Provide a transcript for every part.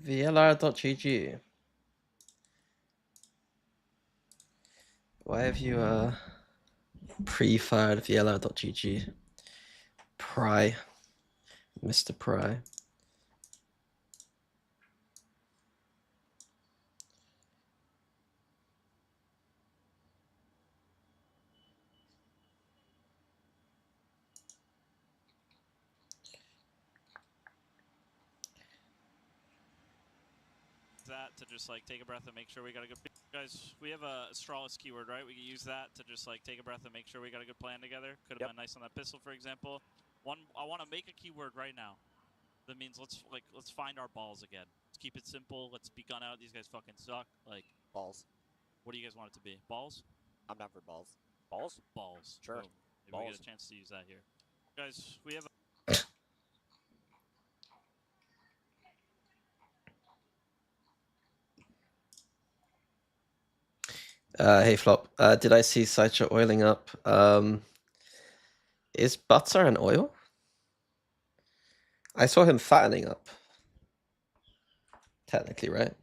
VLR.gg. Why have you pre-fired VLR.gg? Pry. Mr. Pry. That to just like take a breath and make sure we got a good guys. We have a Astralis keyword, right? We can use that to just like take a breath and make sure we got a good plan together. Could have been nice on that pistol, for example. I want to make a keyword right now. That means let's find our balls again. Let's keep it simple. Let's be gun out. These guys fucking suck. Like balls. What do you guys want it to be? Balls? I'm down for balls. Balls? Balls. Sure. Boom. Maybe balls. we get a chance to use that here, guys. We have. Hey Flop, did I see Sideshow oiling up? Is butter an oil? I saw him fattening up. Technically, right?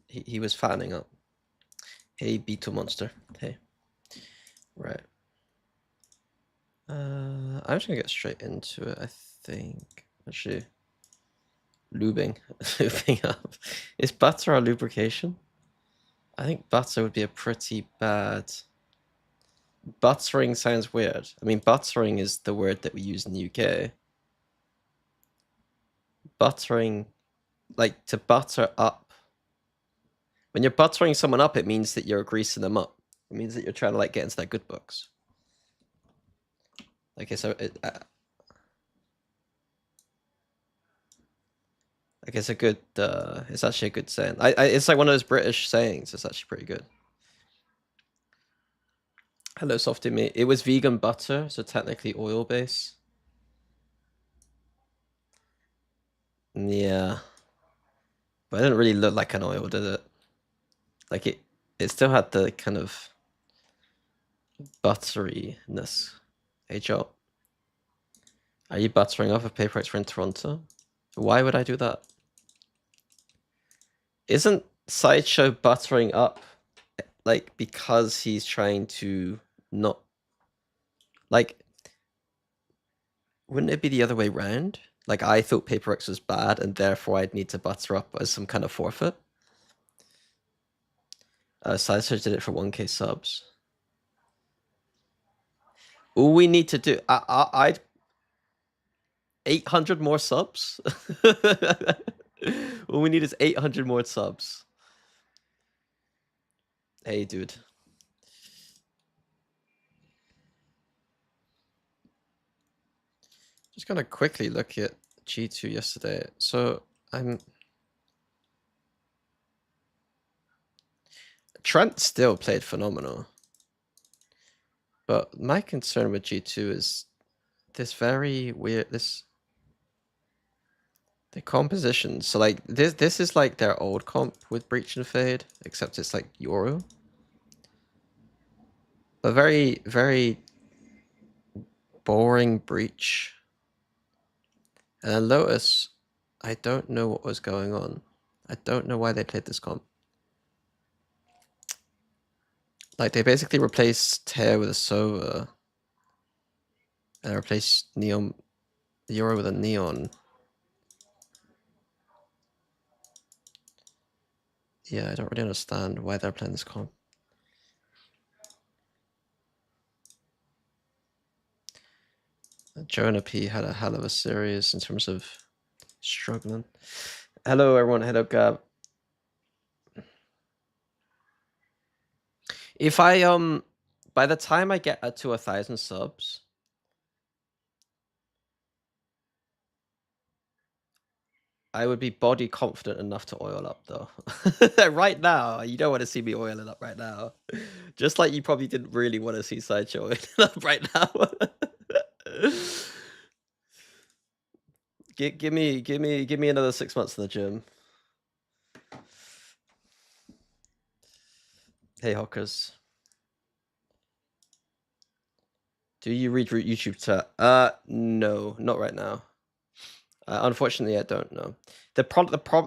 He was fattening up. Hey, Beetle Monster. Hey. Right. I'm just gonna get straight into it, I think. Actually, lubing. Lubing up. Is butter a lubrication? I think butter would be a pretty bad... Buttering sounds weird. I mean, buttering is the word that we use in the UK. Buttering, like to butter up. When you're buttering someone up, it means that you're greasing them up. It means that you're trying to like get into their good books. Okay, so like it's a good, it's actually a good saying. It's like one of those British sayings. It's actually pretty good. Hello, Softy Meat. It was vegan butter, so technically oil base. Yeah. But it didn't really look like an oil, did it? Like it still had the kind of butteriness. Hey, Joe. Are you buttering up a paper extra in Toronto? Why would I do that? Isn't Sideshow buttering up like because he's trying to not like, wouldn't it be the other way round? Like I thought Paper X was bad and therefore I'd need to butter up as some kind of forfeit. Sideshow did it for 1k subs. All we need to do, I'd 800 more subs. All we need is 800 more subs. Hey, dude. Just gonna quickly look at G2 yesterday. So Trent still played phenomenal. But my concern with G2 is this very weird, the composition. So like this is like their old comp with Breach and Fade, except it's like Euro. A very, very boring Breach. And then Lotus, I don't know what was going on. I don't know why they played this comp. Like they basically replaced Tear with a Sova. And replaced Neon Euro with a Neon. Yeah, I don't really understand why they're playing this comp. Jonah P had a hell of a series in terms of struggling. Hello, everyone. Hello, Gab. If I by the time I get to 1,000 subs, I would be body confident enough to oil up, though. Right now, you don't want to see me oiling up right now. Just like you probably didn't really want to see Sideshow oiling up right now. Give me another 6 months in the gym. Hey, Hockers. Do you read YouTube chat? No, not right now. Unfortunately, I don't know.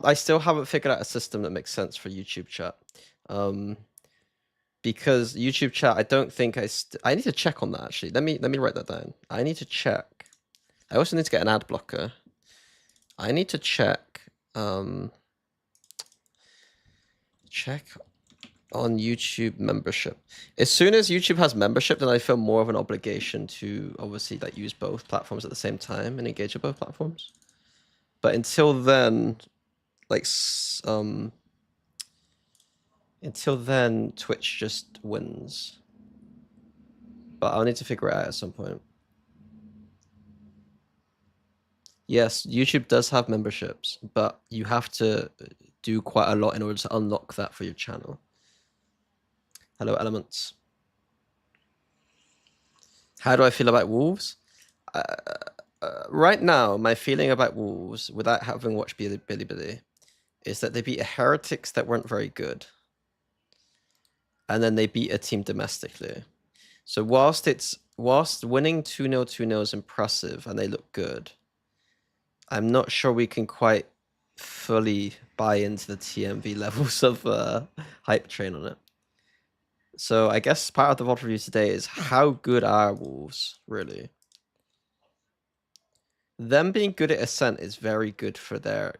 I still haven't figured out a system that makes sense for YouTube chat. Because YouTube chat, I don't think I need to check on that actually. Let me write that down. I need to check. I also need to get an ad blocker. I need to check check on YouTube membership. As soon as YouTube has membership, then I feel more of an obligation to obviously like use both platforms at the same time and engage with both platforms. But until then, like until then, Twitch just wins. But I'll need to figure it out at some point. Yes, YouTube does have memberships, but you have to do quite a lot in order to unlock that for your channel. Hello, Elements. How do I feel about Wolves? Right now, my feeling about Wolves, without having watched Billy, is that they beat Heretics that weren't very good. And then they beat a team domestically. So whilst winning 2-0, 2-0 is impressive and they look good, I'm not sure we can quite fully buy into the TMV levels of hype train on it. So I guess part of the VOD review today is how good are Wolves, really? Them being good at Ascent is very good for their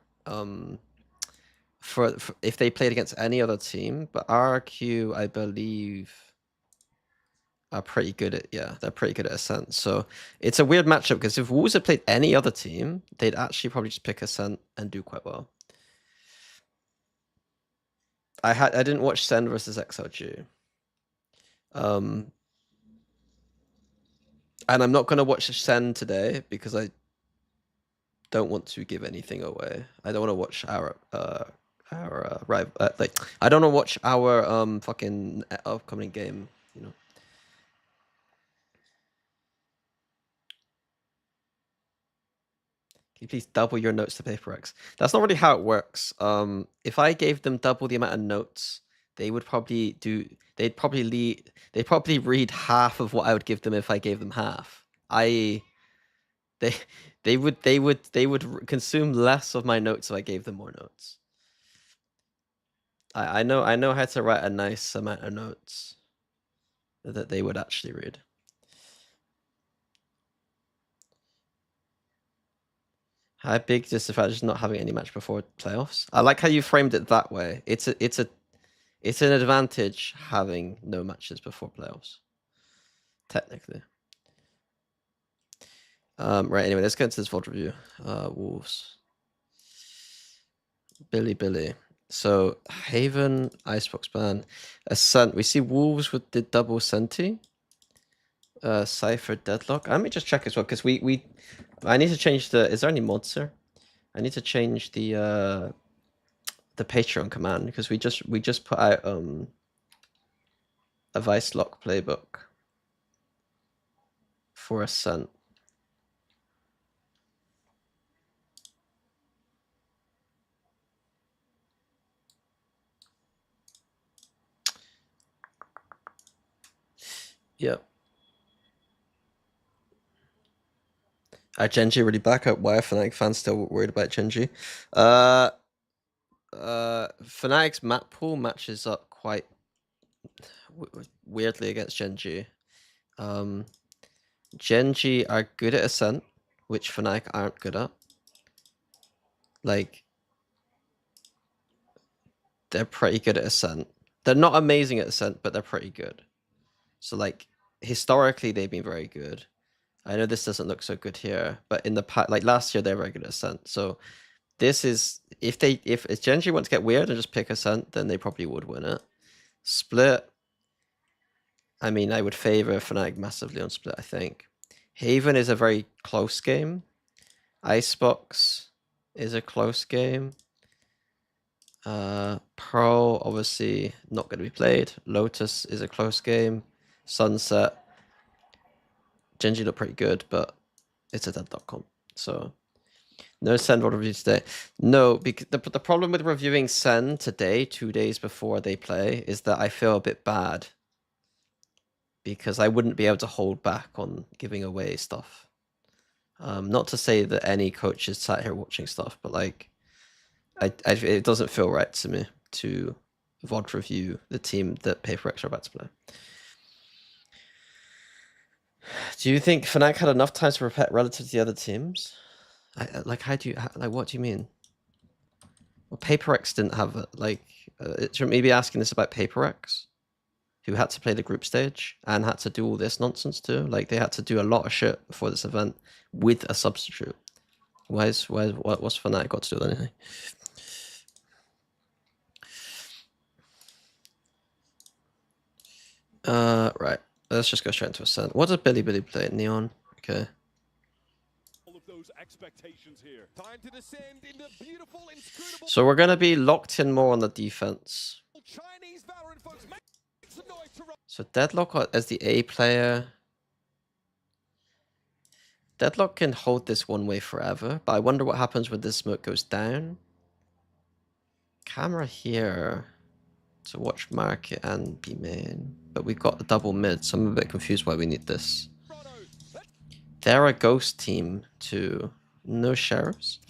for if they played against any other team, but RQ, I believe, are pretty good at they're pretty good at Ascent. So it's a weird matchup because if Wolves had played any other team, they'd actually probably just pick Ascent and do quite well. I didn't watch Sen versus XLG. And I'm not gonna watch Sen today because I don't want to give anything away. I don't want to watch our like I don't want to watch our fucking upcoming game, you know. Can you please double your notes to PaperX? That's not really how it works. If I gave them double the amount of notes, they would probably they'd probably read half of what I would give them if I gave them half. They would consume less of my notes if I gave them more notes. I know how to write a nice amount of notes that they would actually read. How big is the fact just not having any match before playoffs? I like how you framed it that way. It's an advantage having no matches before playoffs. Technically. Right, anyway, let's get into this VOD review. Wolves. Billy. So Haven, Icebox ban, Ascent. We see Wolves with the double Senti. Cypher Deadlock. Let me just check as well, because I need to change the is there any mods here? I need to change the Patreon command because we just put out a Vice Lock playbook for Ascent. Yep. Are Genji really back up? Why are Fnatic fans still worried about Genji? Fnatic's map pool matches up quite weirdly against Genji. Genji are good at Ascent, which Fnatic aren't good at. Like, they're pretty good at Ascent. They're not amazing at Ascent, but they're pretty good. So, like, historically, they've been very good. I know this doesn't look so good here, but in the past, like last year, they're very good at Ascent. So, this is if Genji want to get weird and just pick Ascent, then they probably would win it. Split. I mean, I would favor Fnatic massively on Split, I think. Haven is a very close game. Icebox is a close game. Pearl, obviously, not going to be played. Lotus is a close game. Sunset. Genji look pretty good, but it's a deadlock comp. So, no Sen VOD review today. No, because the problem with reviewing Sen today, 2 days before they play, is that I feel a bit bad. Because I wouldn't be able to hold back on giving away stuff. Not to say that any coach is sat here watching stuff, but like, it doesn't feel right to me to VOD review the team that PaperX are about to play. Do you think Fnatic had enough time to prepare relative to the other teams? Like, what do you mean? Well, PaperX didn't have it. Like, should maybe asking this about PaperX, who had to play the group stage and had to do all this nonsense too. Like, they had to do a lot of shit before this event with a substitute. What's Fnatic got to do with anything? Right. Let's just go straight into Ascent. What does Billy play? Neon? Okay. So we're gonna be locked in more on the defense. So Deadlock as the A player. Deadlock can hold this one way forever, but I wonder what happens when this smoke goes down. Camera here to watch market and B main, but we've got a double mid, so I'm a bit confused why we need this. They're a ghost team too. No sheriffs.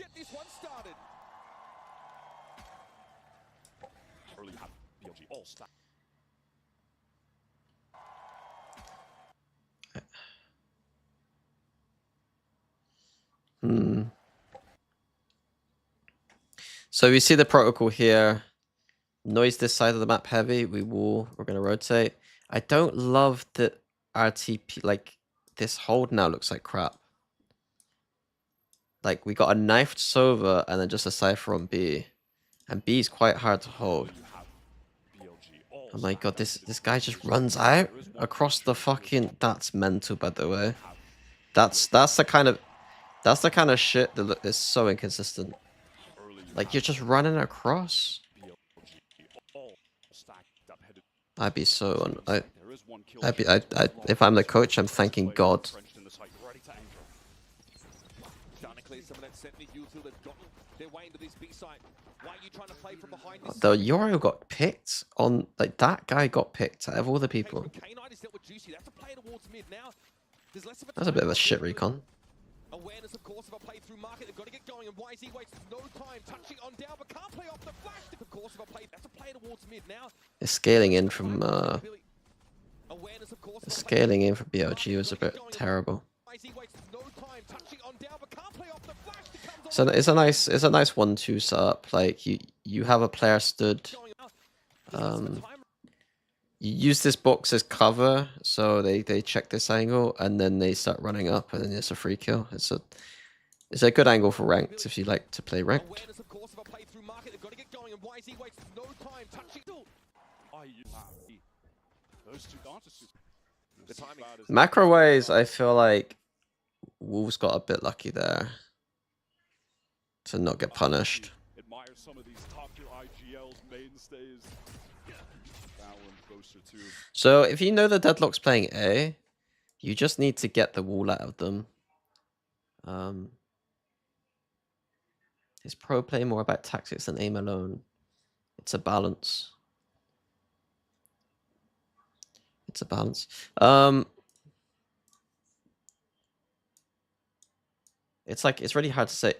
So you see the protocol here. Noise this side of the map heavy. We're going to rotate. I don't love that RTP, like, this hold now looks like crap. Like, we got a knifed Sova and then just a Cypher on B. And B is quite hard to hold. Oh my god, this guy just runs out across the fucking... That's mental, by the way. That's the kind of shit that is so inconsistent. Like, you're just running across. I'd be so... if I'm the coach, I'm thanking God. The Yoro got picked on... Like, that guy got picked out of all the people. That's a bit of a shit recon. Awareness, of course, of a play through market. They've got to get going, and YZ wastes no time touching on down, but can't play off the flash. Of course, of a play, that's a play towards mid now. The scaling in from BLG was a bit terrible. So it's a nice 1-2 setup. Like you have a player stood. You use this box as cover, so they check this angle and then they start running up, and then it's a free kill. It's a good angle for ranked if you like to play ranked. Macro ways, I feel like Wolves got a bit lucky there to not get punished. So if you know the Deadlock's playing A, you just need to get the wall out of them. Is pro play more about tactics than aim alone? It's a balance. It's a balance. It's really hard to say.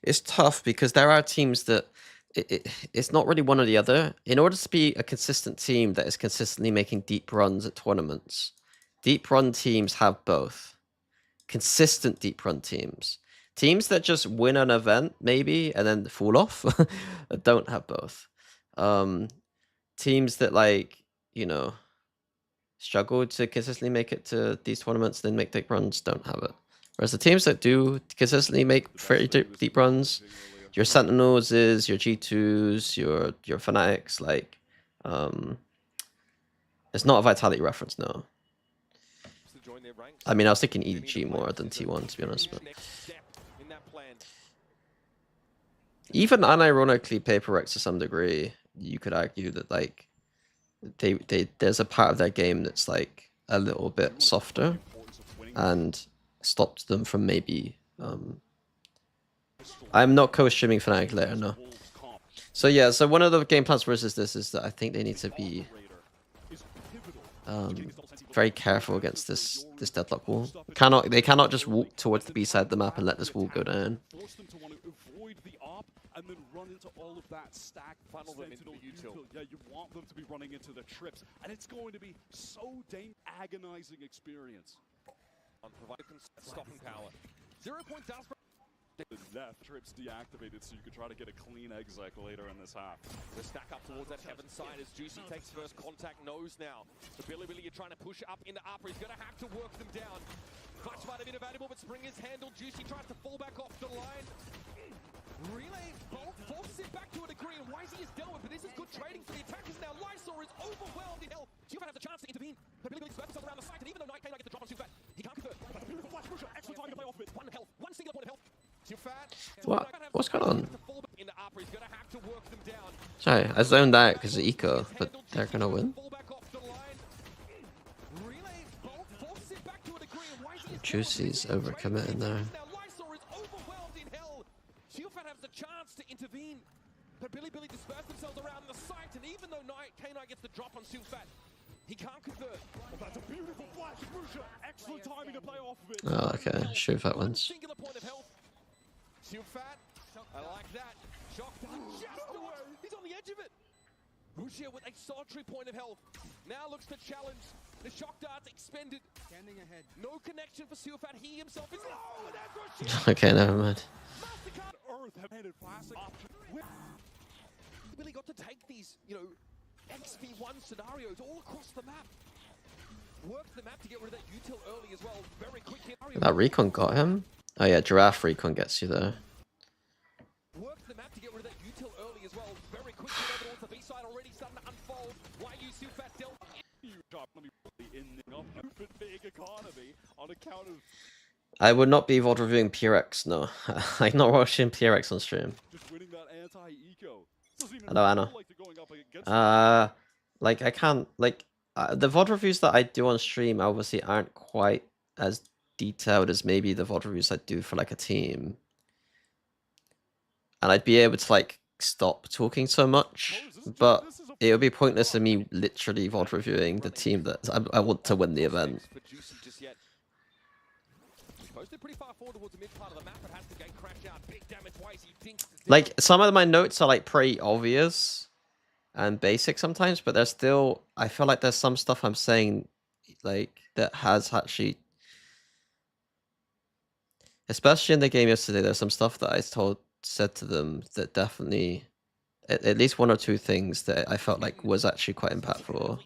It's tough because there are teams that it's not really one or the other. In order to be a consistent team that is consistently making deep runs at tournaments, deep run teams have both. Consistent deep run teams. Teams that just win an event, maybe, and then fall off, don't have both. Teams that, like, you know, struggle to consistently make it to these tournaments, then make deep runs, don't have it. Whereas the teams that do consistently make very deep runs, your Sentinels, your G2s, your Fnatics, like, it's not a Vitality reference, no. I mean, I was thinking EDG more than T1, to be honest, but... Even unironically, PaperX to some degree, you could argue that, like, there's a part of their game that's, like, a little bit softer and stopped them from maybe... I'm not co-streaming Fnatic later, no. So yeah, so one of the game plans versus this is that I think they need to be very careful against this deadlock wall. They cannot just walk towards the B side of the map and let this wall go down. Force them to want to avoid the ARP and then run into all of that stack. Funnel them into the util. Yeah, you want them to be running into the trips, and it's going to be so dang agonizing experience. Provide stopping power. 0 point down. The left trips deactivated, so you could try to get a clean exec later in this half. The stack up towards that heaven side as Juicy takes first contact, knows now. The Billy you're trying to push up into upper. He's going to have to work them down. Clutch might have been available, but Spring is handled. Juicy tries to fall back off the line. Relay Bolt forces it back to a degree, and Wisey is dealt with, but this is good trading for the attackers now. Lysor is overwhelmed in hell. Sufat has a chance to intervene, but Billy spreads himself around the site, and even though Knight gets the drop on Sufat, he can't convert. That's a beautiful flash pusher, excellent time to play off with. One health, one single point of health. What's going on? Into upper, he's going to have to work them down. Sorry, I zoned out because of eco, but they're gonna win. Juicy's overcommitting there. Sufat has the chance to intervene, but Billy dispersed themselves around the site, and even though K9 gets the drop on Sufat, he can't convert. Oh, that's a beautiful flash pusher. Excellent timing to play off of it. Oh, okay. Shoot that wins. Singular point of health. Sufat, I like that. Shock dart just away. He's on the edge of it. Rusia with a solitary point of health. Now looks to challenge. The shock dart's expended. Standing ahead. No connection for Sufat. He himself is. Oh, that's Rusia. Okay, never mind. Mastercard Earth have handed classic option. Really got to take these, XP1 scenarios all across the map. Work the map to get rid of that util early as well. Very quick hit. That recon got him. Oh yeah, giraffe recon gets you there. Work the map to get rid of that util early as well. Very quick hit over the B side already starting to unfold. Why you Sufat dealt? Huge job. Let me really in up big economy on account of I would not be VOD reviewing PRX, no. I'm not watching PRX on stream. just winning that anti-eco. Hello, Anna. Like I can't the VOD reviews that I do on stream obviously aren't quite as detailed as maybe the VOD reviews I do for like a team. And I'd be able to like stop talking so much, but it would be pointless of me literally VOD reviewing the team that I want to win the event. Pretty far forward towards the mid part of the map, but has to gain crash out. Big damage wise, he thinks like some of my notes are like pretty obvious and basic sometimes, but there's still I feel like there's some stuff I'm saying like that has actually, especially in the game yesterday, there's some stuff that I said to them that definitely at least one or two things that I felt like was actually quite impactful.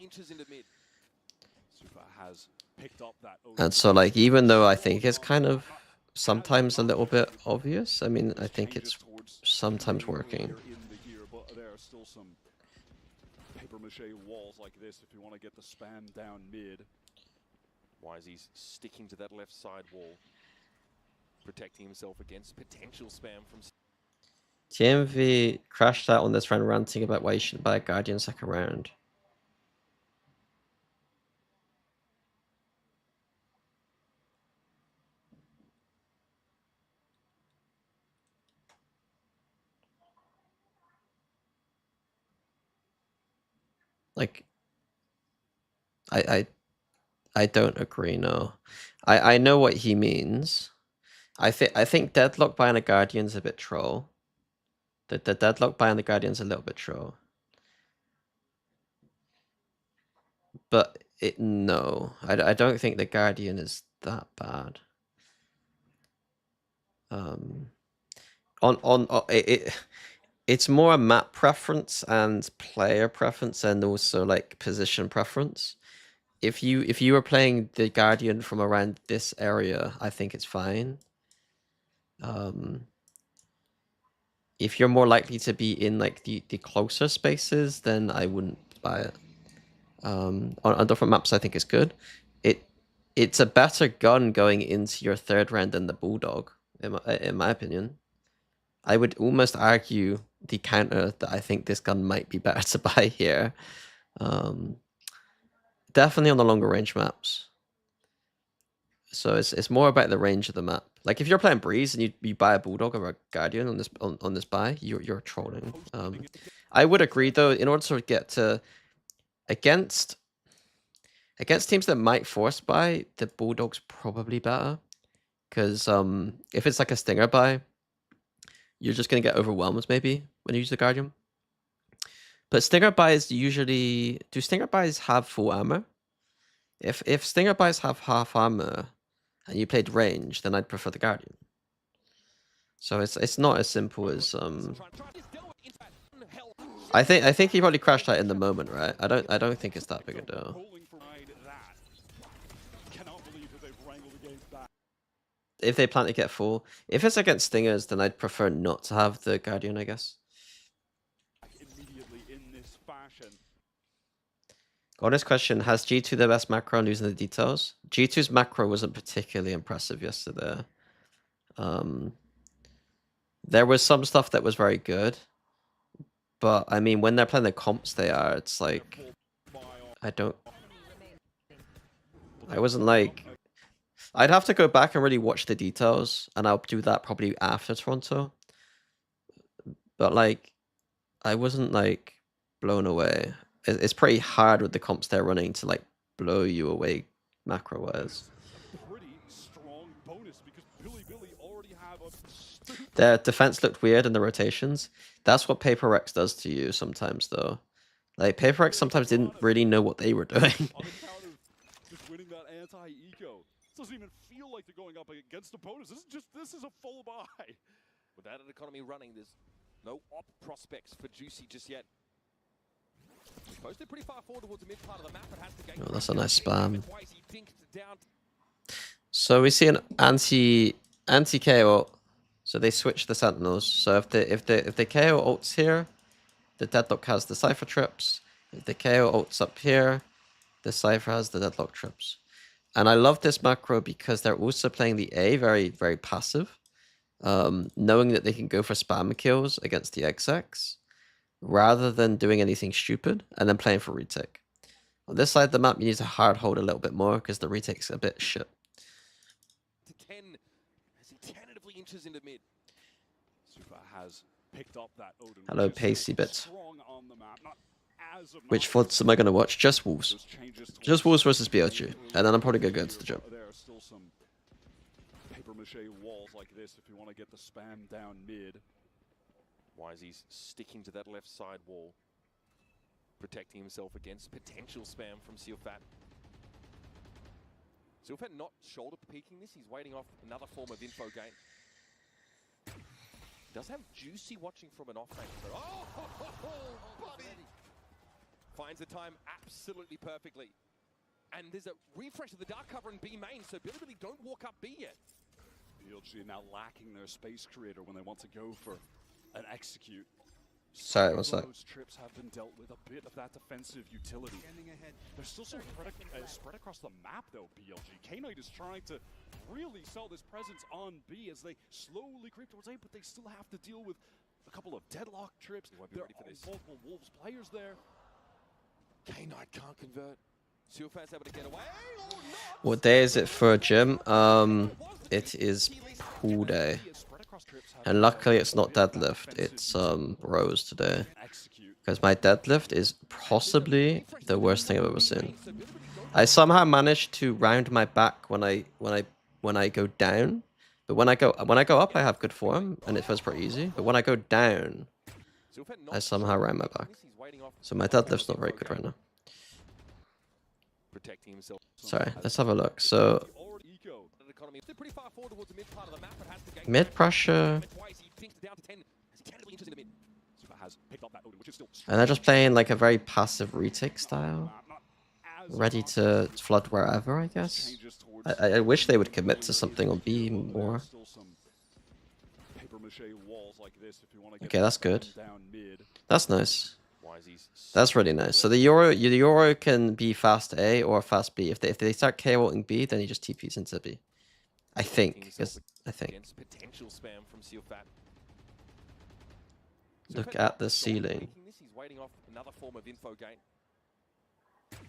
And so like even though I think it's kind of sometimes a little bit obvious, I mean I think it's sometimes working. There are still some paper mache walls like this if you want to get the spam down mid. Wisey's sticking to that left side wall, protecting himself against potential spam from. TMV crashed out on this round ranting about why you shouldn't buy a Guardian second round. Like, I don't agree. No, I know what he means. I think deadlock buying a Guardian's a bit troll. The deadlock buying the Guardian's a little bit troll. But no, I don't think the Guardian is that bad. It's more a map preference and player preference, and also like position preference. If you were playing the Guardian from around this area, I think it's fine. If you're more likely to be in like the closer spaces, then I wouldn't buy it. On different maps, I think it's good. It's a better gun going into your third round than the Bulldog, in my opinion. I would almost argue the counter that I think this gun might be better to buy here. Definitely on the longer range maps. So it's more about the range of the map. Like if you're playing Breeze and you buy a Bulldog or a Guardian on this buy, you're trolling. I would agree though, in order to get to against Against teams that might force buy, the Bulldog's probably better. Because if it's like a Stinger buy, you're just going to get overwhelmed maybe when you use the Guardian. But Stinger buys usually... Do Stinger buys have full armor? If Stinger buys have half armor and you played range, then I'd prefer the Guardian. So it's not as simple as I think he probably crashed out in the moment, right? I don't think it's that big a deal. If they plan to get full, if it's against Stingers, then I'd prefer not to have the Guardian, I guess. Immediately in this fashion. Honest question, has G2 the best macro on losing the details? G2's macro wasn't particularly impressive yesterday. There was some stuff that was very good. But, I mean, when they're playing the comps they are, it's like... I wasn't like... I'd have to go back and really watch the details, and I'll do that probably after Toronto. But, like, I wasn't, like, blown away. It's pretty hard with the comps they're running to, like, blow you away macro-wise. Their defense looked weird in the rotations. That's what Paper Rex does to you sometimes, though. Like, Paper Rex sometimes didn't really know what they were doing. Just winning that anti-eco. This doesn't even feel like they're going up against opponents. This is a full buy. Without an economy running, there's no op prospects for Juicy just yet. Posted pretty far forward towards the mid part of the map. It has to gain. Oh, that's a nice spam. So we see an anti-KO. So they switch the Sentinels. So if the KO ults here, the Deadlock has the Cypher trips. If the KO ults up here, the Cypher has the Deadlock trips. And I love this macro because they're also playing the A very, very passive. Knowing that they can go for spam kills against the XX, rather than doing anything stupid, and then playing for retake. On this side of the map, you need to hard hold a little bit more, because the retake's a bit shit. To 10, as he tentatively inches into mid. Super has picked up that Odin. Hello, Pacey Bits. Strong on the map. Not as of Which VODs am I going to watch? Just Wolves. Just Wolves versus BLG. And then I'm probably going to go to the gym. There are still some paper-mache walls like this if you want to get the spam down mid. Wisey's sticking to that left side wall, protecting himself against potential spam from Sealfat. Sealfat not shoulder peeking this, he's waiting off another form of info gain. Does have Juicy watching from an off-range. Oh, buddy! Finds the time absolutely perfectly. And there's a refresh of the dark cover in B main, so Billy don't walk up B yet. BLG now lacking their space creator when they want to go for an execute. Sorry, what's that? Those trips have been dealt with a bit of that defensive utility. They're still so spread across the map, though, BLG. K-Knight is trying to really sell this presence on B as they slowly creep towards A, but they still have to deal with a couple of deadlock trips. There are multiple Wolves players there. K-Knight can't convert. Sealfat's able to get away. Or not. What day is it for gym? It is pool day. And luckily it's not deadlift, it's rows today. Because my deadlift is possibly the worst thing I've ever seen. I somehow managed to round my back when I go down. But when I go up I have good form and it feels pretty easy. But when I go down, I somehow round my back. So my deadlift's not very good right now. Sorry, let's have a look. So mid pressure, and they're just playing like a very passive retake style, ready to flood wherever, I guess. I wish they would commit to something on B more. Okay, that's good. That's nice. That's really nice. So the Euro can be fast A or fast B. If they start KOing B, then he just TPs into B. I think. Look at the ceiling.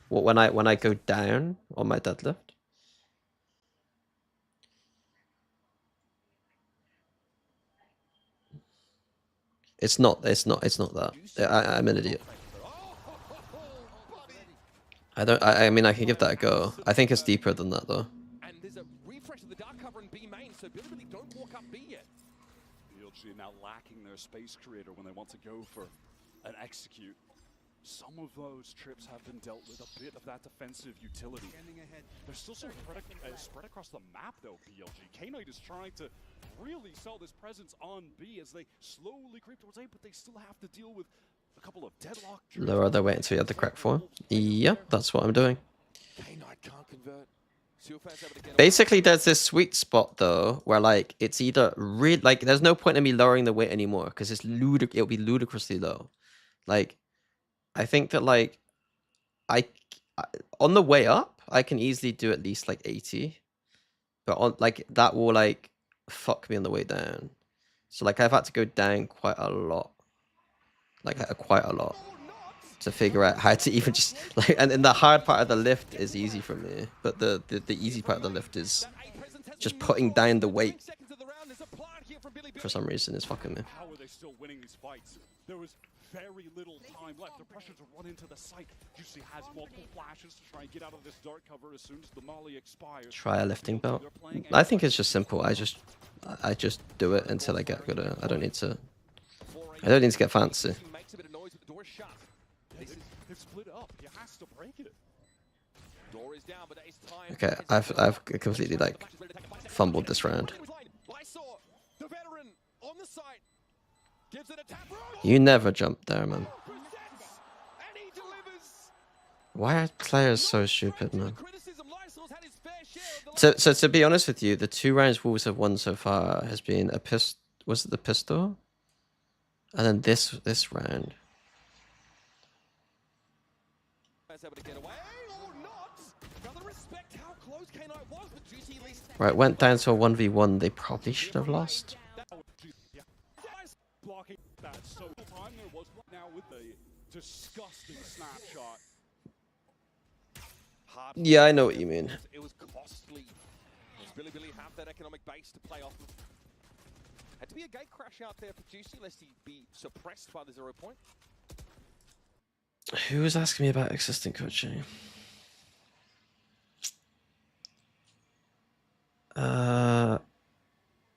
What when I go down on my deadlift? It's not that. I'm an idiot. I mean, I can give that a go. I think it's deeper than that though. And there's a refresh of the dark cover in B main, so Billy don't walk up B yet. BLG now lacking their space creator when they want to go for an execute. Some of those trips have been dealt with a bit of that defensive utility. They're still so spread across the map though, BLG. K-Knight is trying to really sell this presence on B as they slowly creep towards A, but they still have to deal with a couple of deadlock. Lower, they're waiting until you have the crack for. Yep, that's what I'm doing. K-Knight can't convert. Silver's able to get Basically, there's this sweet spot though, where like it's either really like there's no point in me lowering the weight anymore because it'll be ludicrously low. Like, I think that like on the way up, I can easily do at least like 80, but on like that will like fuck me on the way down. So like I've had to go down quite a lot, like quite a lot, to figure out how to even just like. And the hard part of the lift is easy for me, but the easy part of the lift is just putting down the weight. For some reason, is fucking me. How are they still winning these fights? There was very little time left. They're pressured to run into the site. Juicy has multiple flashes to try and get out of this dark cover as soon as the molly expires. Try a lifting belt. I think it's just simple. I just do it until I get good at it. I don't need to get fancy. They've split up. He has to break it. Door is down, but it's time. Okay, I've completely like fumbled this round. The veteran on the site gives it a tap. You never jump there, man. And he delivers. Why are players so stupid, man? Criticism. Lysol's had his fair share of the So to be honest with you, the 2 rounds Wolves have won so far has been a was it the pistol? And then this round. able to get away or not. Gotta respect how close K-Knight was, but Juicy at least Right, went down to a 1v1 they probably should have lost. Blocking that so time there was now with the disgusting snapshot. Yeah, I know what you mean. It was costly. Does Billy have that economic base to play off of? Had to be a gate crash out there for Juicy, lest he be suppressed by the 0 point. Who was asking me about assistant coaching?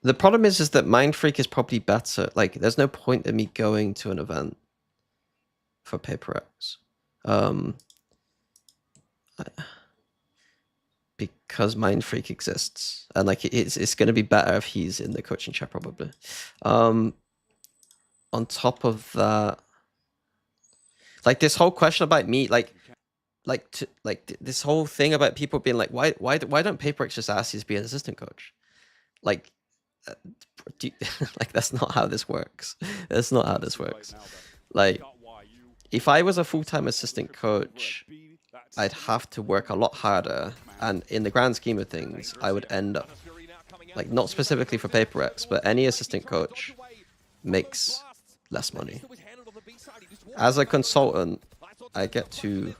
The problem is that Mind Freak is probably better. Like, there's no point in me going to an event for Paper X. Because Mind Freak exists. And like it's gonna be better if he's in the coaching chat probably. On top of that, like this whole question about me, this whole thing about people being like, why don't Paper X just ask you to be an assistant coach? Like, like that's not how this works. That's not how this works. Like, if I was a full-time assistant coach, I'd have to work a lot harder, and in the grand scheme of things, I would end up, like, not specifically for Paper X, but any assistant coach makes less money. As a consultant, I get to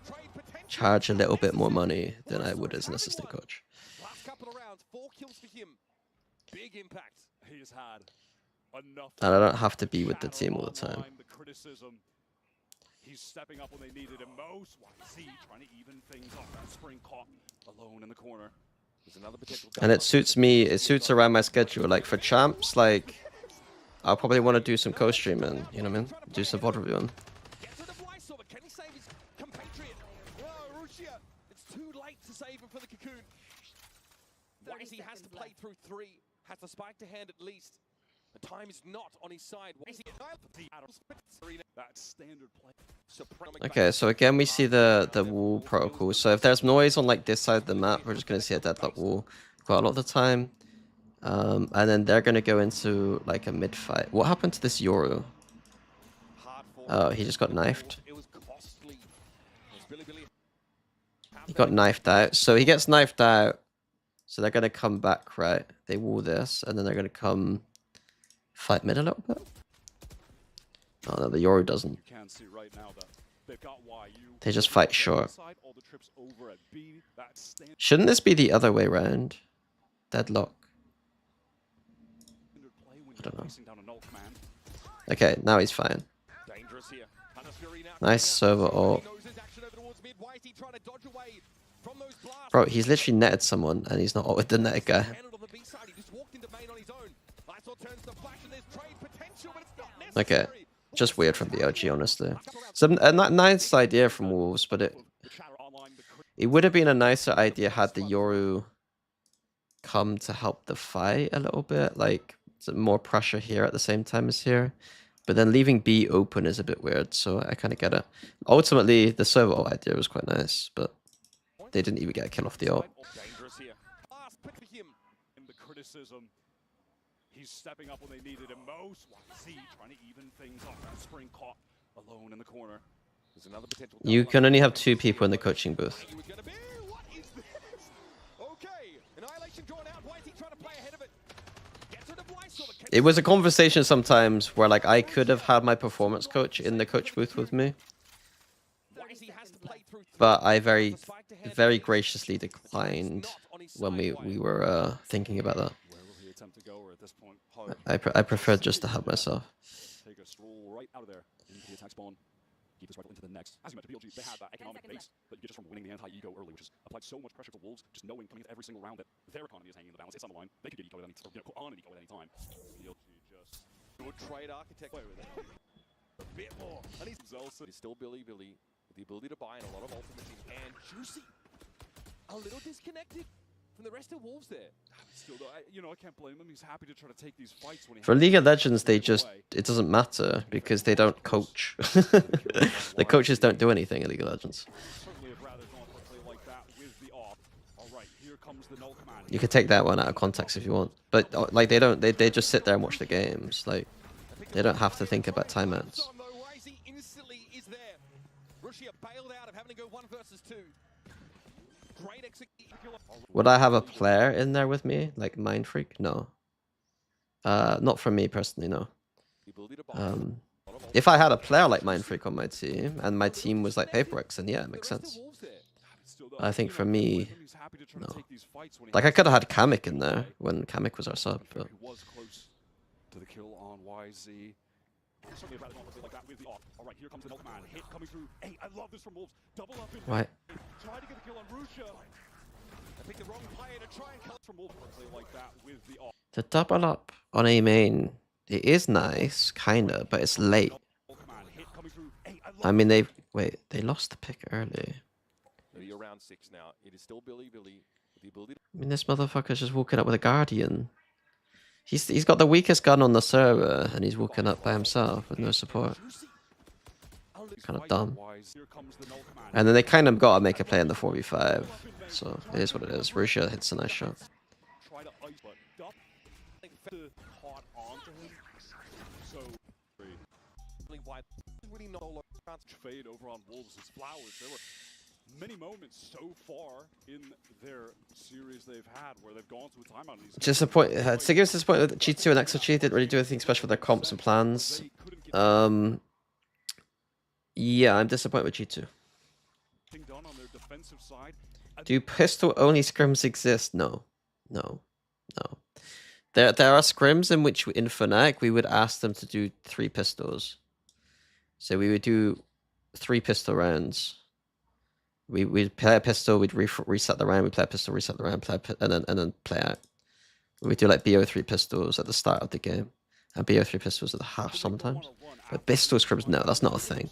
charge a little bit more money than I would as an assistant coach. Last couple of rounds, 4 kills for him. Big impact. He's had enough. And I don't have to be with the team all the time. He's stepping up when they needed him most. YC trying to even things up. That spring caught alone in the corner. There's another potential. And it suits me. It suits around my schedule. Like for champs, like I'll probably want to do some co-streaming. You know what I mean? Do some VOD reviewing. Gets rid of Lysol, but can he save his compatriot? Oh, Ruchia. It's too late to save him for the cocoon. YC has to play through 3. Has the spike to hand at least. The time is not on his side. That standard play. Okay, so again we see the wall protocol. So if there's noise on like this side of the map, we're just gonna see a deadlock wall quite a lot of the time. And then they're gonna go into like a mid fight. What happened to this Yoru? Oh, he just got knifed. He got knifed out. So he gets knifed out. So they're gonna come back, right? They wall this, and then they're gonna come fight mid a little bit. Oh no, the Yoru doesn't. You can see right now that they've got YU. They just fight short. Shouldn't this be the other way around? Deadlock. I don't know. Okay, now he's fine. Nice server ult. mid. Why is he trying to dodge away from those blasts? Bro, he's literally netted someone, and he's not with the netted guy. Handled on the B side. He just walked into main on his own. Iso turns the flash, and there's trade potential, but it's not necessary. Okay, just weird from BLG, honestly. It's a nice idea from Wolves, but it would have been a nicer idea had the Yoru come to help the fight a little bit, like more pressure here at the same time as here. But then leaving B open is a bit weird, so I kind of get it. Ultimately, the servo idea was quite nice, but they didn't even get a kill off the ult. Dangerous here. Last pick for him. In the criticism, he's stepping up when they needed him most. YZ trying to even things up. That Spring caught alone in the corner. There's another potential. You can only have 2 people in the coaching booth. What is this? Okay, Annihilation drawn out. Why is he trying to play ahead of it? Gets rid of Lysol. It was a conversation sometimes where like I could have had my performance coach in the coach booth with me, but I very graciously declined when we were thinking about that. Where will he attempt to go? Or at this point, home. I preferred just to have myself. Take a stroll right out of there into the attack spawn. Keep this rifle into the next. As you mentioned, BLG, they had that economic base that you get just from winning the anti-ego early, which has applied so much pressure to Wolves, just knowing coming into every single round that their economy is hanging in the balance. It's on the line. They could get eco at any time, put on an eco at any time. BLG just Good trade architect. Play with it. A bit more. And he's still Billy with the ability to buy and a lot of ultimates in hand. Juicy. A little disconnected from the rest of Wolves there. still, though, I can't blame him. He's happy to try to take these fights when he For has League to of Legends, they away. just it doesn't matter because they don't coach. The coaches don't do anything in League of Legends. Certainly have rather gone for a play like that with the off. All right, here comes the null command. You could take that one out of context if you want, but like they don't. They just sit there and watch the games. Like they don't have to think about timeouts. Instantly is there. Rushia bailed out of having to go 1 versus 2. Great execution. Would I have a player in there with me, like Mind Freak? No. Not for me personally, no. If I had a player like Mind Freak on my team, and my team was like Paperworks, then yeah, it makes sense. I think for me, no. Like I could have had Kamek in there when Kamek was our sub, but He was close to the kill on YZ. Certainly have rather gone for a play like that with the off. All right, here comes the null command. Hit coming through. Hey, I love this from Wolves. Double up in why? Try to get the kill on Rusha. I picked the wrong player to try and cut from Wolves for a play like that with the off. The double up on A main, it is nice, kinda, but it's late. Null command. Hit coming through. Hey, I love I mean, they lost the pick early. Maybe around 6 now. It is still Billy with the ability to I mean, this motherfucker's just walking up with a Guardian. He's got the weakest gun on the server, and he's walking up by himself with no support. Kind of dumb. Here comes the null command. And then they kind of got to make a play in the 4v5. So it is what it is. Rusha hits a nice shot. Try to ice, but Dup caught onto him. So really no fade over on Wolves' flowers. There were many moments so far in their series they've had where they've gone to a timeout. Sigur's disappointed with G2 and XOG didn't really do anything special with their comps and plans. Yeah, I'm disappointed with G2. Done on their defensive side. Do pistol-only scrims exist? No. No. No. There are scrims in which, in Fnatic, we would ask them to do 3 pistols. So we would do 3 pistol rounds. We'd play a pistol, we'd reset the round, we'd play a pistol, reset the round, and then play out. We'd do like BO3 pistols at the start of the game, and BO3 pistols at the half sometimes. But pistol scrims, no, that's not a thing.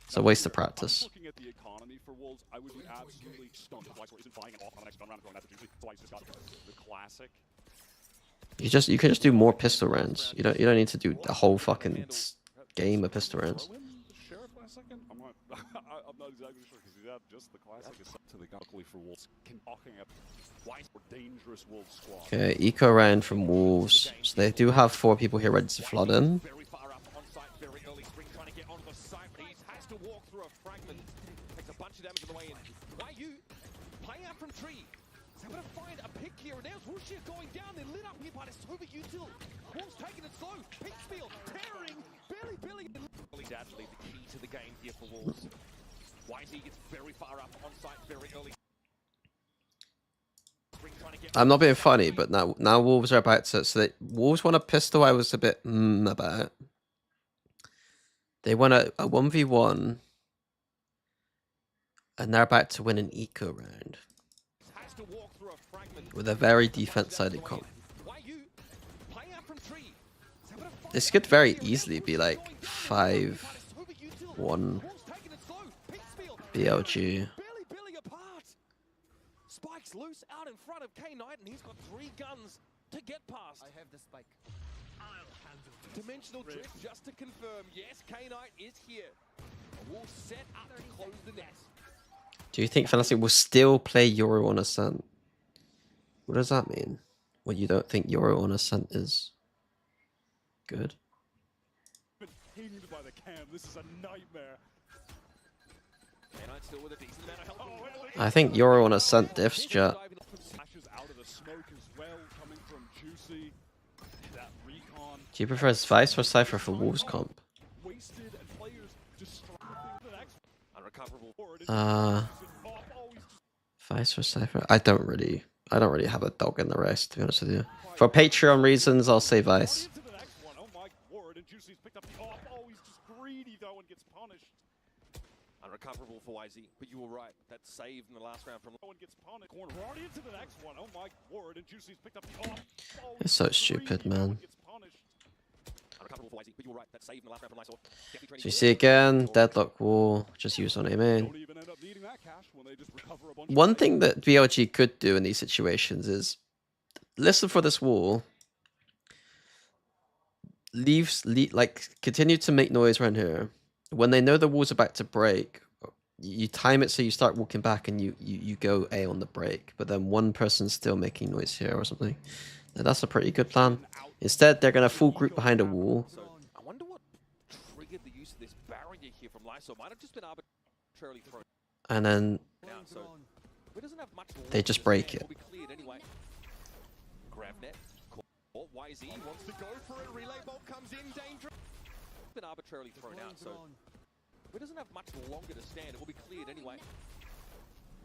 It's a waste of practice. Looking at the economy for Wolves, I would be absolutely stunned if Lysor isn't buying it off on the next gun round and throwing that to Juicy. So I just got the classic. You can just do more pistol rounds. You don't need to do a whole fucking game of pistol rounds. Sheriff last second? I'm not exactly sure because he's just the classic is to the luckily for Wolves. Talking up why more dangerous Wolves squad. Okay, eco round from Wolves. So they do have 4 people here ready to flood in. very far up on site very early. Spring trying to get onto the site, but he has to walk through a fragment. Takes a bunch of damage on the way in. Why you playing out from tree? So I'm gonna find a pick here, and there's Wuxia going down. They're lit up here by the super util. Wolves taking it slow. Peaksfield tearing. Billy. Billy's actually the key to the game here for Wolves. YZ gets very far up on site very early. I'm not being funny, but now Wolves are about to. So Wolves want a pistol. I was a bit about. They want a 1v1. And they're about to win an eco round Has to walk through a fragment. with a very defense-sided comp. Why you? Playing out from tree. This could very easily be like 5-1 BLG. Billy apart. Spike's loose out in front of K Knight, and he's got 3 guns to get past. I have the spike. Dimensional drift, just to confirm. Yes, K Knight is here. We'll set up to close the net. Do you think Fantastic will still play Euro on Ascent? What does that mean? Well, you don't think Euro on Ascent is good? Pinged by the cam. This is a nightmare. K Knight still with a decent amount of health. I think Euro on Ascent diffs, chat. Slashes out of the smoke as well, coming from Juicy. That recon. Do you prefer Vice or Cypher for Wolves comp? Wasted and players distracted. The next Unrecoverable. Vice or Cypher? I don't really have a dog in the race, to be honest with you. For Patreon reasons, I'll say Vice. into the next one. Oh my word! And Juicy's picked up the off. Oh, he's just greedy though and gets punished. Unrecoverable for YZ, but you were right. That saved in the last round from. No one gets punished. Corner right into the next one. Oh my word! And Juicy's picked up the off. Oh, It's so he's stupid, greedy, no man. one gets punished. Unrecoverable for YZ, but you were right. That saved in the last round from Lysol. So you see again, Deadlock Wall, just used on A main. Don't even end up needing that cash when they just recover a bunch One of thing that BLG could do in these situations is listen for this wall, like continue to make noise around here. When they know the wall's about to break, you time it so you start walking back and you go A on the break, but then one person's still making noise here or something. Now, that's a pretty good plan. Instead, they're gonna full group behind a wall. So I wonder what triggered the use of this barrier here from Lysol. Might have just been arbitrarily thrown And then down. So it doesn't have much. They just break it. Will be cleared anyway. Grab net. Caught. YZ wants to go for it. Relay bolt comes in. Dangerous. Been arbitrarily thrown out. So it doesn't have much longer to stand. It will be cleared anyway.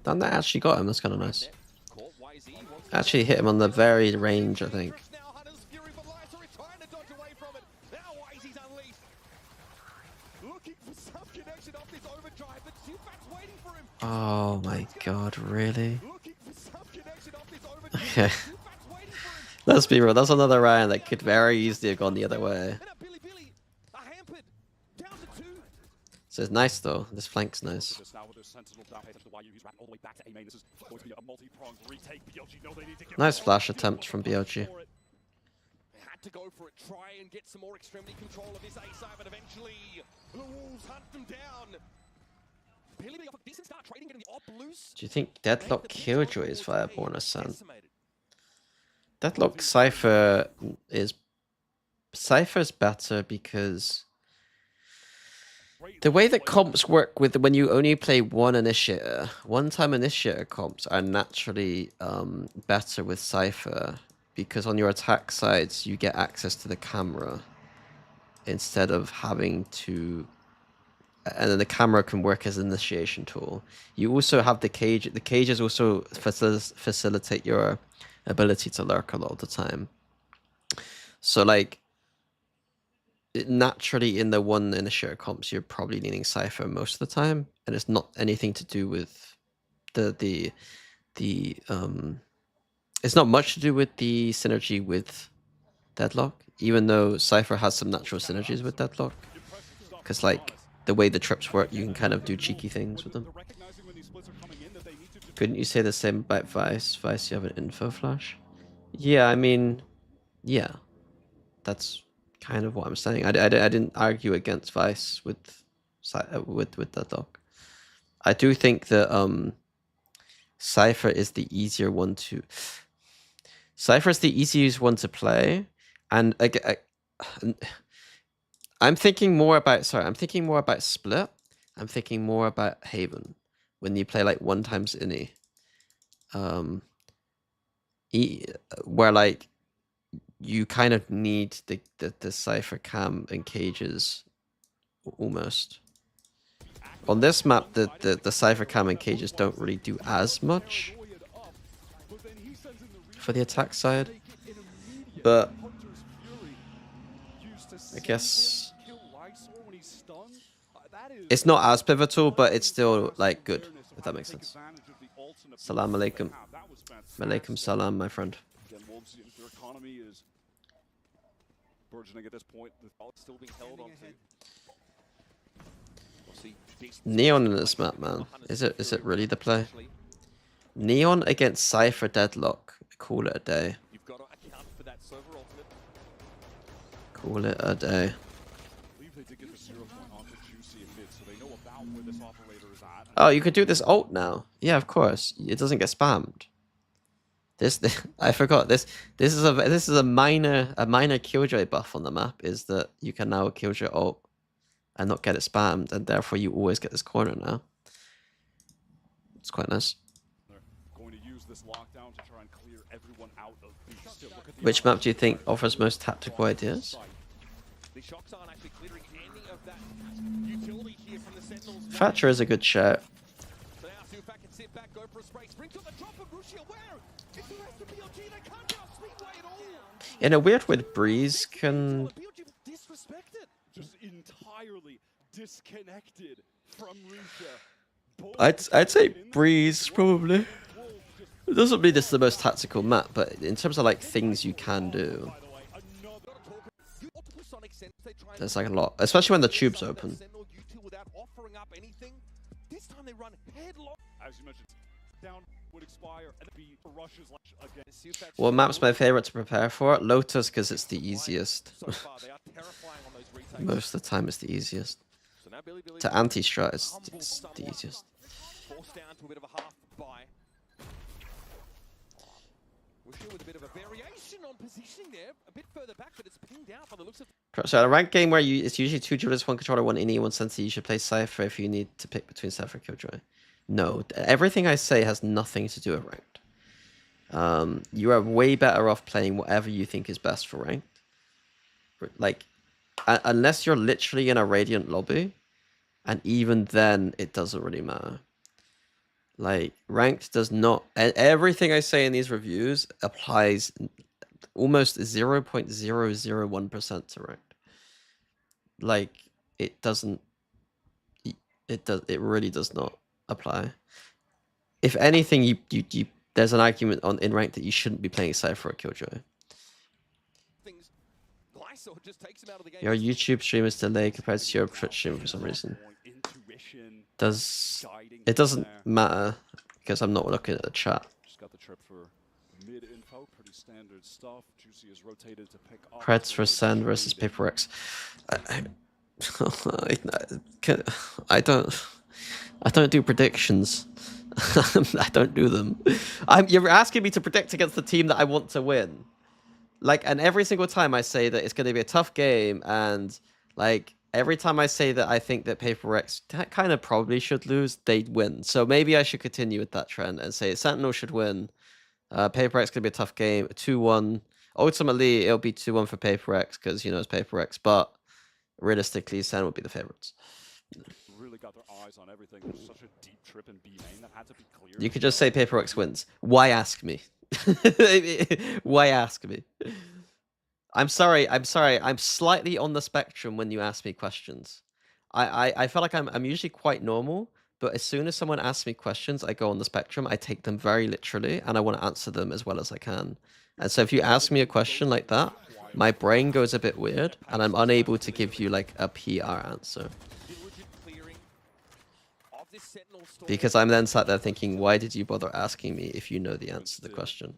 then that actually got him. That's kind of nice. Net. Caught. YZ wants to Actually hit him on the very range, I think. Now Hunter's Fury for Lysol is trying to dodge away from it. Now YZ's unleashed. Looking for some connection off this overdrive, but Zufat's waiting for him. Oh my god, really? Looking for some connection off this overdrive. Okay. Zufat's waiting for him. Let's be real, that's another round that could very easily have gone the other way. And a Billy are hampered. Down to 2. So it's nice though, this flank's nice. This now with their sentinel down, pay attention to YU. He's ran all the way back to A main. This is going to be a multi-pronged retake. BLG know they need to get Nice more flash kills attempt on from the board BLG. for it. They had to go for it, try and get some more extremity control of this A side, but eventually the Wolves hunt them down. Billy off a decent start, trading getting the op loose. Do you think Deadlock Killjoy's Fireborn Ascent? Deadlock Cypher is... Cypher's better because... The way that comps work with when you only play one Initiator, one-time Initiator comps are naturally better with Cypher because on your attack sides you get access to the camera instead of having to... And then the camera can work as an initiation tool. You also have the cage. The cages also facilitate your ability to lurk a lot of the time. So like, naturally in the one Initiator comps, you're probably leaning Cypher most of the time, and it's not anything to do with the it's not much to do with the synergy with Deadlock, even though Cypher has some natural synergies with Deadlock, because like the way the trips work, you can kind of do cheeky things with them. Couldn't you say the same about Vice? Vice, you have an info flash? Yeah, I mean, yeah, that's kind of what I'm saying. I didn't argue against Vice with Deadlock. I do think that Cypher is the easier one to... Cypher is the easiest one to play, and I'm thinking more about... Sorry, I'm thinking more about Split. I'm thinking more about Haven when you play like 1x Innie. Where like you kind of need the Cypher cam and cages almost. On this map, the Cypher cam and cages don't really do as much for the attack side, but I guess it's not as pivotal, but it's still like good. if that makes sense. Salam alaikum. Malaikum salam, my friend. Again, Wolves, their economy is burgeoning at this point. The ball is still being held onto. Neon in this map, man. Is it really the play? Neon against Cypher Deadlock. Call it a day. You've got to account for that server ultimate. Call it a day. I believe they did get the 0 point onto Juicy a bit, so they know about where this operator is at. Oh, you could do this ult now. Yeah, of course. It doesn't get spammed. This I forgot. This is a minor killjoy buff on the map. Is that you can now killjoy ult and not get it spammed, and therefore you always get this corner now. It's quite nice. They're going to use this lockdown to try and clear everyone out of B. Still, look at the Which map do you think offers most tactical ideas? The shocks aren't actually clearing any of that utility here from the Sentinels. Thatcher is a good shout. So now Sufak can sit back, go for a spray. Sprint to the drop of Rushia. Where? It's the rest of BLG. They can't get off Speedway at all. In a weird way, Breeze can. BLG was disrespected. just entirely disconnected from Rusha. I'd say Breeze probably. It doesn't mean it's the most tactical map, but in terms of like things you can do, there's like a lot, especially when the tube's open. What map's my favorite to prepare for? Lotus, because it's the easiest. Most of the time, it's the easiest. To anti-strat, it's the easiest. Forced down to a bit of a half buy. With a bit of a variation on positioning there, a bit further back, but it's pinged out by the looks of. So a ranked game where it's usually 2 duelists, 1 controller, 1 innie, 1 sensor, you should play Cypher if you need to pick between Cypher and Killjoy. No, everything I say has nothing to do with ranked. You are way better off playing whatever you think is best for ranked. Like, unless you're literally in a Radiant lobby, and even then, it doesn't really matter. Like, ranked does not... Everything I say in these reviews applies almost 0.001% to ranked. Like, it doesn't... It really does not apply. If anything, there's an argument in ranked that you shouldn't be playing Cypher or Killjoy. Your YouTube stream is delayed compared to your Twitch stream for some reason. It doesn't matter because I'm not looking at the chat. Just got the trip for mid info, pretty standard stuff. Juicy is rotated to pick up. Preds for Ascent versus Paper X. I don't do predictions. I don't do them. You're asking me to predict against the team that I want to win. Like, and every single time I say that it's going to be a tough game, and like every time I say that I think that Paper X kind of probably should lose, they win. So maybe I should continue with that trend and say Sentinel should win. Paper X going to be a tough game, 2-1. Ultimately, it'll be 2-1 for Paper X because, you know, it's Paper X. But realistically, Sentinel would be the favorites. Really got their eyes on everything. There's such a deep trip in B main that had to be cleared. You could just say Paper X wins. Why ask me? Why ask me? I'm sorry. I'm slightly on the spectrum when you ask me questions. I feel like I'm usually quite normal, but as soon as someone asks me questions, I go on the spectrum. I take them very literally, and I want to answer them as well as I can. And so if you ask me a question like that, my brain goes a bit weird, and I'm unable to give you like a PR answer. Because I'm then sat there thinking, why did you bother asking me if you know the answer to the question?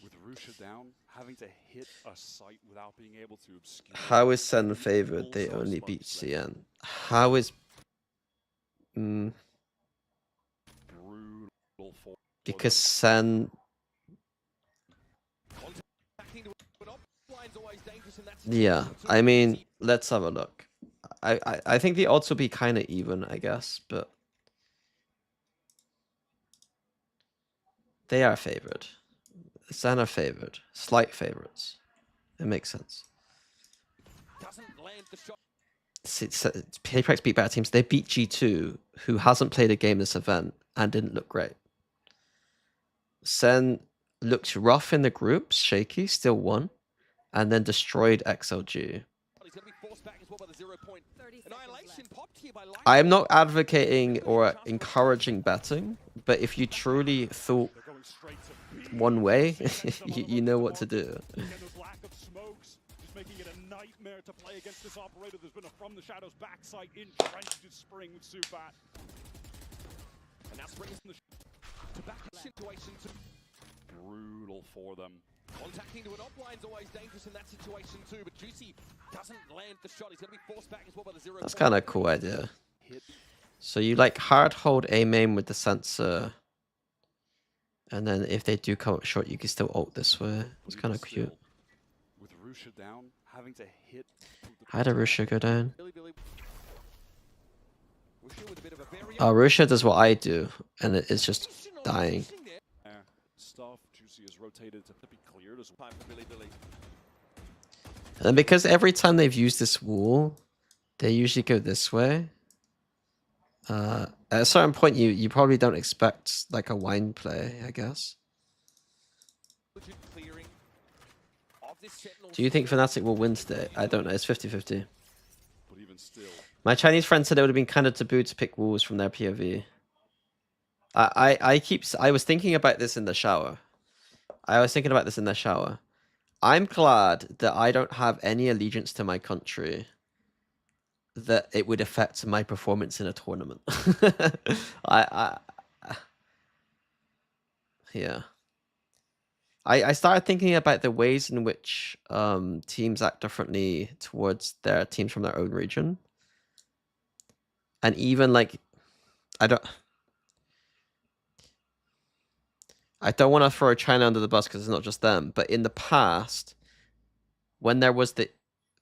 With Rusha down, having to hit a site without being able to obscure. How is Sen favored? They only beat CN. How is... Because Sen... Yeah, I mean, let's have a look. I think the odds will be kind of even, I guess, but... They are favored. Sen are favored. Slight favorites. It makes sense. Paper X beat better teams. They beat G2, who hasn't played a game this event and didn't look great. Sen looked rough in the groups, shaky, still won, and then destroyed XLG. 0 point. Annihilation popped here by Lysa. I'm not advocating or encouraging betting, but if you truly thought They're going straight to B. one way, Six seconds you know what to do. Again, those lack of smokes, just making it a nightmare to play against this operator. There's been a from the shadows backside entrenched in Spring with Subat. And now Spring is in the to back situation to Brutal for them. contacting to an offline's always dangerous in that situation too, but Juicy doesn't land the shot. He's going to be forced back as well by the 0 That's point. kind of a cool idea. Hit. So you like hard hold A main with the sensor, and then if they do come up short, you can still ult this way. It's kind of cute. With Rusha down, having to hit. How did Rusha go down? Billy. Rusha with a bit of a very Oh, Rusha does what I do, and it's just dying. Stuff. Juicy is rotated to be cleared as well. Time for Billy. And because every time they've used this wall, they usually go this way. At a certain point, you probably don't expect like a wine play, I guess. Clearing of this Sentinel. Do you think Fnatic will win today? I don't know. It's 50-50. But even still, My Chinese friend said it would have been kind of taboo to pick walls from their POV. I was thinking about this in the shower. I'm glad that I don't have any allegiance to my country that it would affect my performance in a tournament. Yeah. I started thinking about the ways in which teams act differently towards their teams from their own region. And even like, I don't want to throw China under the bus because it's not just them, but in the past, when there was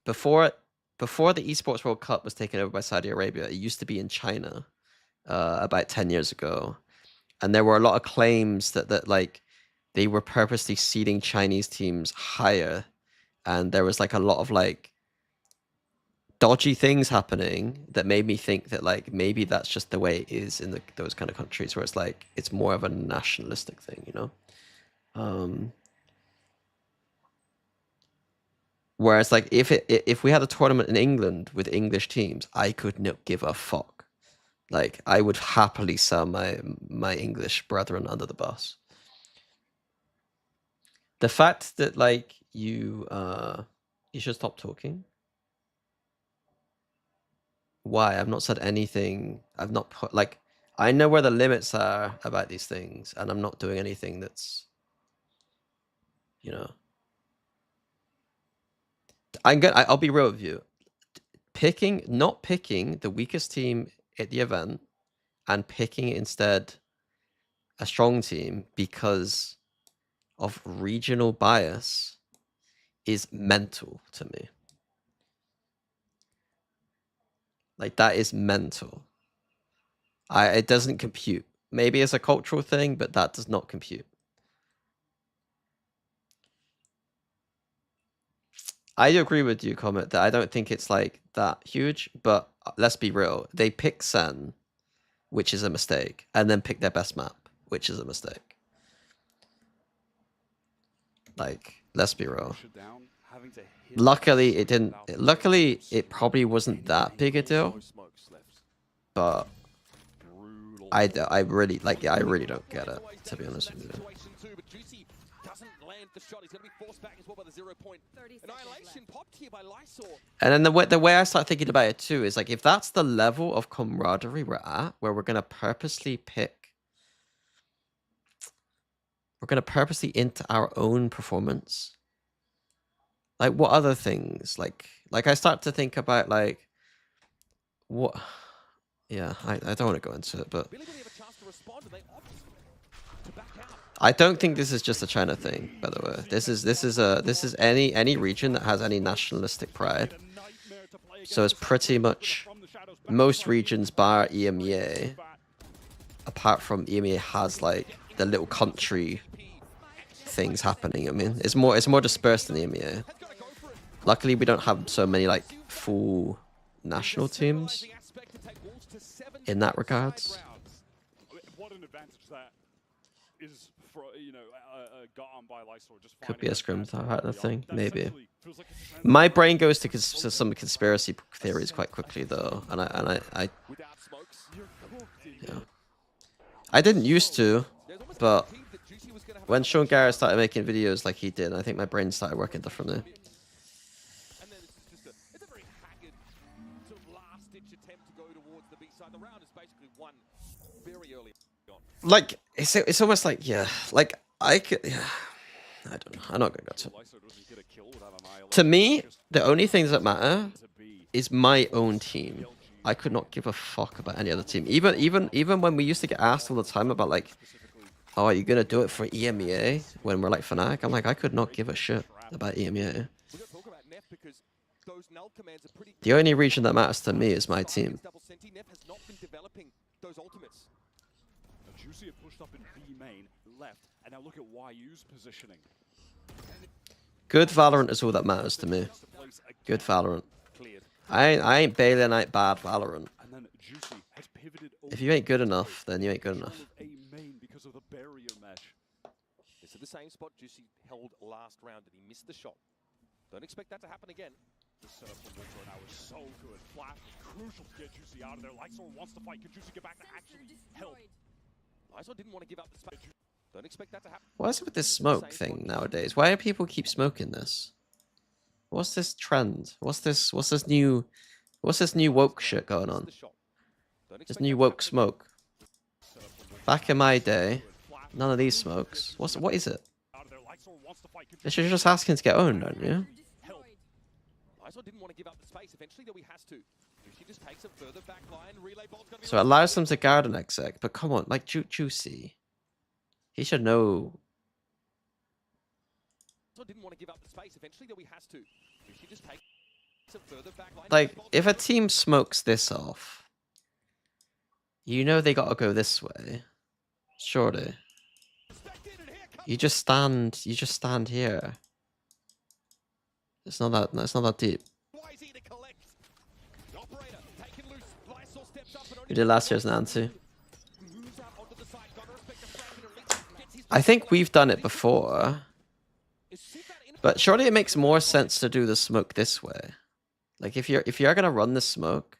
before the Esports World Cup was taken over by Saudi Arabia, it used to be in China about 10 years ago. And there were a lot of claims that like they were purposely seeding Chinese teams higher. And there was like a lot of like dodgy things happening that made me think that like maybe that's just the way it is in those kind of countries where it's like it's more of a nationalistic thing, you know. Whereas like if we had a tournament in England with English teams, I could not give a fuck. Like I would happily sell my English brethren under the bus. The fact that like you should stop talking. Why? I've not said anything. I've not put like I know where the limits are about these things, and I'm not doing anything that's, you know. I'll be real with you. Not picking the weakest team at the event and picking instead a strong team because of regional bias is mental to me. Like that is mental. It doesn't compute. Maybe it's a cultural thing, but that does not compute. I agree with you, Comet, that I don't think it's like that huge, but let's be real. They pick Sen, which is a mistake, and then pick their best map, which is a mistake. Like, let's be real. Luckily, it didn't. Luckily, it probably wasn't that big a deal. But I really like. I really don't get it, to be honest with you. The shot. He's going to be forced back as well by the 0 point. Annihilation popped here by Lysor. And then the way I start thinking about it too is like if that's the level of camaraderie we're at, where we're going to purposely into our own performance. Like what other things? Like I start to think about like what. Yeah, I don't want to go into it, but I don't think this is just a China thing, by the way. This is any region that has any nationalistic pride. So it's pretty much most regions bar EMEA, apart from EMEA has like the little country things happening. I mean, it's more dispersed than EMEA. Luckily, we don't have so many like full national teams in that regards. What an advantage that is gotten by Lysor, just Could be a scrim finding kind of thing, that maybe. essentially feels like it's a My brain goes to some conspiracy theories quite quickly though, and I Without smokes, you're cooked in yeah. I didn't used to, There's almost but guaranteed that Juicy was gonna have when a Sean double Garrett shot. started making videos like he did, I think my brain started working differently. And then it's a very haggard sort of last-ditch attempt to go towards the B side. The round is basically won very early on. Like it's almost like yeah, like I could. Yeah, I don't know. I'm not gonna go to. Lysor doesn't get a kill without annihilation. To me, Just the only things that matter to be is my own team. I could not give a fuck about any other team. Even when we used to get asked all the time about like, specifically oh, are you gonna do it for EMEA when we're like Fnatic? I'm like, I could not give a shit about EMEA. We're gonna talk about Neff because those null commands are pretty. The only region that matters to me is my team. Double Senti, Neff has not been developing those ultimates. Juicy have pushed up in B main, left, and now look at YU's positioning. Good Valorant is all that matters to me. Good Valorant. Cleared. I ain't bailing out bad Valorant. And then Juicy has pivoted If you ain't good enough, then you ain't good enough. A main because of the barrier mesh. It's at the same spot Juicy held last round and he missed the shot. Don't expect that to happen again. The setup from Lysor now is so good. Flash is crucial to get Juicy out of there. Lysor wants to fight. Can Juicy get back to actually help? Lysor didn't want to give up the space. Don't expect that to happen. What is it with this smoke thing nowadays? Why do people keep smoking this? What's this trend? What's this new woke shit going on? This new woke smoke. Back in my day, none of these smokes. What is it? This is just asking to get owned, aren't you? Lysor didn't want to give up the space. Eventually, though, he has to. Juicy just takes a further back line. Relay ball's gonna be So it allows them to guard an exec, but come on, like Juicy. He should know. Lysor didn't want to give up the space. Eventually, though, he has to. Juicy just takes a further back line. Like, if a team smokes this off, you know they gotta go this way. Surely. You just stand here. It's not that deep. We did last year's Nancy. I think we've done it before. But surely it makes more sense to do the smoke this way. Like if you're gonna run the smoke,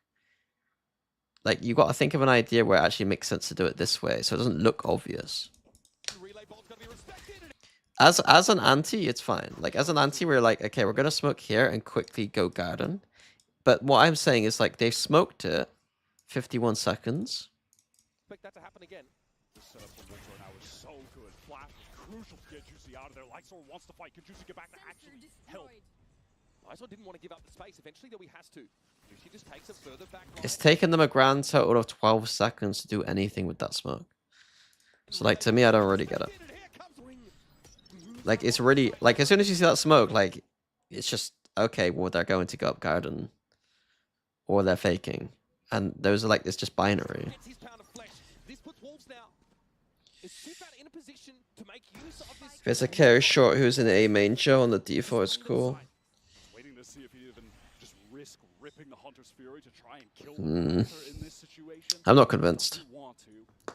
like you gotta think of an idea where it actually makes sense to do it this way, so it doesn't look obvious. As an anti, it's fine. Like as an anti, we're like, okay, we're gonna smoke here and quickly go garden. But what I'm saying is like they've smoked it 51 seconds. Expect that to happen again. The setup from Lysor now is so good. Flash is crucial to get Juicy out of there. Lysor wants to fight. Can Juicy get back to actually help? Lysor didn't want to give up the space. Eventually, though, he has to. Juicy just takes a further back line. It's taken them a grand total of 12 seconds to do anything with that smoke. So like to me, I don't really get it. Like it's really like as soon as you see that smoke, like it's just okay. Well, they're going to go up garden, or they're faking, and those are like it's just binary. This puts Wolves now. Is Super in a position to make use of this? There's a carry short who's in A main Joe on the default. It's cool. Waiting to see if he even just risk ripping the Hunter's Fury to try and kill Hunter in this situation. I'm not convinced. Want to.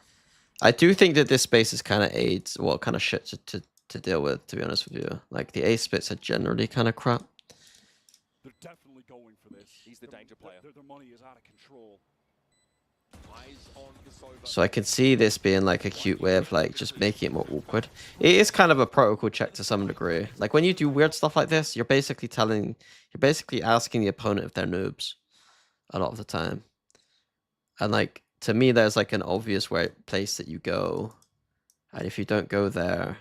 I do think that this space is kind of AIDS, well, kind of shit to deal with. To be honest with you, like the A splits are generally kind of crap. They're definitely going for this. He's the danger player. Their money is out of control. Eyes on Gasova. So I can see this being like a cute way of like just making it more awkward. It is kind of a protocol check to some degree. Like when you do weird stuff like this, you're basically asking the opponent if they're noobs a lot of the time. And like to me, there's like an obvious place that you go, and if you don't go there,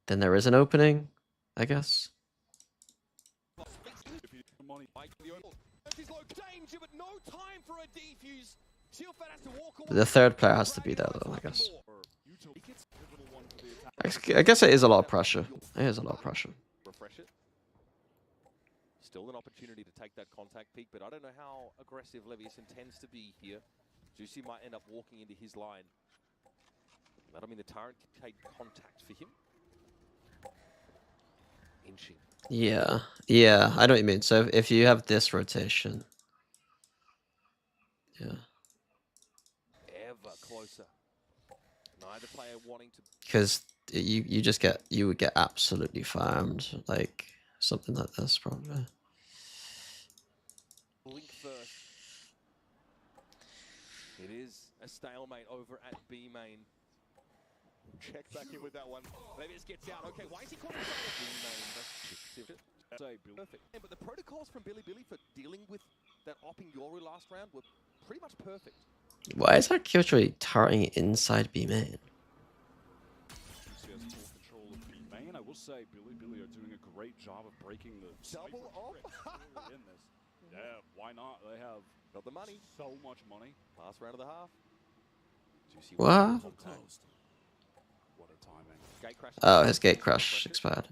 then there is an opening, I guess. The third player has to be there though, I guess. I guess it is a lot of pressure. It is a lot of pressure. Refresh it. Still an opportunity to take that contact peak, but I don't know how aggressive Levius intends to be here. Juicy might end up walking into his line. That'll mean the Tyrant can take contact for him. Inching. Yeah, I know what you mean. So if you have this rotation, yeah. Ever closer. Neither player wanting to. Because you just get you would get absolutely farmed, like something like this probably. Blink first. It is a stalemate over at B main. Check back in with that one. Levius gets out. Okay, why is he calling inside of B main? That's perfect. But the protocols from Billy for dealing with that opping Yoru last round were pretty much perfect. Why is that Killjoy turreting inside B main? He has full control of B main. I will say Billy are doing a great job of breaking the Double off. in this. Yeah, why not? They have Got the money. so much money. Last round of the half. Juicy What? Closed. What a timing. Gate crash. Oh, his gate crash expired.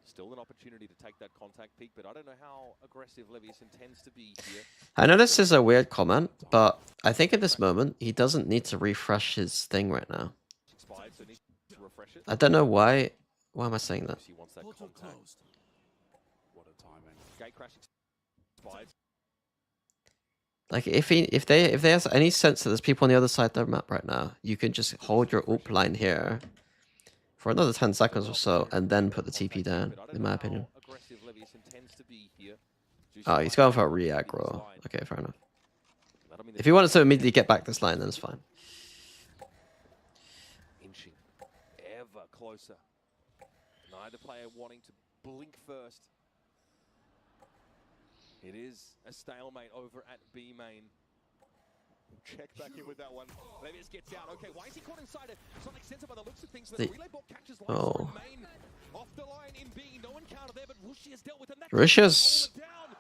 Still an opportunity to take that contact peak, but I don't know how aggressive Levius intends to be here. I know this is a weird comment, but I think at this moment he doesn't need to refresh his thing right now. Expired, so needs to refresh it. I don't know why. Why am I saying that? Juicy wants that contact. What a timing. Gate crash expired. Like if there's any sense that there's people on the other side of the map right now, you can just hold your ult line here for another 10 seconds or so, and then put the TP down. In my opinion. Aggressive Levius intends to be here. Juicy Oh, he's might going be for a on the re-aggro. side. Okay, fair enough. That'll mean If he wanted to immediately get back this line, then it's fine. inching ever closer. Neither player wanting to blink first. It is a stalemate over at B main. Check back in with that one. Levius gets out. Okay, why is he caught inside a Sonic Center by the looks of things? The relay ball catches Lysor in main. Off the line in B. No encounter there, but Rushi has dealt with him. Risha's...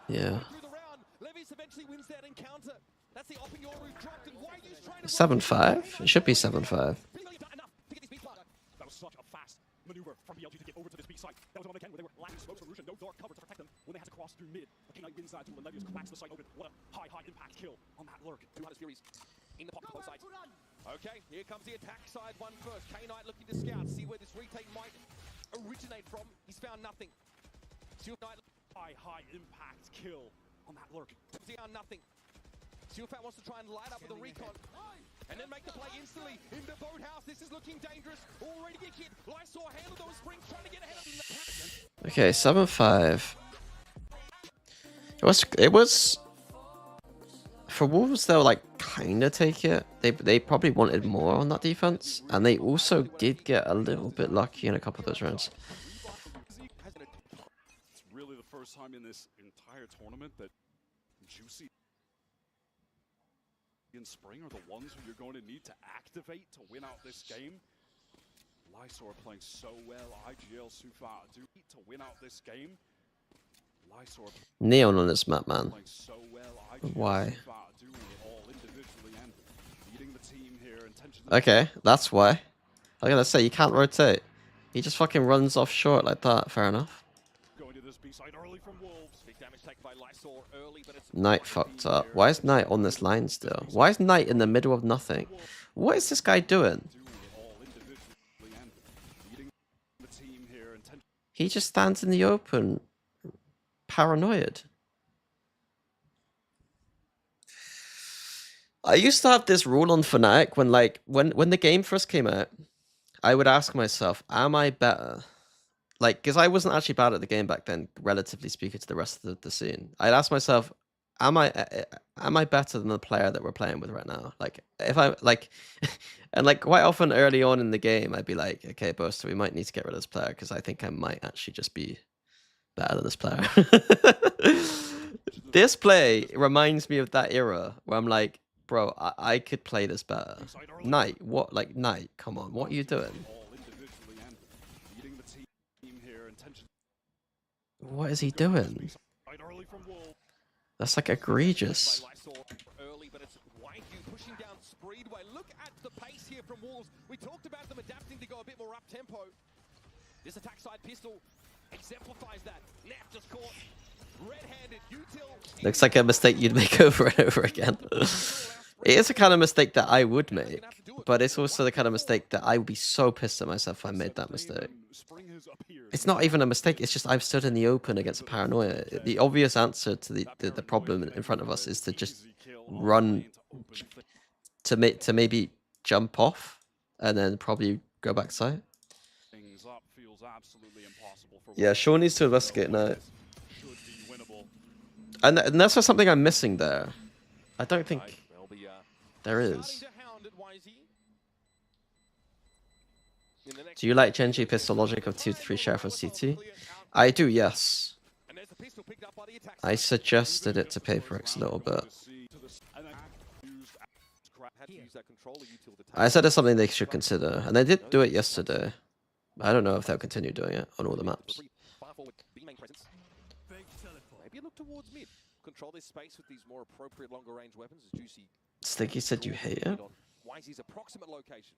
Yeah. Through the round. Levius eventually wins that encounter. That's the opping Yoru dropped, and Wayu's trying to 7-5? It should be 7-5. Enough to get his beat back. That was such a fast maneuver from BLG to get over to this B site. That was one again where they were lacking smoke solution, no dark cover to protect them when they had to cross through mid. A K9 wins that duel and Levius cracks the site open. What a high impact kill on that lurk. 200 Furies in the pocket both sides. Okay, here comes the attack side one first. K9 looking to scout, see where this retake might originate from. He's found nothing. Silfat High impact kill on that lurk. found nothing. Silfat wants to try and light up with a recon. And then make the play instantly into Boathouse. This is looking dangerous. Already get hit. Lysor handled those springs, trying to get ahead of him. Okay, 7-5. It was for Wolves. They'll like kind of take it. They probably wanted more on that defense, and they also did get a little bit lucky in a couple of those rounds. It's really the first time in this entire tournament that Juicy and Spring are the ones who you're going to need to activate to win out this game. Lysor playing so well. IGL Sufa do need to win out this game. Lysor Neon on this map, man. playing so well. IGL Why? Sufa doing it all individually and leading the team here. Intentionally. Okay, that's why. I was gonna say you can't rotate. He just fucking runs off short like that. Fair enough. Going to this B side early from Wolves. Big damage taken by Lysor early, but it's Knight fucked up. Why is Knight on this line still? Why is Knight in the middle of nothing? What is this guy doing? Doing it all individually and leading the team here. Intentionally. He just stands in the open, paranoid. I used to have this rule on Fnatic when the game first came out, I would ask myself, am I better? Like, because I wasn't actually bad at the game back then, relatively speaking to the rest of the scene. I'd ask myself, am I better than the player that we're playing with right now? Like, if I like, and like quite often early on in the game, I'd be like, okay, Boaster, we might need to get rid of this player because I think I might actually just be better than this player. This play reminds me of that era where I'm like, bro, I could play this better. Knight, what? Like, Knight, come on, what are you doing? All individually and leading the team here. Intentionally. What is he doing? Early from Wolves. That's like egregious. by Lysor early, but it's Waifu pushing down Speedway. Look at the pace here from Wolves. We talked about them adapting to go a bit more up tempo. This attack side pistol exemplifies that. Nap just caught red-handed. Util. Looks like a mistake you'd make over and over again. It is the kind of mistake that I would make, but it's also the kind of mistake that I would be so pissed at myself if I made that mistake. Spring has appeared. It's not even a mistake, it's just I've stood in the open against a paranoia. The obvious answer to the problem in front of us is to just run to maybe jump off and then probably go back site. Things up feels absolutely impossible for Yeah, Sean needs to investigate now. should be winnable. And that's just something I'm missing there. I don't think They'll be there starting is. to hound at YZ. In the next Do you like Genji pistol logic of 2 to 3 sheriff on CT? I do, yes. And there's the pistol picked up by the attack. I suggested it to PaperX a little bit. Had to use that controller util to I said it's something they should consider, and they did do it yesterday. I don't know if they'll continue doing it on all the maps. Far forward, B main presence. Maybe look towards mid. Control this space with these more appropriate longer range weapons as Juicy. Sticky said you hate it. YZ's approximate location.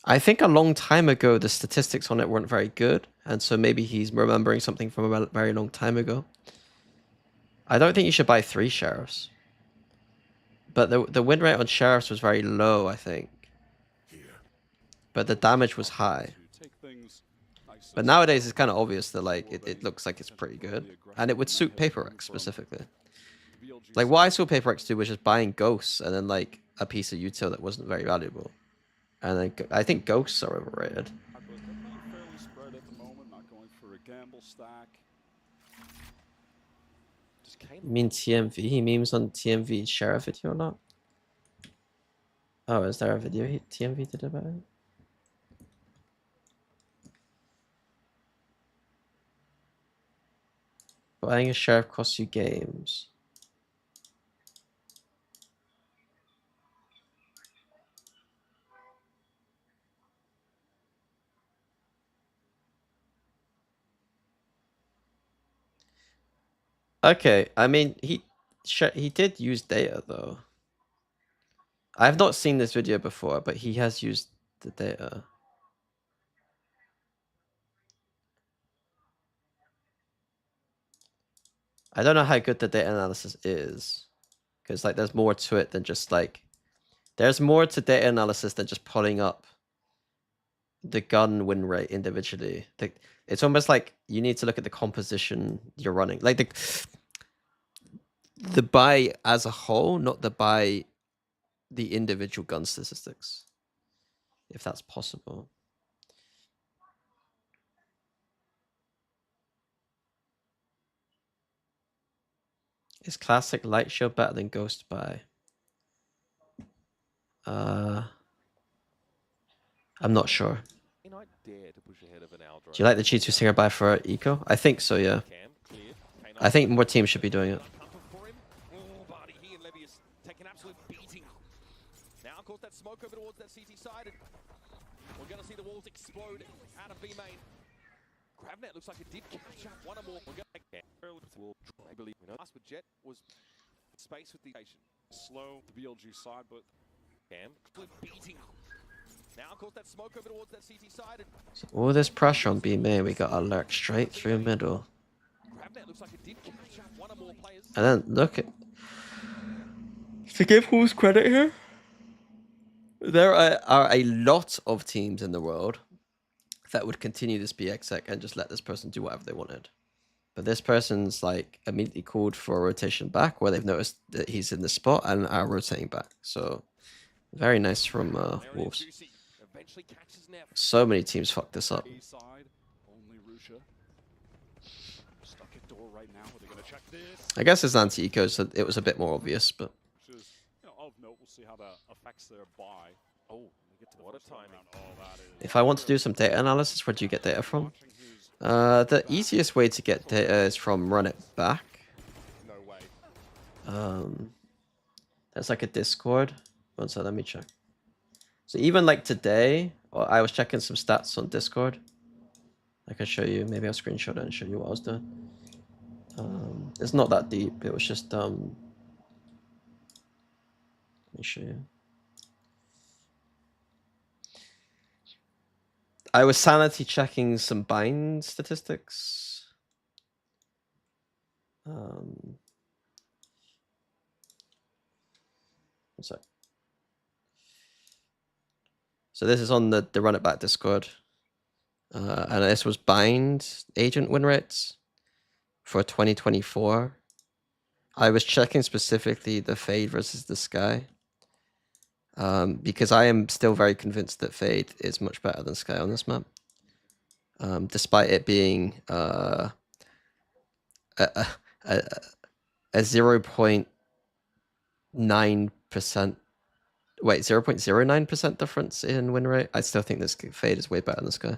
I think a long time ago the statistics on it weren't very good, and so maybe he's remembering something from a very long time ago. I don't think you should buy 3 sheriffs. But the win rate on sheriffs was very low, I think. But the damage was high. But nowadays it's kind of obvious that like it looks like it's pretty good. And it would suit PaperX specifically. Like what I saw PaperX do was just buying ghosts and then like a piece of util that wasn't very valuable. And then I think ghosts are overrated. You mean TMV? He memes on TMV sheriff video or not? Oh, is there a video TMV did about it? Buying a sheriff costs you games. Okay, I mean he did use data though. I've not seen this video before, but he has used the data. I don't know how good the data analysis is, because like there's more to it than just like there's more to data analysis than just pulling up the gun win rate individually. It's almost like you need to look at the composition you're running, like the buy as a whole, not the buy the individual gun statistics, if that's possible. Is classic light shield better than ghost buy? I'm not sure. Do you like the G2 Singer buy for Eco? I think so, yeah. I think more teams should be doing it. Now, of course, that smoke over towards that CT side. We're going to see the walls explode out of B main. Gravnet looks like it did catch up one or more. We're going to I believe last with Jet was space with the station. Slow the BLG side, but Cam beating. Now, of course, that smoke over towards that CT side. All this pressure on B main, we got a lurk straight through middle. Gravnet looks like it did catch up one or more players. And then look at, to give who's credit here, there are a lot of teams in the world that would continue this BXX and just let this person do whatever they wanted. But this person's like immediately called for a rotation back where they've noticed that he's in the spot and are rotating back. So very nice from Wolves. So many teams fucked this up. I guess it's anti-eco, so it was a bit more obvious, but of note, we'll see how that affects their buy. Oh, what a timing. if I want to do some data analysis, where do you get data from? The easiest way to get data is from run it back. No way. There's like a Discord. One second, let me check. So even like today, I was checking some stats on Discord. I can show you. Maybe I'll screenshot it and show you what I was doing. It's not that deep. It was just let me show you. I was sanity checking some bind statistics. One sec. So this is on the Run It Back Discord. And this was bind agent win rates for 2024. I was checking specifically the Fade versus the Sky. because I am still very convinced that Fade is much better than Sky on this map, despite it being a 0.9%. Wait, 0.09% difference in win rate. I still think this Fade is way better than Sky.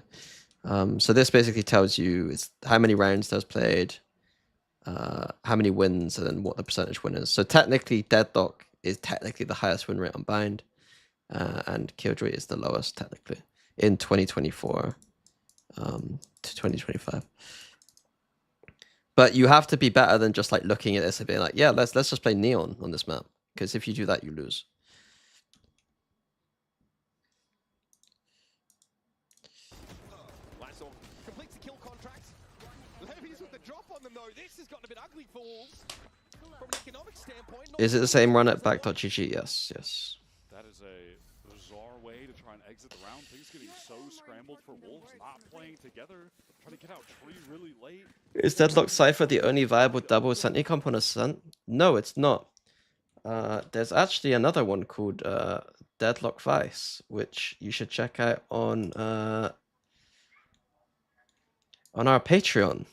So this basically tells you it's how many rounds those played, how many wins, and then what the percentage win is. So technically, Deadlock is technically the highest win rate on Bind, and Killjoy is the lowest technically in 2024 to 2025. But you have to be better than just like looking at this and being like, yeah, let's just play Neon on this map, because if you do that, you lose. Completes the kill contract. Levy's with the drop on them though. This has gotten a bit ugly for Wolves. From an economic standpoint. Is it the same run at back.gg? Yes, yes. That is a bizarre way to try and exit the round. Things getting so scrambled for Wolves, not playing together, trying to get out Tree really late. Is Deadlock Cypher the only viable double Ascent comp on Ascent? No, it's not. There's actually another one called Deadlock Vice, which you should check out on our Patreon.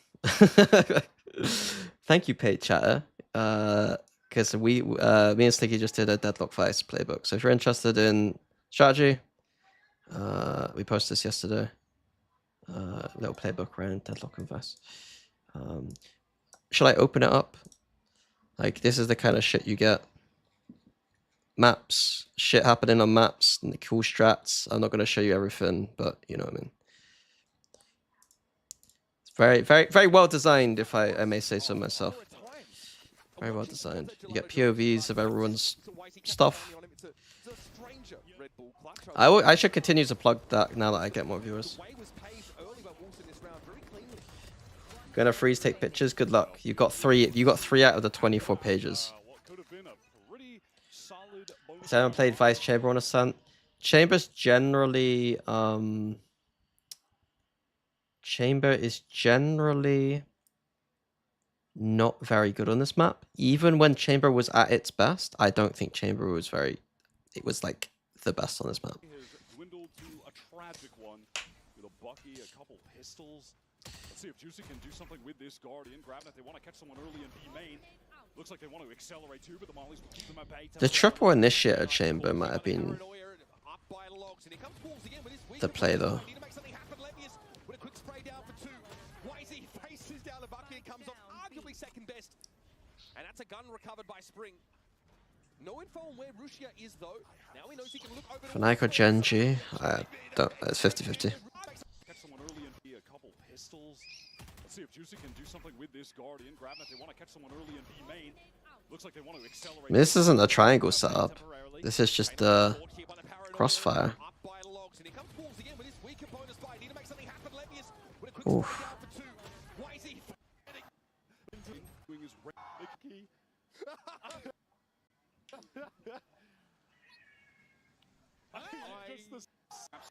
Thank you, paid chatter. Because me and Sticky just did a Deadlock Vice playbook. So if you're interested in strategy, we posted this yesterday. Little playbook around Deadlock and Vice. Shall I open it up? Like, this is the kind of shit you get. Maps, shit happening on maps, and the cool strats. I'm not going to show you everything, but you know what I mean. It's very, very, very well designed, if I may say so myself. Very well designed. You get POVs of everyone's stuff. I should continue to plug that now that I get more viewers. Gonna freeze, take pictures. Good luck. You got 3. You got 3 out of the 24 pages. Has anyone played Vice Chamber on Ascent? Chamber's generally Chamber is generally not very good on this map. Even when Chamber was at its best, I don't think Chamber was very. It was like the best on this map. Dwindled to a tragic one with a Bucky, a couple pistols. Let's see if Juicy can do something with this Guardian. Grabbing it, they want to catch someone early in B main. Looks like they want to accelerate too, but the Mollies will keep them at bay. The triple Initiator Chamber might have been the play though. Second best, and that's a gun recovered by Spring. No info on where Rushia is though. Now he knows he can look over. Fnatic or Genji? I don't. It's 50-50. Catch someone early and be a couple pistols. Let's see if Juicy can do something with this Guardian. Grabbing it, they want to catch someone early in B main. Looks like they want to accelerate. This isn't a triangle setup. This is just crossfire. Oof.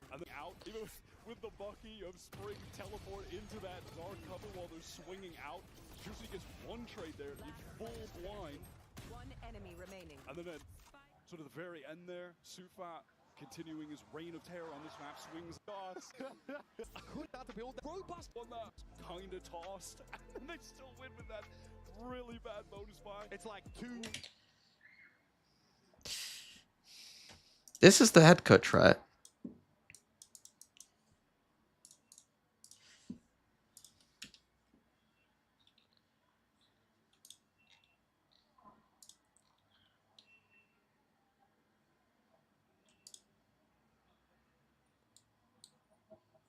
And then out, even with the Bucky of Spring teleport into that dark cover while they're swinging out. Juicy gets one trade there, the full blind. One enemy remaining. And then sort of the very end there, Sufa continuing his reign of terror on this map, swings dots. Could not build that robust One that kind of tossed, and they still win with that really bad bonus buy. It's like 2. This is the head coach, right?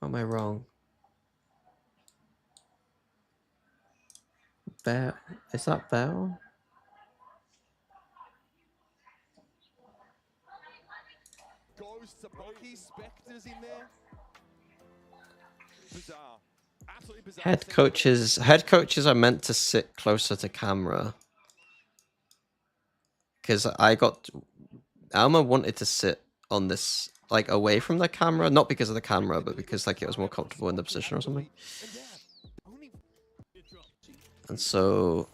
Or am I wrong? Val? Is that Val? Ghosts, Bucky, Spectres in there. Bizarre. Absolutely bizarre. Head coaches are meant to sit closer to camera. Because Alma wanted to sit on this, like, away from the camera, not because of the camera, but because like it was more comfortable in the position or something. And so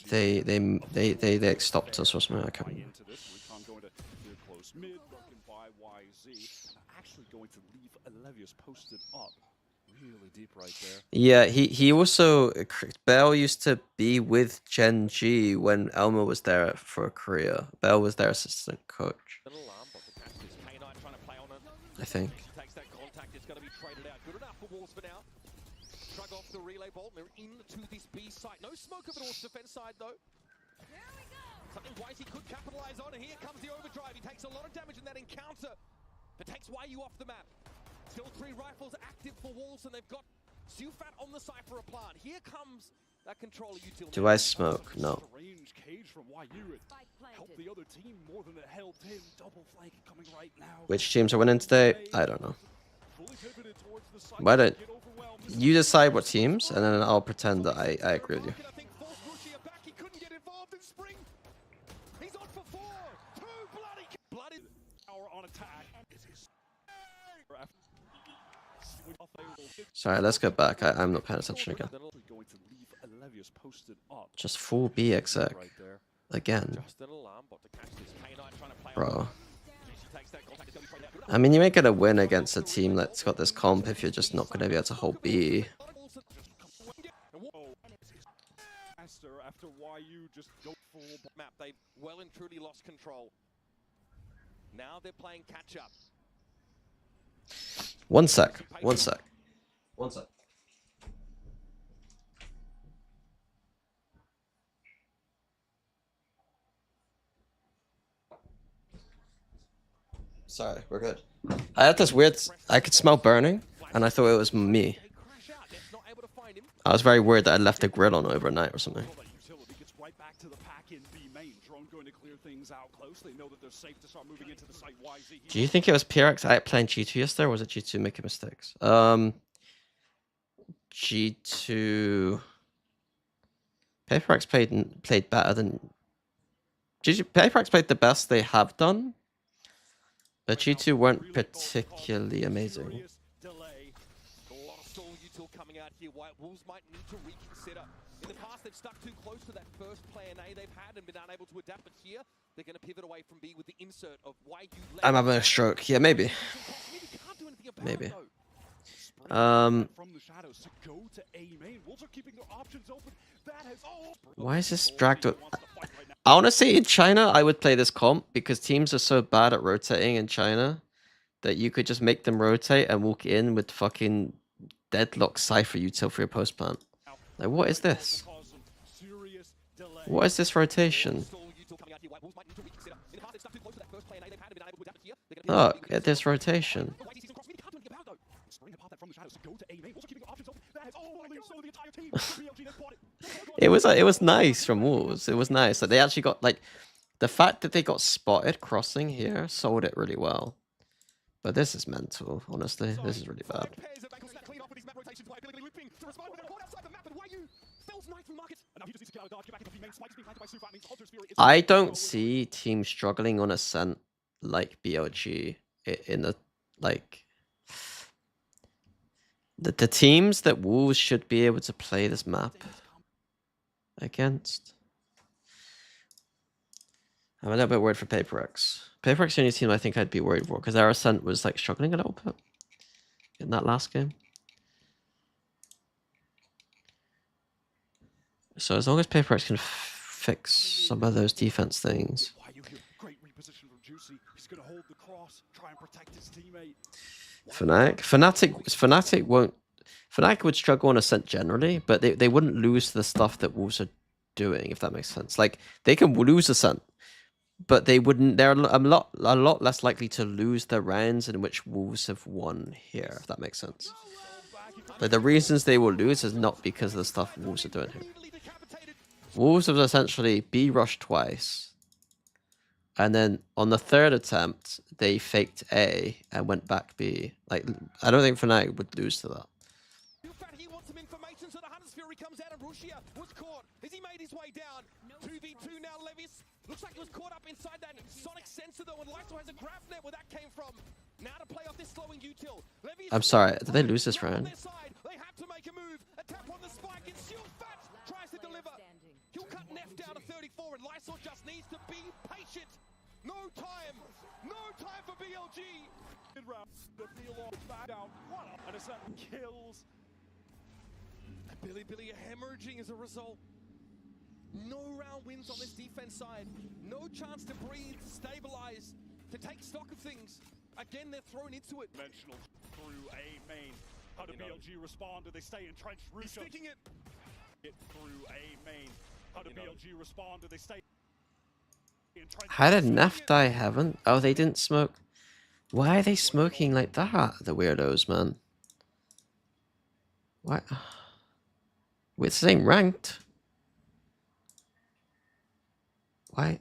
they stopped us or something. I can't remember. Mid broken by YZ. Actually going to leave Alevius posted up. Really deep right there. Yeah, he also Bell used to be with Gen G when Elmo was there for Korea. Bell was their assistant coach, An alarm bot to catch this. K9 trying to play on it. I think. Takes that contact. It's going to be traded out. Good enough for Wolves for now. Shrug off the relay bolt. They're into this B site. No smoke of it off defense side though. Something YZ could capitalize on, and here comes the overdrive. He takes a lot of damage in that encounter, but takes YU off the map. Still 3 rifles active for Wolves, and they've got Sufat on the side for a plant. Here comes that controller utility. Do I smoke? No. Strange cage from YU. It helped the other team more than it helped him. Double flank coming right now. Which teams are winning today? I don't know. Fully pivoted towards the site. Why don't Get overwhelmed. you decide what teams, and then I'll pretend that I agree with you. I think forced Rushia back. He couldn't get involved in Spring. He's on for 4. 2 bloody Power on attack. Sorry, let's go back. I'm not paying attention again. Going to leave Alevius posted up. Just full B exec Right there. again, just an alarm bot to catch this. K9 trying to play on bro. it. Takes that contact. It's going to be traded out. Good I mean, you ain't gonna win against a team that's got this comp if you're just not gonna be able to hold B. After YU just go full Map. They've well and truly lost control. Now they're playing catch up. One sec. One sec. One sec. Sorry, we're good. I had this weird. I could smell burning, and I thought it was me. They crash out. They're not able to find him. I was very worried that I left the grill on overnight or something. that utility gets right back to the pack in B main. Drone going to clear things out close. They know that they're safe to start moving into the site. YZ. Do you think it was PRX outplaying G2 yesterday, or was it G2 making mistakes? G2. PaperX played better than G2. PaperX played the best they have done, but G2 weren't particularly amazing. Delay. A lot of stall util coming out here. White Wolves might need to reconsider. In the past, they've stuck too close to that first plan A they've had and been unable to adapt. But here, they're going to pivot away from B with the insert of YU. I'm having a stroke. Yeah, maybe. Maybe. From the shadows to go to A main. Wolves are keeping their options open. That has Why is this dragged up? Honestly, in China, I would play this comp because teams are so bad at rotating in China that you could just make them rotate and walk in with fucking deadlock Cypher util for your post plant. Like, what is this? What is this rotation? Look at this rotation. It was nice from Wolves. It was nice. Like, they actually got, like, the fact that they got spotted crossing here sold it really well. But this is mental, honestly. This is really bad. I don't see teams struggling on Ascent like BLG in the, like, the teams that Wolves should be able to play this map against. I'm a little bit worried for PaperX. PaperX is the only team I think I'd be worried for because their Ascent was like struggling a little bit in that last game. So as long as PaperX can fix some of those defense things. Great reposition from Juicy. He's going to hold the cross, try and protect his teammate. Fnatic would struggle on Ascent generally, but they wouldn't lose the stuff that Wolves are doing, if that makes sense. Like, they can lose Ascent, but they wouldn't. They're a lot less likely to lose the rounds in which Wolves have won here, if that makes sense. Like, the reasons they will lose is not because of the stuff Wolves are doing here. Wolves have essentially B rushed twice, and then on the third attempt they faked A and went back B. Like, I don't think Fnatic would lose to that. He wants some information, so the Hunter's Fury comes out and Rushia was caught. Has he made his way down? 2v2 now, Levis. Looks like he was caught up inside that sonic sensor though, and Lyso has a graph net where that came from. Now to play off this slowing util. I'm sorry, did they lose this round? They have to make a move. A tap on the spike, and Sufat tries to deliver. He'll cut Neff down to 34, and Lyso just needs to be patient. No time. No time for BLG. Good round. The Peel back down. What a... And Ascent kills. Billy are hemorrhaging as a result. No round wins on this defense side. No chance to breathe, stabilize, to take stock of things. Again, they're thrown into it. Dimensional through A main. How do BLG respond? Do they stay entrenched? He's sticking it. It through A main. How do BLG respond? Do they stay entrenched? How did Nef die Heaven? Oh, they didn't smoke. Why are they smoking like that? The weirdos, man. What? Wait, this ain't ranked. Why?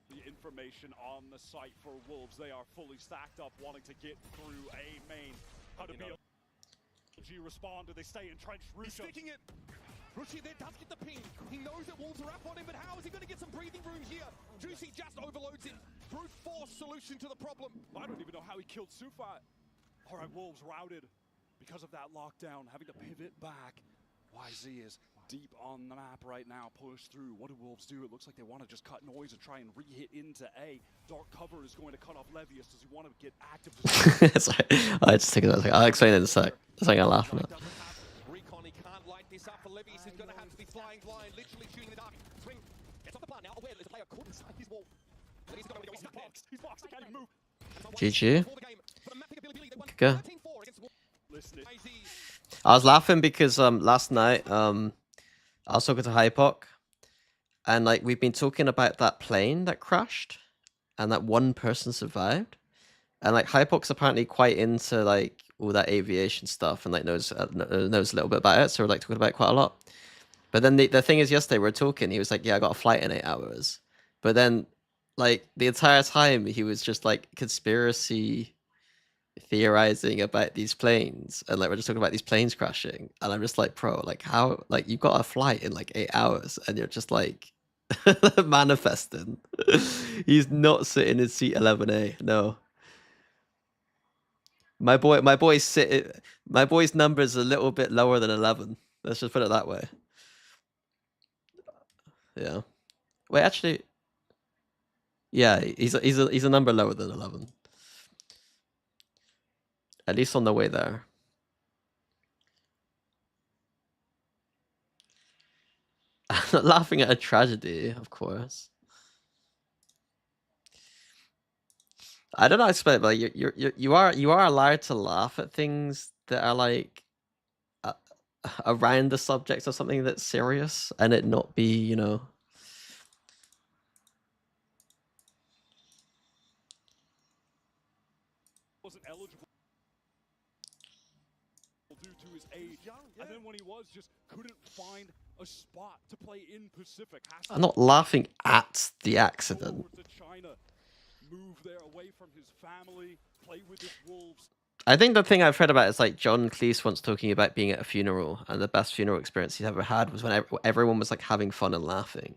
The information on the site for Wolves, they are fully stacked up, wanting to get through A main. How do BLG respond? Do they stay entrenched? He's sticking it. Rushi there does get the ping. He knows that Wolves are up on him, but how is he going to get some breathing room here? Juicy just overloads it. Brute force solution to the problem. I don't even know how he killed Sufa. All right, Wolves routed because of that lockdown, having to pivot back. YZ is deep on the map right now, push through. What do Wolves do? It looks like they want to just cut noise and try and re-hit into A. Dark cover is going to cut off Levius. Does he want to get active? Sorry. I just think that. I'll explain it in a sec. That's like I'm laughing at. Recon, he can't light this up for Levius. He's going to have to be flying blind, literally shooting the dark. Swing, gets off the plan now. Aware there's a player couldn't snipe his wall. But he's got to go. He's stuck there. He's boxed. He can't even move. GG. Go. Listen, I was laughing because last night I was talking to Hypoc, and like we've been talking about that plane that crashed, and that one person survived, and like Hypoc's apparently quite into like all that aviation stuff and like knows a little bit about it, so we're like talking about it quite a lot. But then the thing is, yesterday we were talking, he was like, "Yeah, I got a flight in 8 hours," but then like the entire time he was just like conspiracy theorizing about these planes, and like we're just talking about these planes crashing, and I'm just like, bro, like how, like you got a flight in like 8 hours and you're just like manifesting. He's not sitting in seat 11A. No, my boy's number's a little bit lower than 11. Let's just put it that way. Yeah, wait, actually, yeah, he's a number lower than 11. At least on the way there. I'm not laughing at a tragedy, of course. I don't know. I expect, but like, you are allowed to laugh at things that are like around the subject of something that's serious, and it not be, you know. Wasn't eligible due to his age, and then when he was, just couldn't find a spot to play in Pacific. I'm not laughing at the accident. Over to China, move there away from his family, play with his Wolves. I think the thing I've heard about is like John Cleese once talking about being at a funeral, and the best funeral experience he's ever had was when everyone was like having fun and laughing.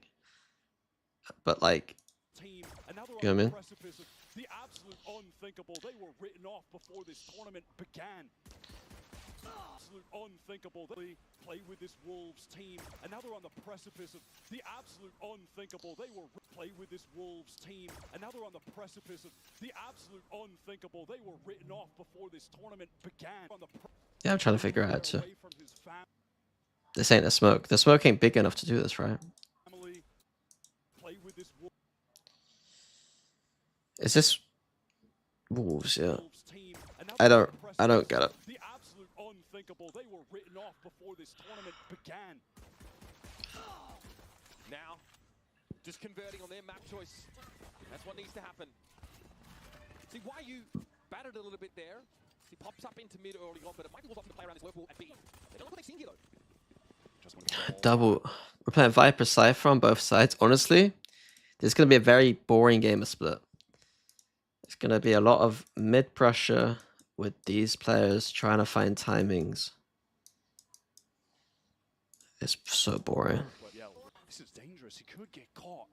But like, Team, another you know what I mean? precipice of the absolute unthinkable. They were written off before this tournament began. Absolute unthinkable. They play with this Wolves team, and now they're on the precipice of the absolute unthinkable. They were play with this Wolves team, and now they're on the precipice of the absolute unthinkable. They were written off before this tournament began. Yeah, I'm trying to figure out too. This ain't a smoke. The smoke ain't big enough to do this, right? Play with this Is this Wolves? Yeah. I don't get it. The absolute unthinkable. They were written off before this tournament began. Now, just converting on their map choice. That's what needs to happen. See, why you battered a little bit there. He pops up into mid early on, but it might be worth to play around this Whirlpool at B. They don't look like they've seen here, though. Double. We're playing Viper Cypher on both sides. Honestly, this is going to be a very boring game of Split. It's going to be a lot of mid pressure with these players trying to find timings. It's so boring. But yeah, this is dangerous. He could get caught.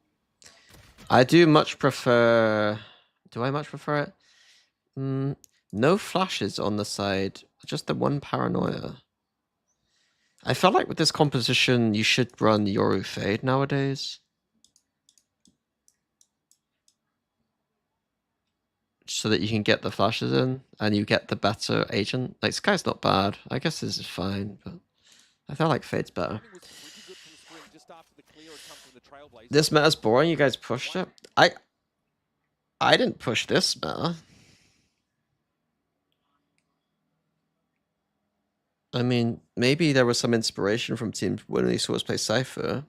I do much prefer... Do I much prefer it? No flashes on the side. Just the one paranoia. I feel like with this composition, you should run Yoru Fade nowadays. so that you can get the flashes in and you get the better agent. Like Sky's not bad. I guess this is fine, but I feel like Fade's better. Timing was pretty good from Spring just after the clear had come from the Trailblazers. This meta's boring. You guys pushed it. I didn't push this meta. I mean, maybe there was some inspiration from teams when they saw us play Cypher,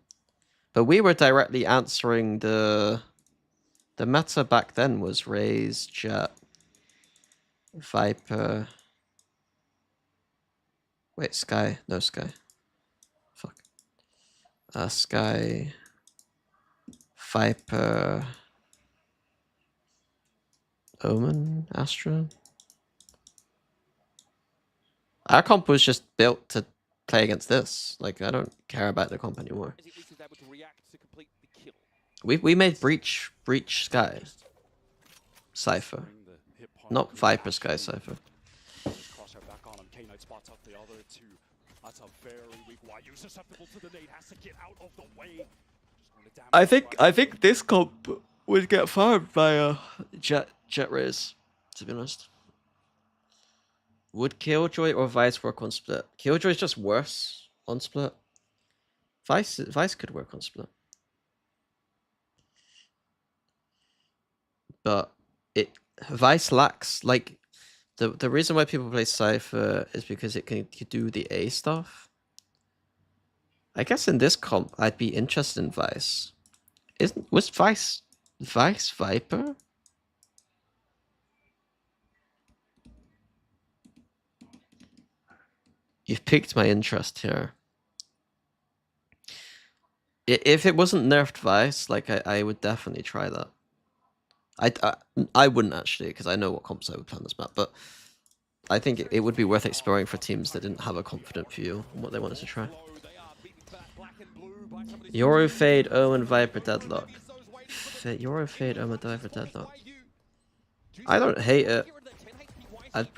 but we were directly answering the meta back then was Raze, Jet, Viper. Wait, Sky. No, Sky. Fuck. Sky. Viper. Omen, Astra. Our comp was just built to play against this. Like, I don't care about the comp anymore. At least was able to react to complete the kill. We made Breach Sky. Cypher. Not Viper Sky Cypher. Crosshair back on him. K-Knight spots up the other two. That's a very weak Wyu. Susceptible to the nade. Has to get out of the way. I think this comp would get farmed by Jet Raze, to be honest. Would Killjoy or Vice work on split? Killjoy is just worse on split. Vice could work on split. But Vice lacks, like, the reason why people play Cypher is because it can do the A stuff. I guess in this comp I'd be interested in Vice. Was Vice Viper? You've piqued my interest here. If it wasn't nerfed Vice, like I would definitely try that. I wouldn't actually, because I know what comps I would play on this map, but I think it would be worth exploring for teams that didn't have a confident view on what they wanted to try. Yoru Fade, Omen, Viper, Deadlock. Yoru Fade, Omen, Viper, Deadlock. I don't hate it.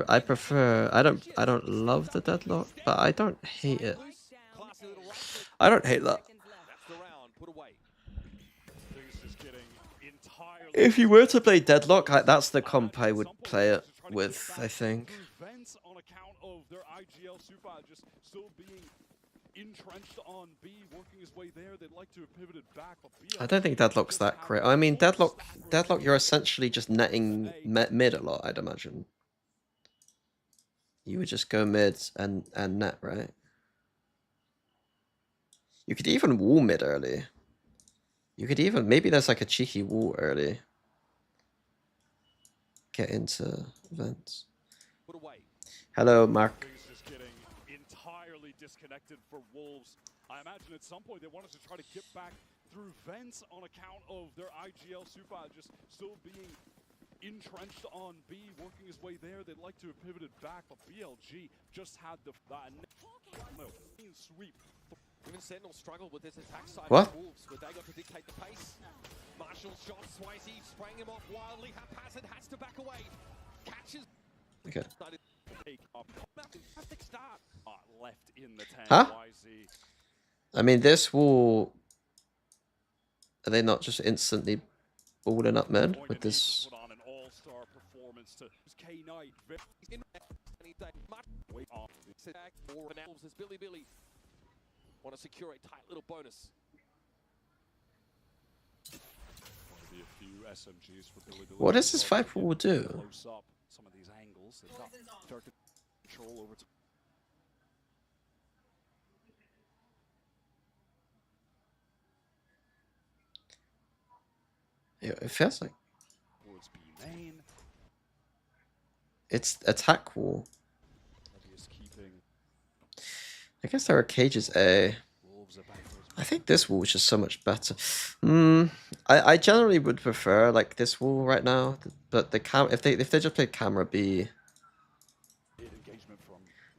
I prefer. I don't love the Deadlock, but I don't hate it. I don't hate that. If you were to play Deadlock, that's the comp I would play it with, I think. On account of their IGL super just still being entrenched on B, working his way there. They'd like to have pivoted back, but I don't think Deadlock's that great. I mean, Deadlock, you're essentially just netting mid a lot, I'd imagine. You would just go mid and net, right? You could even wall mid early. You could even, maybe there's like a cheeky wall early. Get into events. Hello, Mark. Just getting entirely disconnected for Wolves. I imagine at some point they wanted to try to get back through vents on account of their IGL super just still being entrenched on B, working his way there. They'd like to have pivoted back, but BLG just had the sweep. Even Sentinel struggled with this attack side What? of Wolves, but they got to dictate the pace. Marshall shot, Swayze spraying him off wildly. Haphazard has to back away. Catches. Okay. Fantastic start. Left in the 10. Huh? YZ. I mean, this wall. Are they not just instantly balling up mid with this? Put on an all-star performance to K-Knight. Wait on the attack for Wolves as Billy want to secure a tight little bonus. Be a few SMGs for Billy. What does this Viper wall do? Close up some of these angles. They've got start to control over. Yeah, it feels like Towards B main. it's attack wall. Obvious keeping I guess there are cages A. Wolves are back. I think this wall is just so much better. I generally would prefer like this wall right now, but the if they just played camera B, Engagement from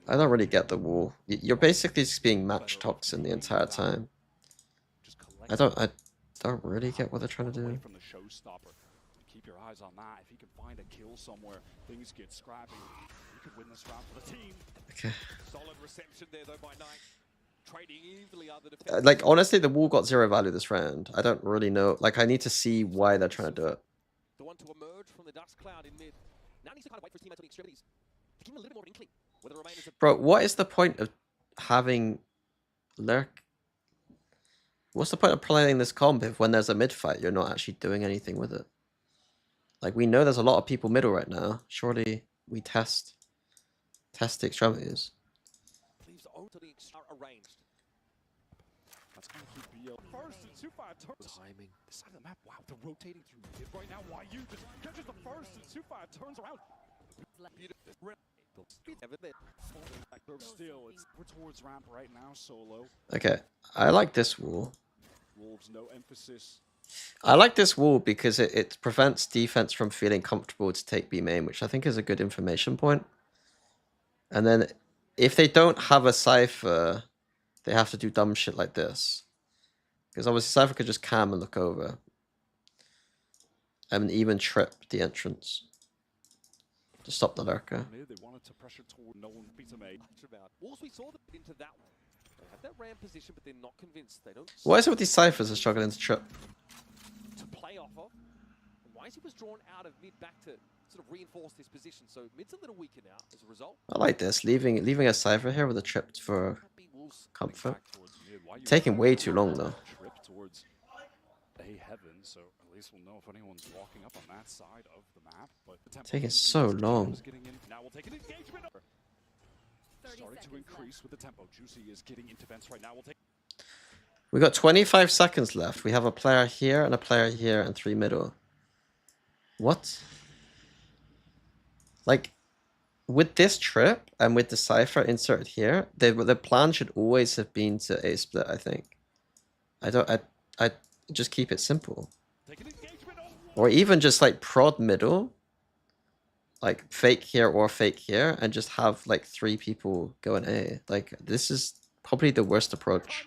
I don't really get the wall. You're basically just being match toxin the entire time. just I don't really get what they're trying to away do. from the showstopper. Keep your eyes on that. If he can find a kill somewhere, things get scrappy. He could win this round for the team. Okay. Solid reception there though by Knight. Trading evenly other defense. Like honestly, the wall got 0 value this round. I don't really know. Like I need to see why they're trying to do it. The one to emerge from the dust cloud in mid. Now needs to kind of wait for his teammates on the extremities. To give him a little bit more inkling. Whether the remainers are... Bro, what is the point of having lurk? What's the point of playing this comp if when there's a mid fight you're not actually doing anything with it? Like, we know there's a lot of people middle right now. Surely we test the extremities. Leaves onto the arranged. That's going to keep BL first and 2-5 turns. Timing. This side of the map, wow, they're rotating through mid right now. YU just catches the first and 2-5 turns around. Still, we're towards ramp right now, solo. Okay, I like this wall. Wolves, no emphasis. I like this wall because it prevents defense from feeling comfortable to take B main, which I think is a good information point. And then if they don't have a Cypher, they have to do dumb shit like this. Because obviously Cypher could just cam and look over. And even trip the entrance. To stop the lurker. They wanted to pressure toward no one beats him. Wolves, we saw them into that one. They have that ramp position, but they're not convinced. They don't... Why is it with these Cyphers are struggling to trip? To play off of. Wisey was drawn out of mid back to sort of reinforce this position, so mid's a little weaker now as a result. I like this, leaving a Cypher here with a trip for comfort. Taking way too long though. Trip towards A heaven, so at least we'll know if anyone's walking up on that side of the map. But the tempo Taking so long. now we'll take an engagement. Starting to increase with the tempo. Juicy is getting into vents right now. We'll take. We got 25 seconds left. We have a player here and a player here and 3 middle. What? Like, with this trip and with the Cypher inserted here, the plan should always have been to A split, I think. I just keep it simple. Or even just like prod middle. Like fake here or fake here and just have like 3 people go in A. Like, this is probably the worst approach.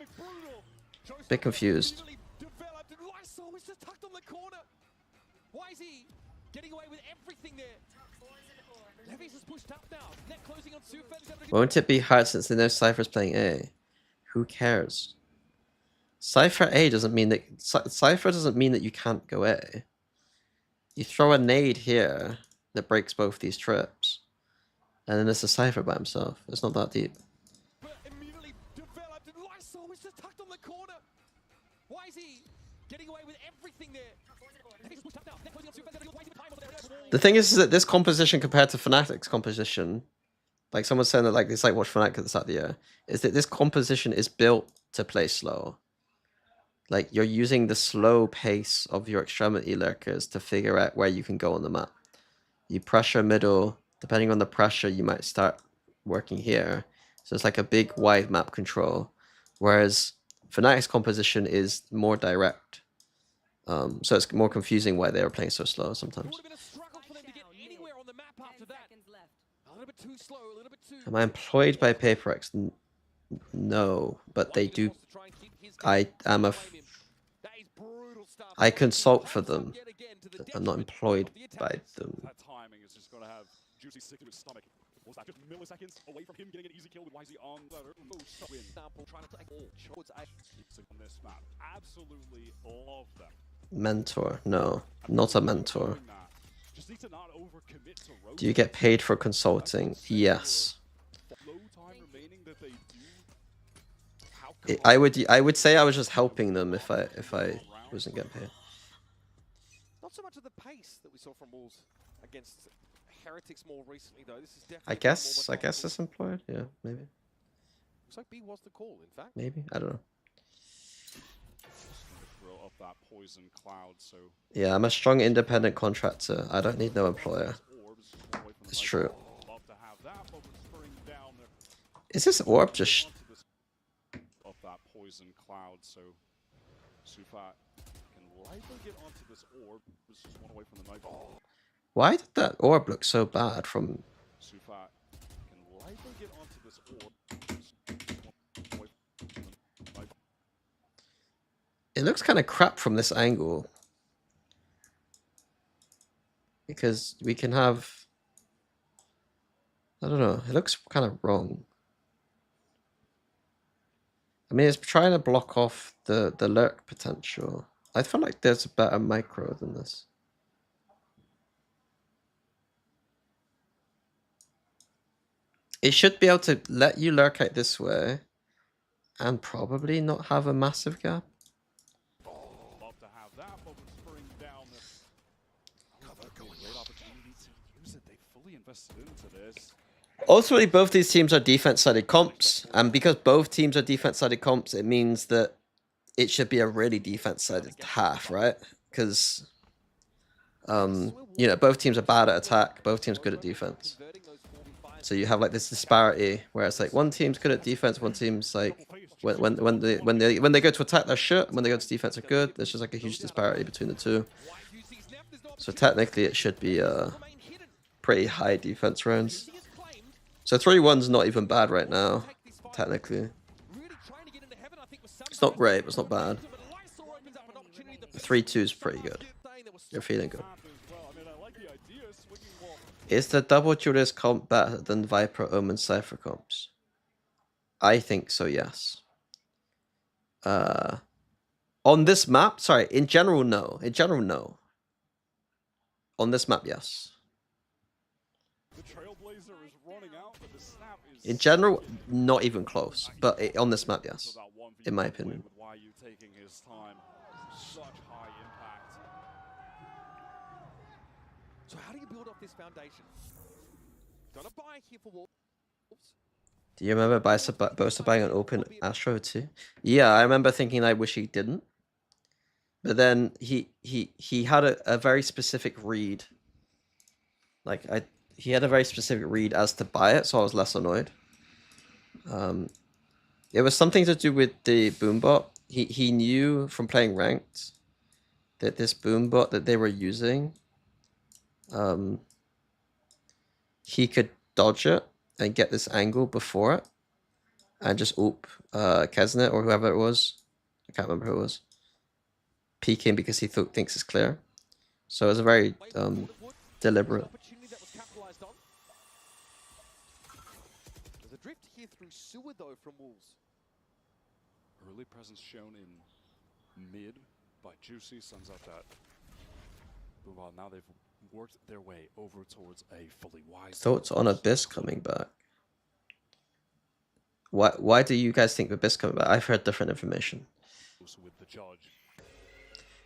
Bit confused. Won't it be hard since they know Cypher's playing A? Who cares? Cypher A doesn't mean that Cypher doesn't mean that you can't go A. You throw a nade here that breaks both these trips, and then it's a Cypher by himself. It's not that deep. Immediately developed and Lysol was just tucked on the corner. Why is he getting away with everything there? The thing is that this composition compared to Fnatic's composition, like someone's saying that like it's like watch Fnatic at the start of the year, is that this composition is built to play slow. Like, you're using the slow pace of your extremity lurkers to figure out where you can go on the map. You pressure middle, depending on the pressure, you might start working here. So it's like a big wide map control. Whereas Fnatic's composition is more direct. So it's more confusing why they were playing so slow sometimes. Am I employed by PaperX? No, but they do. I consult for them. I'm not employed by them. That timing is just going to have Juicy sick to his stomach. Was that just milliseconds away from him getting an easy kill with YZ on the win? Trying to take all shots on this map. Absolutely love them. Mentor? No, not a mentor. Just need to not overcommit to Do you get paid for consulting? Yes. low time remaining that they do. I would say I was just helping them if I wasn't getting paid. Not so much of the pace that we saw from Wolves against Heretics more recently, though. This is definitely I guess it's employed. Yeah, maybe. Looks like B was the call, in fact. Maybe, I don't know. Throw up that poison cloud, so Yeah, I'm a strong independent contractor. I don't need no employer. It's true. love to have that, but we're spurring down there. Is this orb just? Of that poison cloud, so Sufa can likely get onto this orb. This is one away from the knife. Why did that orb look so bad from? Sufa can likely get onto this orb. It looks kind of crap from this angle. Because we can have... I don't know, it looks kind of wrong. I mean, it's trying to block off the lurk potential. I feel like there's a better micro than this. It should be able to let you lurk out this way and probably not have a massive gap. Love to have that, but with spring down the cover, great opportunity to use it. They fully invested into this. Ultimately, both these teams are defense-sided comps, and because both teams are defense-sided comps, it means that it should be a really defense-sided half, right? Because, you know, both teams are bad at attack, both teams good at defense. So you have like this disparity where it's like one team's good at defense, one team's like when they go to attack they're shit, when they go to defense they're good. There's just like a huge disparity between the two. So technically it should be pretty high defense rounds. So 3-1's not even bad right now, technically. It's not great, but it's not bad. 3-2's pretty good. You're feeling good. Is the double Julius comp better than Viper, Omen, Cypher comps? I think so, yes. On this map, sorry, in general, no. In general, no. On this map, yes. In general, not even close. But on this map, yes. In my opinion. So how do you build off this foundation? Gonna buy here for Wolves. Do you remember Bosa buying an open Astro too? Yeah, I remember thinking I wish he didn't. But then he had a very specific read. Like he had a very specific read as to buy it, so I was less annoyed. It was something to do with the boombot. He knew from playing ranked that this boombot that they were using, he could dodge it and get this angle before it and just oop Kesnet or whoever it was. I can't remember who it was. Peeking because he thinks it's clear. So it was a very deliberate. There's a drift here through sewer though from Wolves. Early presence shown in mid by Juicy sends out that. Well, now they've worked their way over towards a fully wide. Thoughts on Abyss coming back? Why do you guys think Abyss coming back? I've heard different information. With the judge.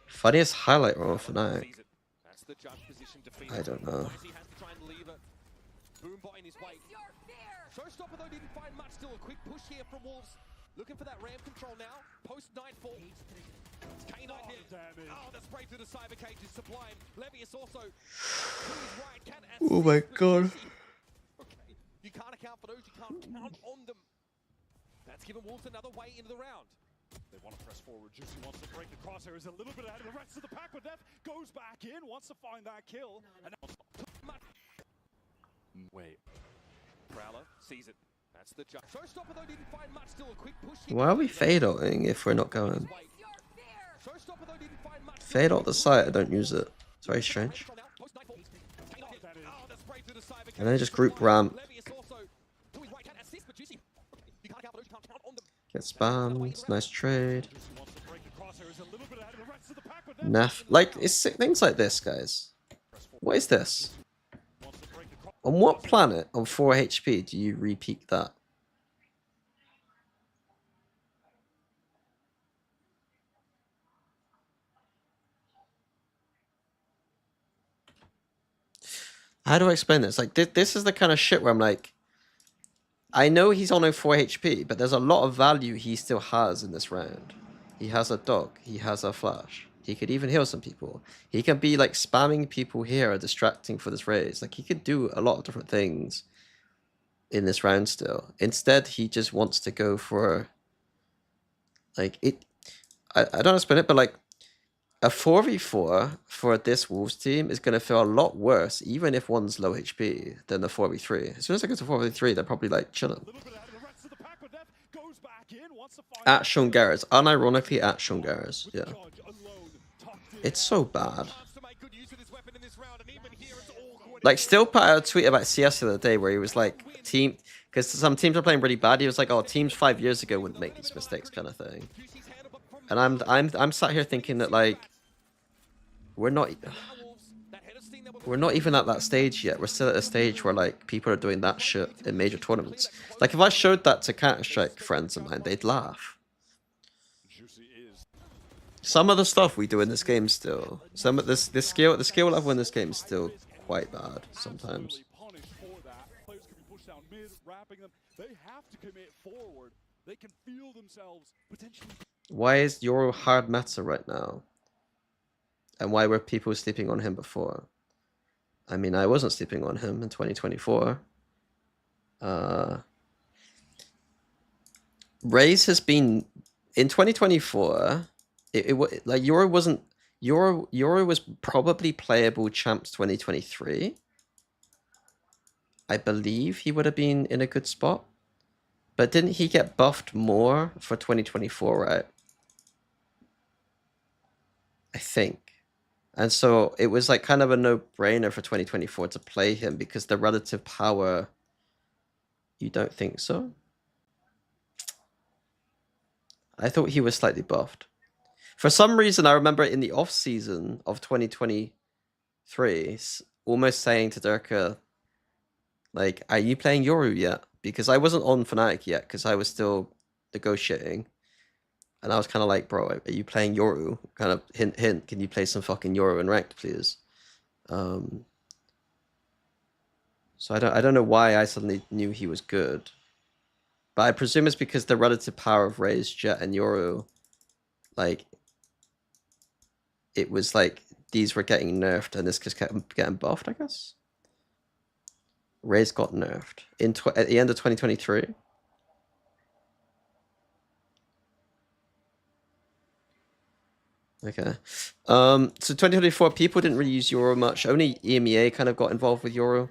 Funniest highlight role for Fnatic. That's the judge position to I don't know. He has to try and leave it. Boombot in his way. Showstopper though didn't find much. Still a quick push here from Wolves. Looking for that ram control now. Post nightfall. It's K9 here. Oh, the spray through the cyber cage is sublime. Levius also to his right can assist. Oh my god. Okay, you can't account for those. You can't count on them. That's given Wolves another way into the round. They want to press forward. Juicy wants to break the crosshairs a little bit ahead of the rest of the pack, but Neff goes back in, wants to find that kill. And now wait. Prowler sees it. That's the jump. Showstopper though didn't find much. Still a quick push here. Why are we fade-outing if we're not going? Showstopper though didn't find much. Fade out the site, I don't use it. It's very strange. And then I just group ramp. Get spammed. Nice trade. Naff. Like, it's things like this, guys. What is this? On what planet on 4 HP do you re-peak that? How do I explain this? Like, this is the kind of shit where I'm like, I know he's on 4 HP, but there's a lot of value he still has in this round. He has a dog. He has a flash. He could even heal some people. He can be like spamming people here or distracting for this raise. Like he could do a lot of different things in this round still. Instead, he just wants to go for like it. I don't explain it, but like a 4v4 for this Wolves team is going to feel a lot worse, even if one's low HP, than the 4v3. As soon as I go to 4v3, they're probably like chilling. At Shungaras, unironically at Shungaras, yeah. It's so bad. Like, Still put out a tweet about CS the other day where he was like, team, because some teams are playing really bad. He was like, oh, teams 5 years ago wouldn't make these mistakes, kind of thing. And I'm sat here thinking that like, we're not. we're not even at that stage yet. We're still at a stage where like people are doing that shit in major tournaments. Like if I showed that to Counter-Strike friends of mine, they'd laugh. Some of the stuff we do in this game still, some of the skill level in this game is still quite bad sometimes. They have to commit forward. They can feel themselves potentially. Why is Yoru hard meta right now? And why were people sleeping on him before? I mean, I wasn't sleeping on him in 2024. Raze has been in 2024. Like Yoru wasn't. Yoru was probably playable champs 2023. I believe he would have been in a good spot. But didn't he get buffed more for 2024, right? I think. And so it was like kind of a no-brainer for 2024 to play him because the relative power... You don't think so? I thought he was slightly buffed. For some reason, I remember in the off-season of 2023, almost saying to Durka, like, are you playing Yoru yet? Because I wasn't on Fnatic yet, because I was still negotiating. And I was kind of like, bro, are you playing Yoru? Kind of hint, hint, can you play some fucking Yoru in ranked, please? So I don't know why I suddenly knew he was good. But I presume it's because the relative power of Raze, Jet, and Yoru, like, it was like these were getting nerfed and this just kept getting buffed, I guess. Raze got nerfed at the end of 2023. Okay. So 2024, people didn't really use Yoru much. Only EMEA kind of got involved with Yoru.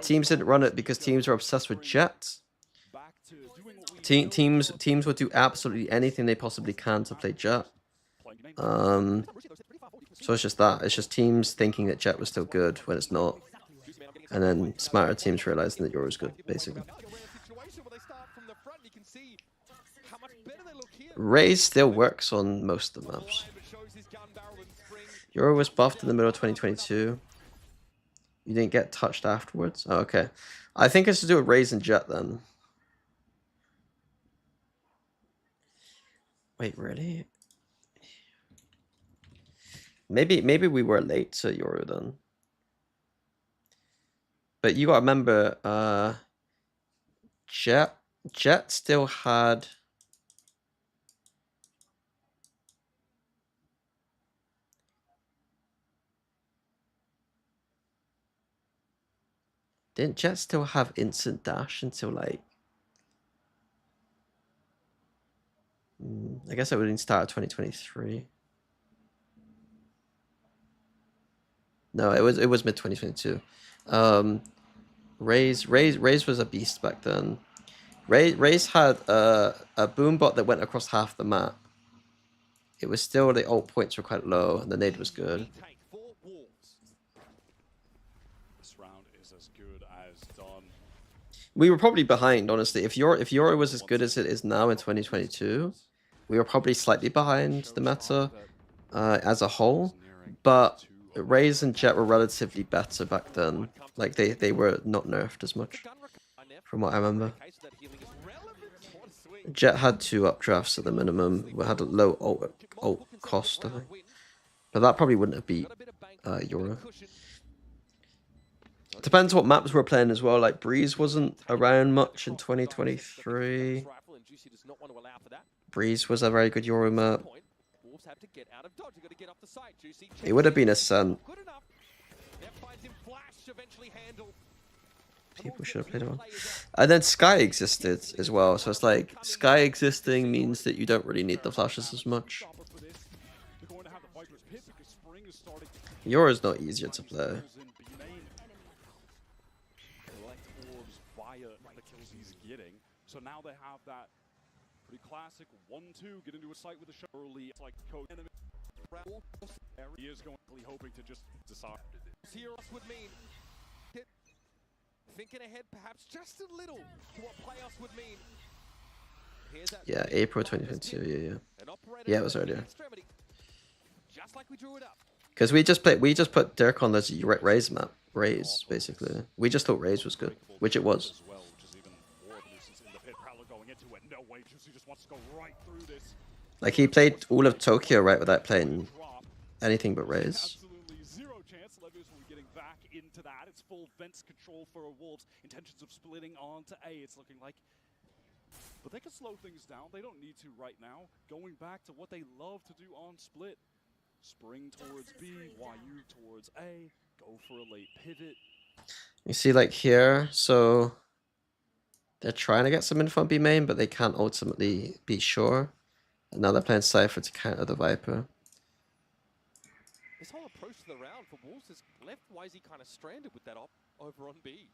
Teams didn't run it because teams are obsessed with Jet. Teams would do absolutely anything they possibly can to play Jet. So it's just that. It's just teams thinking that Jet was still good when it's not. And then smarter teams realizing that Yoru is good, basically. Raze still works on most of the maps. Yoru was buffed in the middle of 2022. You didn't get touched afterwards? Oh, okay. I think it's to do with Raze and Jet then. Wait, really? Maybe we were late to Yoru then. But you gotta remember, Jet still had... Didn't Jet still have instant dash until like... I guess it would have started 2023. No, it was mid 2022. Raze was a beast back then. Raze had a boom bot that went across half the map. It was still the ult points were quite low and the nade was good. This round is as good as done. We were probably behind, honestly. If Yoru was as good as it is now in 2022, we were probably slightly behind the meta as a whole. But Raze and Jet were relatively better back then. Like they were not nerfed as much, from what I remember. Jet had 2 updrafts at the minimum. We had a low ult cost, I think. But that probably wouldn't have beat Yoru. Depends what maps we're playing as well. Like Breeze wasn't around much in 2023. Breeze was a very good Yoru map. It would have been Ascent. People should have played it well. And then Sky existed as well. So it's like Sky existing means that you don't really need the flashes as much. Yoru is not easier to play. So now they have that pretty classic 1-2, get into a site with a shot early. It's like code enemy. He is going hoping to just decide. Here would mean thinking ahead perhaps just a little to what playoffs would mean. Yeah, April 2022, yeah. Yeah, it was earlier. Just like we drew it up. Because we just put Dirk on this Raze map. Raze, basically. We just thought Raze was good, which it was. As well, which is even more of a nuisance in the pit. Prowler going into it. No way, Juicy just wants to go right through this. Like, he played all of Tokyo, right, without playing Drop. anything but Raze. Absolutely zero chance. Levius will be getting back into that. It's full vents control for Wolves. Intentions of splitting onto A, it's looking like. But they can slow things down. They don't need to right now. Going back to what they love to do on split. Spring towards B, YU towards A. Go for a late pivot. You see, like, here, so... They're trying to get some info on B main, but they can't ultimately be sure. And now they're playing Cypher to counter the Viper. This whole approach to the round for Wolves has left YZ kind of stranded with that op over on B.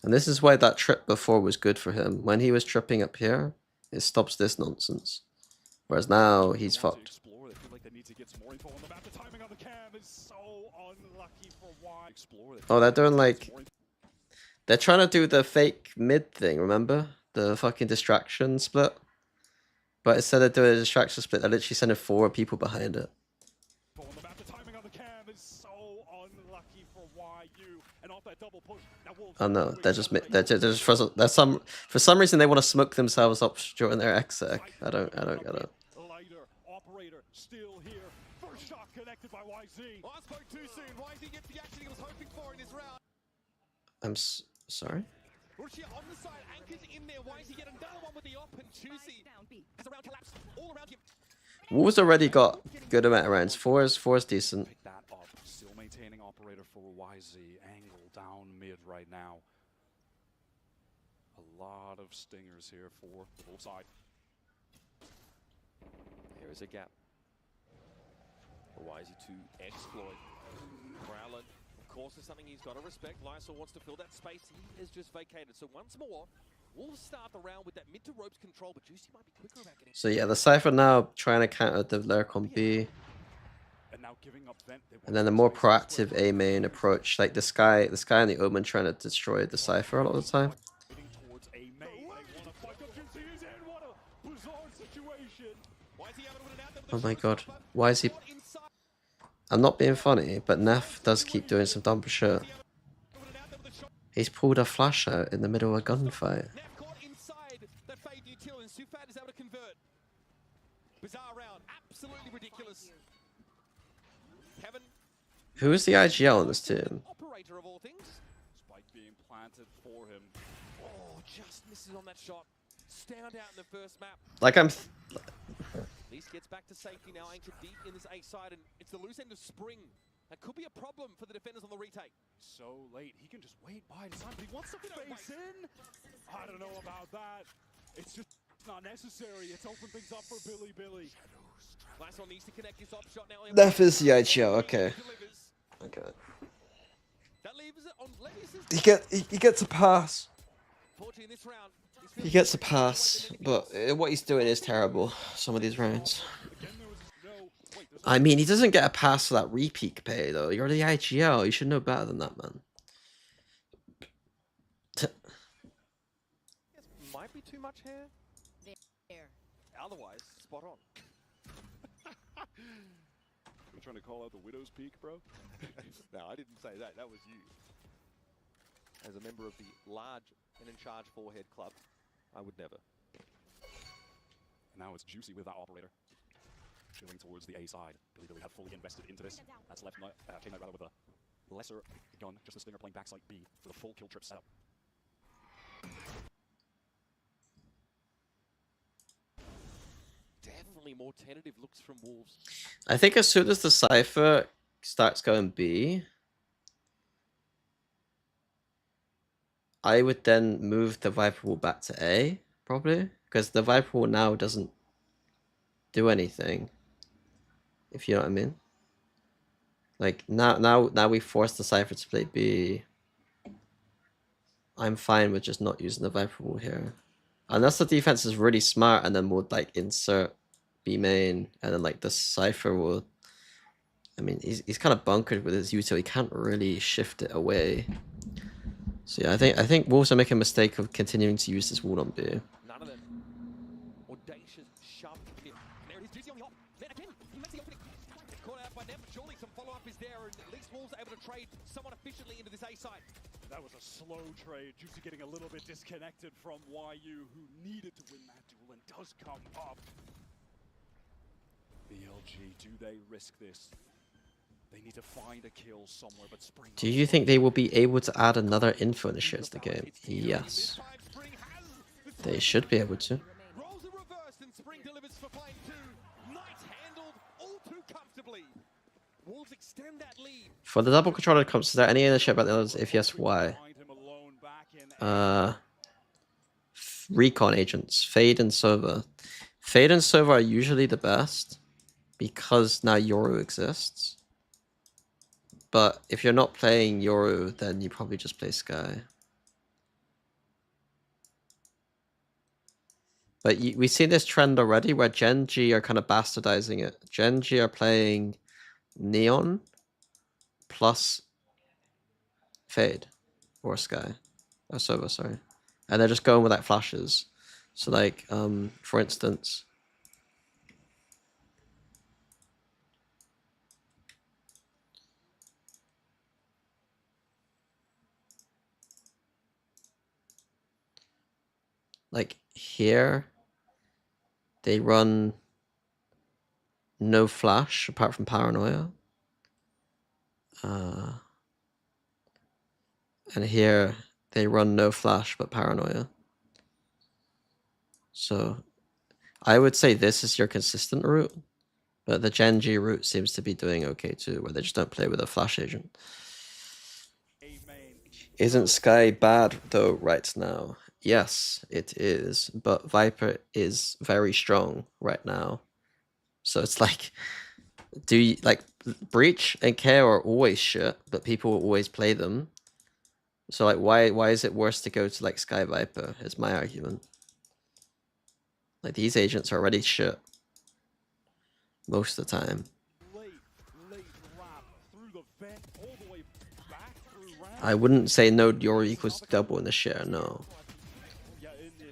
And this is why that trip before was good for him. When he was tripping up here, it stops this nonsense. Whereas now, he's They want to fucked. explore. They feel like they need to get some more info on the map. The timing on the cam is so unlucky for Y. Explore. They feel Oh, they're like they doing, need to like... get more info. They're trying to do the fake mid thing, remember? The fucking distraction split. But instead of doing a distraction split, they're literally sending 4 people behind it. On the map, the timing on the cam is so unlucky for YU. And off that double push. Now Wolves Oh no, quick they're just accelerate. for some reason they want to smoke themselves up during their exec. I don't get it. Lighter, operator, still here. First shot connected by YZ. Oh, I spoke too soon. YZ gets the action he was hoping for in his round. I'm sorry. Rushia on the side, anchors in there. YZ get another one with the op and Juicy. Down B. As the round collapsed all around him. Wolves already got good amount of rounds. Four is decent. Pick that up. Still maintaining operator for YZ. Angle down mid right now. A lot of stingers here for the Wolf side. There is a gap for YZ to exploit. Growler, of course, is something he's got to respect. Lysol wants to fill that space. He is just vacated. So once more, Wolves start the round with that mid to ropes control, but Juicy might be quicker about getting. So yeah, the Cypher now trying to counter the lurk on B. And now giving up vent. They want And then a some more space proactive elsewhere. A main approach. Like this guy and the Omen trying to destroy the Cypher a lot of the time. Heading towards A main. They want to fight up. Juicy is in. What a bizarre situation. YZ able to win it out there with Oh the my shot god. stopper. Why is he... Caught inside. I'm not being funny, but Neff does keep doing some dumb shit. Win it out there with the shot. He's pulled a flash out in the middle of a gunfight. Neff caught inside that fade util, and Sufat is able to convert. Bizarre round, absolutely ridiculous. Kevin, Who is the IGL on this team? operator of all things. Spike being planted for him. Oh, just misses on that shot. Stand out in the first map. Like I'm... At least gets back to safety now, anchored deep in this A side, and it's the loose end of Spring. That could be a problem for the defenders on the retake. So late, he can just wait by his time, but he wants to face in. I don't know about that. It's just not necessary. It's opened things up for Billy. Lysol needs to connect his op shot now. Neff is the IGL, okay. Delivers. Okay. That leaves it on Levis'. He gets a pass. Fortunately in this round, he's He feeling gets a pretty pass, but what he's doing is terrible. Some of these rounds. Again, there was no. Wait, there's I mean, he doesn't get a pass for that repeat pay though. You're the IGL. You should know better than that, man. might be too much hair. There. Otherwise, spot on. You're trying to call out the Widow's Peak, bro? No, I didn't say that. That was you. As a member of the large and in charge forehead club, I would never. Now it's Juicy with that operator. Going towards the A side. Billy had fully invested into this. That's left K-Knight rather with a lesser gun, just a stinger playing backside B with a full kill trip setup. Definitely more tentative looks from Wolves. I think as soon as the Cypher starts going B, I would then move the Viper Wall back to A, probably. Because the Viper Wall now doesn't do anything. If you know what I mean. Like, now we force the Cypher to play B. I'm fine with just not using the Viper Wall here. Unless the defense is really smart and then we'll, like, insert B main and then, like, the Cypher will... I mean, he's kind of bunkered with his util. He can't really shift it away. So yeah, I think Wolves are making a mistake of continuing to use this wall on B. None of them. Audacious, sharp hit. And there it is, Juicy on the op. Then again, he makes the opening. Caught out by Neff, surely some follow trade somewhat efficiently into this A side. That was a slow trade. Juicy getting a little bit disconnected from YU, who needed to win that duel and does come up. BLG, do they risk this? They need to find a kill somewhere, but Spring... Do you think they will be able to add another info initiator to the game? Yes. They should be able to. Rolls in reverse and Spring delivers for flame 2. Knight handled all too comfortably. Wolves extend that lead. For the double controller comes, is there any initiative about the others? If yes, why? Recon agents, Fade and Sova. Fade and Sova are usually the best because now Yoru exists. But if you're not playing Yoru, then you probably just play Sky. But we've seen this trend already where Gen G are kind of bastardizing it. Gen G are playing Neon plus Fade or Sky or Sova, sorry, and they're just going with like flashes. So like for instance, like here they run no flash apart from Paranoia. And here they run no flash but Paranoia. So I would say this is your consistent route, but the Gen G route seems to be doing okay too, where they just don't play with a flash agent. Isn't Sky bad though right now? Yes, it is, but Viper is very strong right now. So it's like, do you like Breach and KO are always shit, but people will always play them. So like, why is it worse to go to like Sky Viper? Is my argument. Like these agents are already shit most of the time. I wouldn't say no Yoru equals double in the share. No,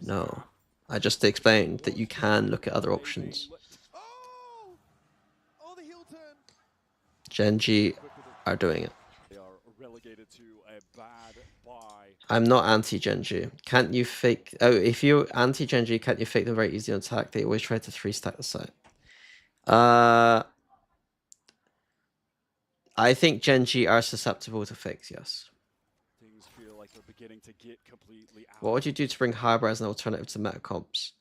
no. I just explained that you can look at other options. Gen G are doing it. I'm not anti-Gen G. Can't you fake... Oh, if you're anti-Gen G, can't you fake them very easy on attack? They always try to 3-stack the site. I think Gen G are susceptible to fakes, yes. Things feel like they're beginning to get completely out. What would you do to bring Harbor as an alternative to meta comps?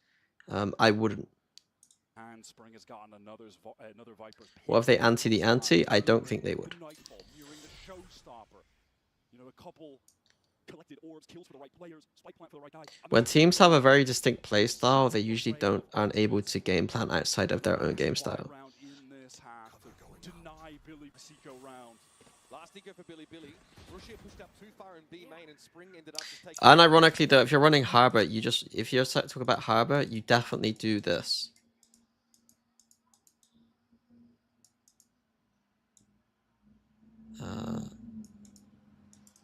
I wouldn't. And Spring has gotten another Viper. What if they anti the anti? I don't think they would. You know, a couple collected orbs, kills for the right players, spike plant for the right guy. When teams have a very distinct play style, they usually aren't able to game plan outside of their own game style. Last eco for Billy. Russia pushed up too far in B main and Spring ended up just taking... Unironically though, if you're running Harbor, if you're talking about Harbor, you definitely do this.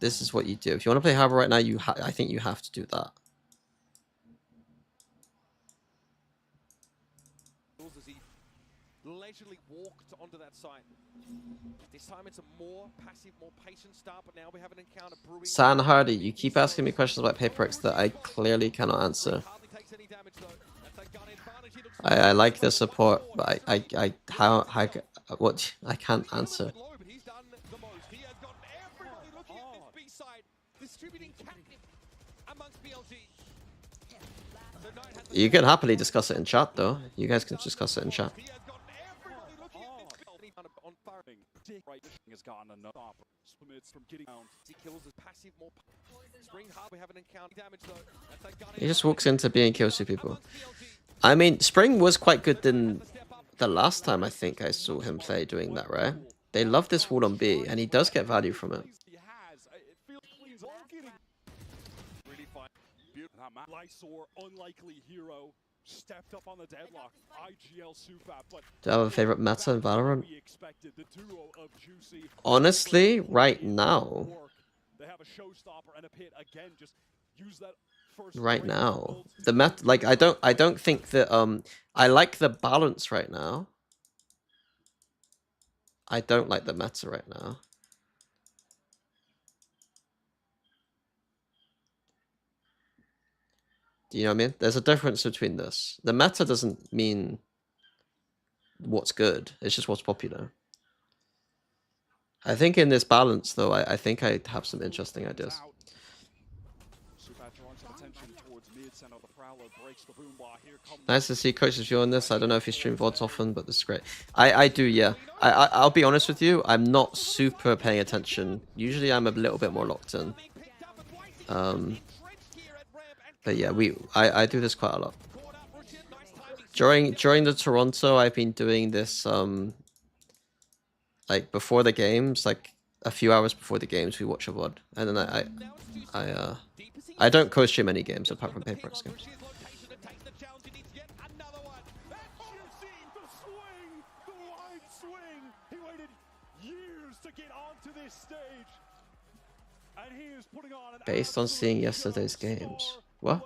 This is what you do. If you want to play Harbor right now, I think you have to do that. As he leisurely walked onto that site. This time it's a more passive, more patient start, but now we have an encounter brewing. San Hardy, you keep asking me questions about paperworks that I clearly cannot answer. I like the support, but I can't answer. You can happily discuss it in chat, though. You guys can discuss it in chat. He just walks into B and kills two people. I mean, Spring was quite good in the last time I think I saw him play doing that, right? They love this wall on B, and he does get value from it. Unlikely hero stepped up on the deadlock. IGL Supap, but do you have a favorite meta in Valorant? Honestly, right now. They have a showstopper and a pit again. Just use that first right now. The meta, like I don't think that I like the balance right now. I don't like the meta right now. Do you know what I mean? There's a difference between this. The meta doesn't mean what's good. It's just what's popular. I think in this balance, though, I think I have some interesting ideas. Nice to see Coach's view on this. I don't know if you stream VODs often, but this is great. I do, yeah. I'll be honest with you. I'm not super paying attention. Usually I'm a little bit more locked in. But yeah, I do this quite a lot. During the Toronto, I've been doing this like before the games, like a few hours before the games, we watch a VOD, and then I don't co-stream any games apart from paper games. Based on seeing yesterday's games, what?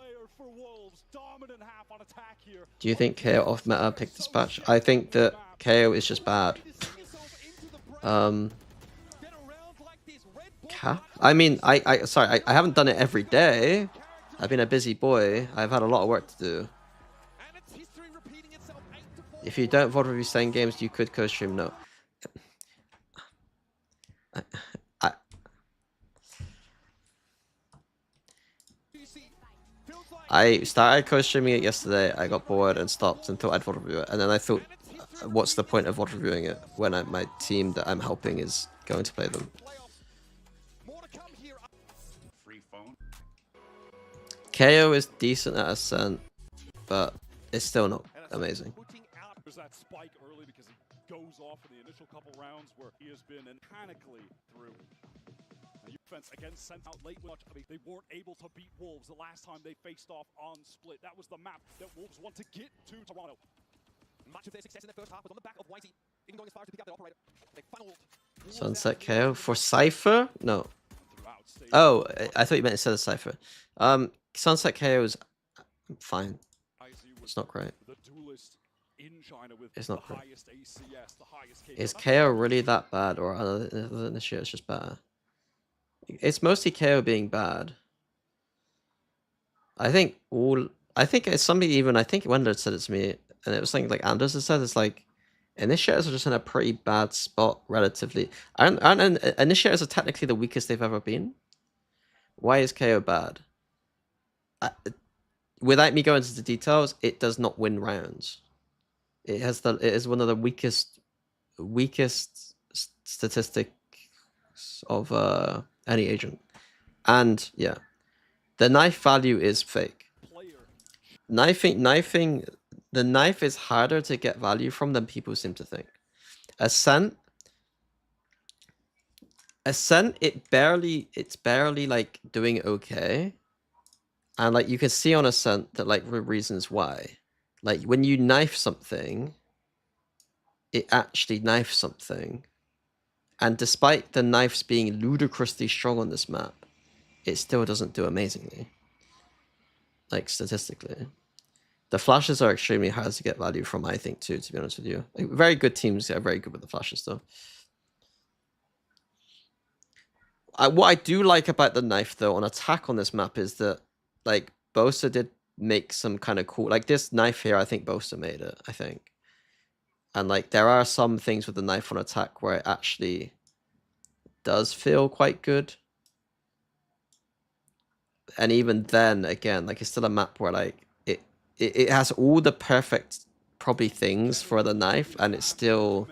Do you think KO off meta picked this patch? I think that KO is just bad. Cap? I mean, sorry, I haven't done it every day. I've been a busy boy. I've had a lot of work to do. If you don't VOD review staying games, you could co-stream. No. I started co-streaming it yesterday. I got bored and stopped and thought I'd VOD review it. And then I thought, what's the point of VOD reviewing it when my team that I'm helping is going to play them? KO is decent at Ascent, but it's still not amazing. There's that spike early because he goes off in the initial couple rounds where he has been mechanically through. The defense against sent out late much. I mean, they weren't able to beat Wolves the last time they faced off on Split. That was the map that Wolves want to get to Toronto. Much of their success in the first half was on the back of Whitey, even going as far as to pick up their operator. They funneled. Sunset KO for Cypher? No. Oh, I thought you meant instead of Cypher. Sunset KO is fine. It's not great. It's not great. Is KO really that bad, or other than this year it's just bad? It's mostly KO being bad. I think it's something even, I think Wendler said it to me, and it was something like Anders has said, it's like, Initiators are just in a pretty bad spot, relatively. And Initiators are technically the weakest they've ever been. Why is KO bad? Without me going into the details, it does not win rounds. It is one of the weakest statistics of any agent. And yeah, the knife value is fake. Knifing, the knife is harder to get value from than people seem to think. Ascent, it's barely like doing okay. And like you can see on Ascent that like the reasons why. Like when you knife something, it actually knifes something. And despite the knives being ludicrously strong on this map, it still doesn't do amazingly. Like statistically. The flashes are extremely hard to get value from, I think, too, to be honest with you. Like, very good teams are very good with the flashes, though. What I do like about the knife, though, on attack on this map is that, like, Bosa did make some kind of cool... Like, this knife here, I think Bosa made it, I think. And, like, there are some things with the knife on attack where it actually does feel quite good. And even then, again, like, it's still a map where, like, it has all the perfect, probably, things for the knife, and it still...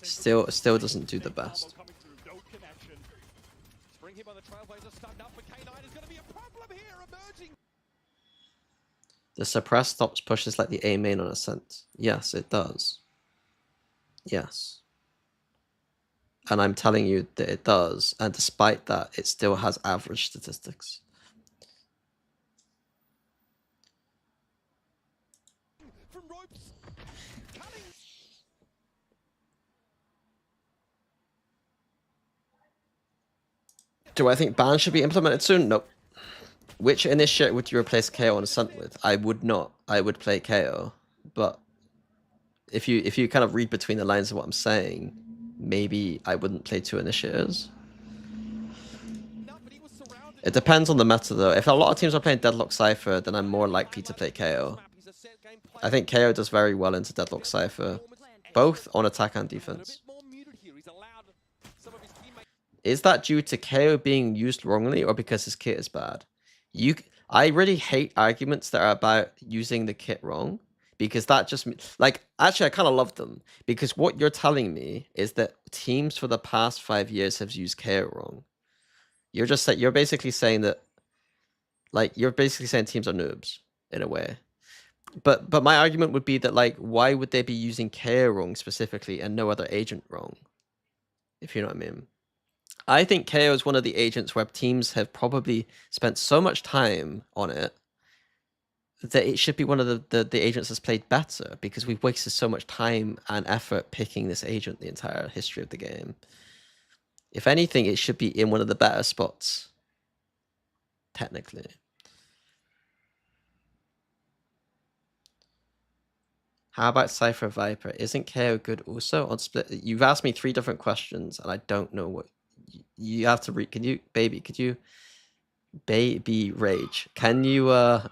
still doesn't do the best. The suppress stops pushes like the A main on Ascent. Yes, it does. Yes. And I'm telling you that it does, and despite that, it still has average statistics. Do I think bans should be implemented soon? Nope. Which initiate would you replace KO on Ascent with? I would not. I would play KO. But if you kind of read between the lines of what I'm saying, maybe I wouldn't play two initiators. It depends on the meta though. If a lot of teams are playing Deadlock Cypher, then I'm more likely to play KO. I think KO does very well into Deadlock Cypher, both on attack and defense. Is that due to KO being used wrongly or because his kit is bad? I really hate arguments that are about using the kit wrong, because that just, like, actually I kind of love them, because what you're telling me is that teams for the past 5 years have used KO wrong. You're basically saying that, like, you're basically saying teams are noobs in a way. But my argument would be that, like, why would they be using KO wrong specifically and no other agent wrong? If you know what I mean. I think KO is one of the agents where teams have probably spent so much time on it that it should be one of the agents that's played better, because we've wasted so much time and effort picking this agent the entire history of the game. If anything, it should be in one of the better spots, technically. How about Cypher Viper? Isn't KO good also on split? You've asked me 3 different questions, and I don't know what you have to read. Can you, baby? Could you, baby rage? Can you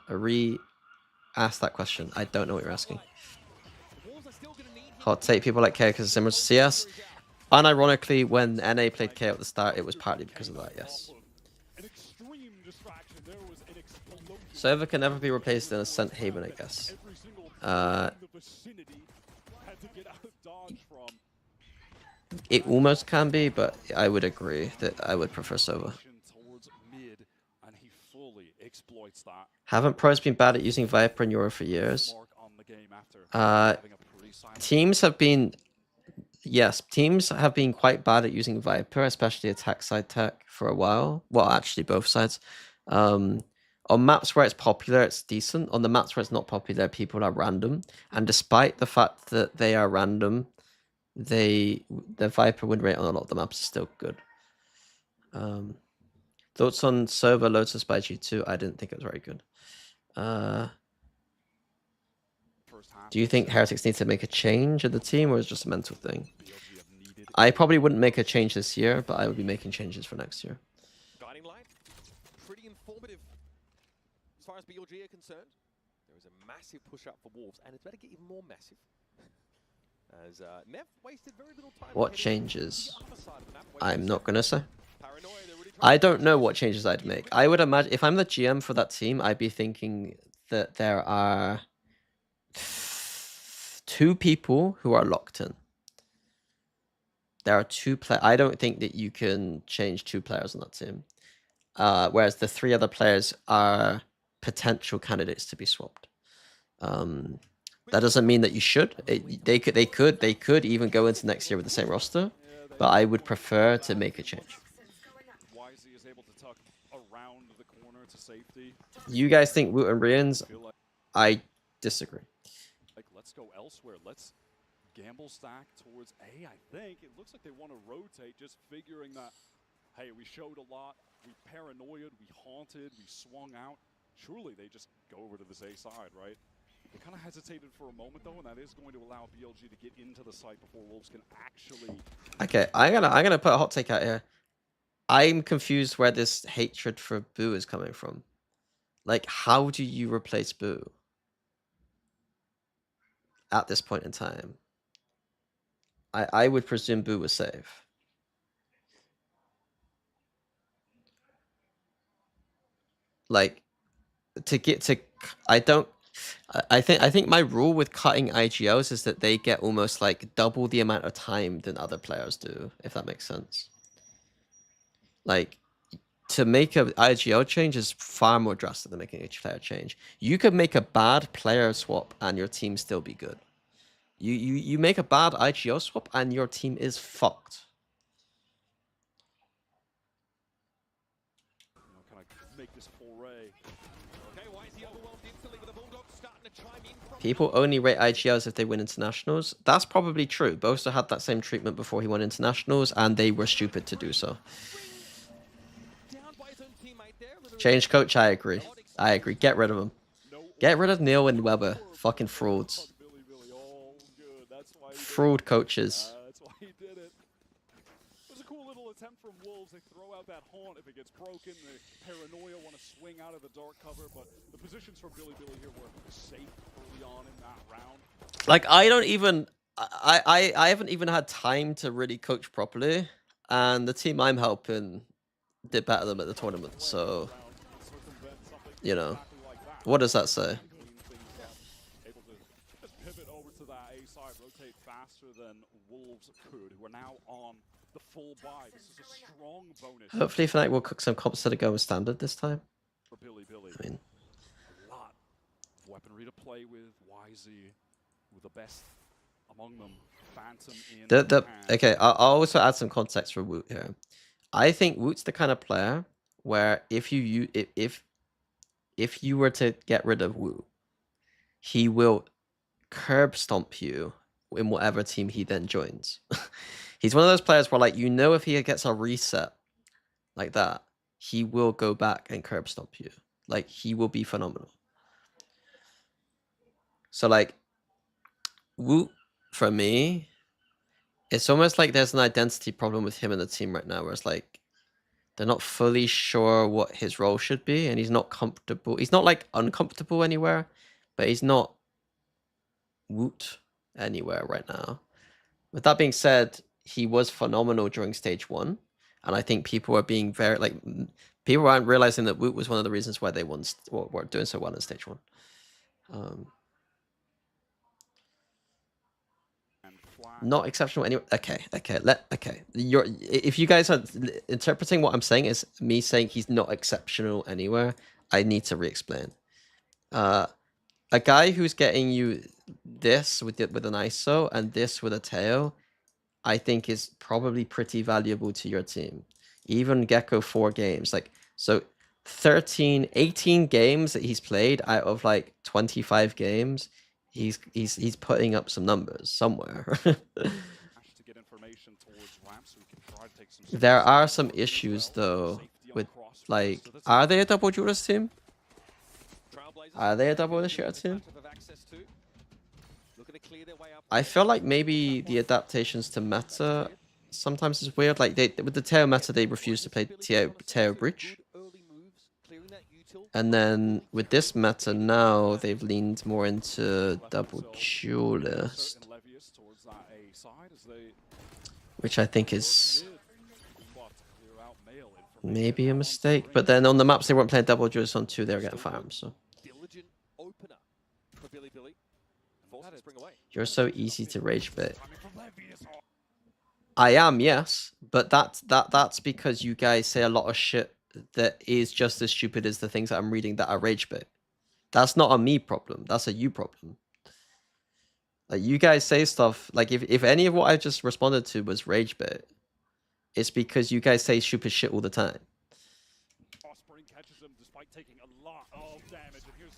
re-ask that question? I don't know what you're asking. Hot take: people like KO because it's similar to CS. Unironically, when NA played KO at the start, it was partly because of that. Yes. Server can never be replaced in Ascent Haven, I guess. It almost can be, but I would agree that I would prefer Sova. Haven't pros been bad at using Viper in Euro for years? Teams have been... Yes, teams have been quite bad at using Viper, especially attack side tech, for a while. Well, actually, both sides. On maps where it's popular, it's decent. On the maps where it's not popular, people are random. And despite the fact that they are random, the Viper win rate on a lot of the maps is still good. Thoughts on Server Lotus by G2? I didn't think it was very good. Do you think Heretics need to make a change in the team, or is it just a mental thing? I probably wouldn't make a change this year, but I would be making changes for next year. Guiding light, pretty informative as far as BLG are concerned. There is a massive push up for Wolves, and it's better get even more massive. As Nev wasted very little time. What changes? I'm not gonna say. I don't know what changes I'd make. I would imagine if I'm the GM for that team, I'd be thinking that there are 2 people who are locked in. There are 2 players. I don't think that you can change 2 players on that team. Whereas the 3 other players are potential candidates to be swapped. That doesn't mean that you should. They could even go into next year with the same roster, but I would prefer to make a change. You guys think Woot and Rians? I disagree. Like, let's go elsewhere. Let's gamble stack towards A, I think. It looks like they want to rotate, just figuring that, hey, we showed a lot, we paranoid, we haunted, we swung out. Surely they just go over to this A side, right? They kind of hesitated for a moment, though, and that is going to allow BLG to get into the site before Wolves can actually... Okay, I'm gonna put a hot take out here. I'm confused where this hatred for Boo is coming from. Like, how do you replace Boo at this point in time? I would presume Boo was safe. Like, to get to... I think my rule with cutting IGOs is that they get almost like double the amount of time than other players do, if that makes sense. Like, to make an IGO change is far more drastic than making a player change. You could make a bad player swap and your team still be good. You make a bad IGO swap and your team is fucked. Can I make this foray? Okay, why is he overwhelmed instantly with the Bulldogs starting to chime in from... People only rate IGOs if they win internationals. That's probably true. Bosa had that same treatment before he won internationals, and they were stupid to do so. Change coach, I agree. I agree. Get rid of him. Get rid of Neil and Weber. Fucking frauds. Fraud coaches. That's why he did it. It was a cool little attempt from Wolves. They throw out that haunt if it gets broken. The paranoia want to swing out of the dark cover, but the positions from Billy here were safe early on in that round. Like, I don't even... I haven't even had time to really coach properly, and the team I'm helping did better than them at the tournament, so... You know, what does that say? Able to just pivot over to that A side, rotate faster than Wolves could, who are now on the full buy. This is a strong bonus. Hopefully Fnatic will cook some comps that are going standard this time. For Billy. I mean, A lot of weaponry to play with. YZ with the best among them. Phantom in okay, I'll also add some context for Woot here. I think Woot's the kind of player where if you were to get rid of Woot, he will curb stomp you in whatever team he then joins. He's one of those players where, like, you know, if he gets a reset like that, he will go back and curb stomp you. Like, he will be phenomenal. So, like, Woot, for me, it's almost like there's an identity problem with him and the team right now, where it's like, they're not fully sure what his role should be, and he's not comfortable. He's not, like, uncomfortable anywhere, but he's not Woot anywhere right now. With that being said, he was phenomenal during stage 1, and I think people are being very, like, people aren't realizing that Woot was one of the reasons why they were doing so well in stage 1. Not exceptional anyway. Okay. If you guys are interpreting what I'm saying as me saying he's not exceptional anywhere, I need to re-explain. A guy who's getting you this with an ISO and this with a tail, I think is probably pretty valuable to your team. Even Gecko 4 games, like, so 18 games that he's played out of like 25 games, he's putting up some numbers somewhere. There are some issues though with, like, are they a double duelist team? Are they a double initiator team? I feel like maybe the adaptations to meta sometimes is weird. Like, with the Teo meta, they refuse to play Teo Breach. And then with this meta now, they've leaned more into double duelist, which I think is maybe a mistake. But then on the maps they weren't playing double duelist on 2, they were getting farmed. So you're so easy to rage bait. I am, yes, but that's because you guys say a lot of shit that is just as stupid as the things that I'm reading that are rage bait. That's not a me problem. That's a you problem. Like, you guys say stuff like, if any of what I just responded to was rage bait, it's because you guys say stupid shit all the time.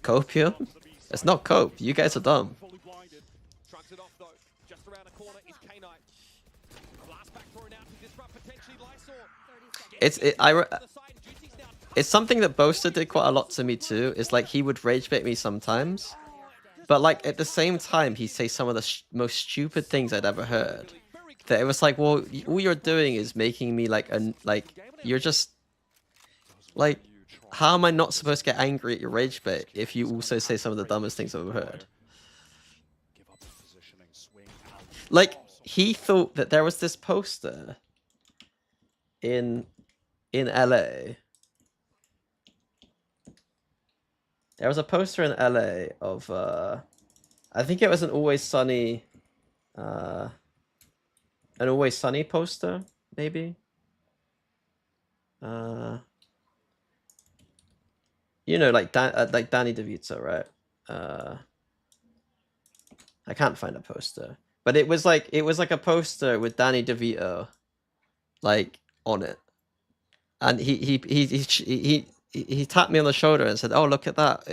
Cope here? It's not cope. You guys are dumb. It's something that Boaster did quite a lot to me too. It's like he would rage bait me sometimes, but like at the same time he'd say some of the most stupid things I'd ever heard. That it was like, well, all you're doing is making me like you're just like, how am I not supposed to get angry at your rage bait if you also say some of the dumbest things I've ever heard? Like, he thought that there was this poster in LA. There was a poster in LA of I think it was an Always Sunny poster, maybe. You know, like Danny DeVito, right? I can't find a poster, but it was like a poster with Danny DeVito, like, on it, and he tapped me on the shoulder and said, "Oh, look at that!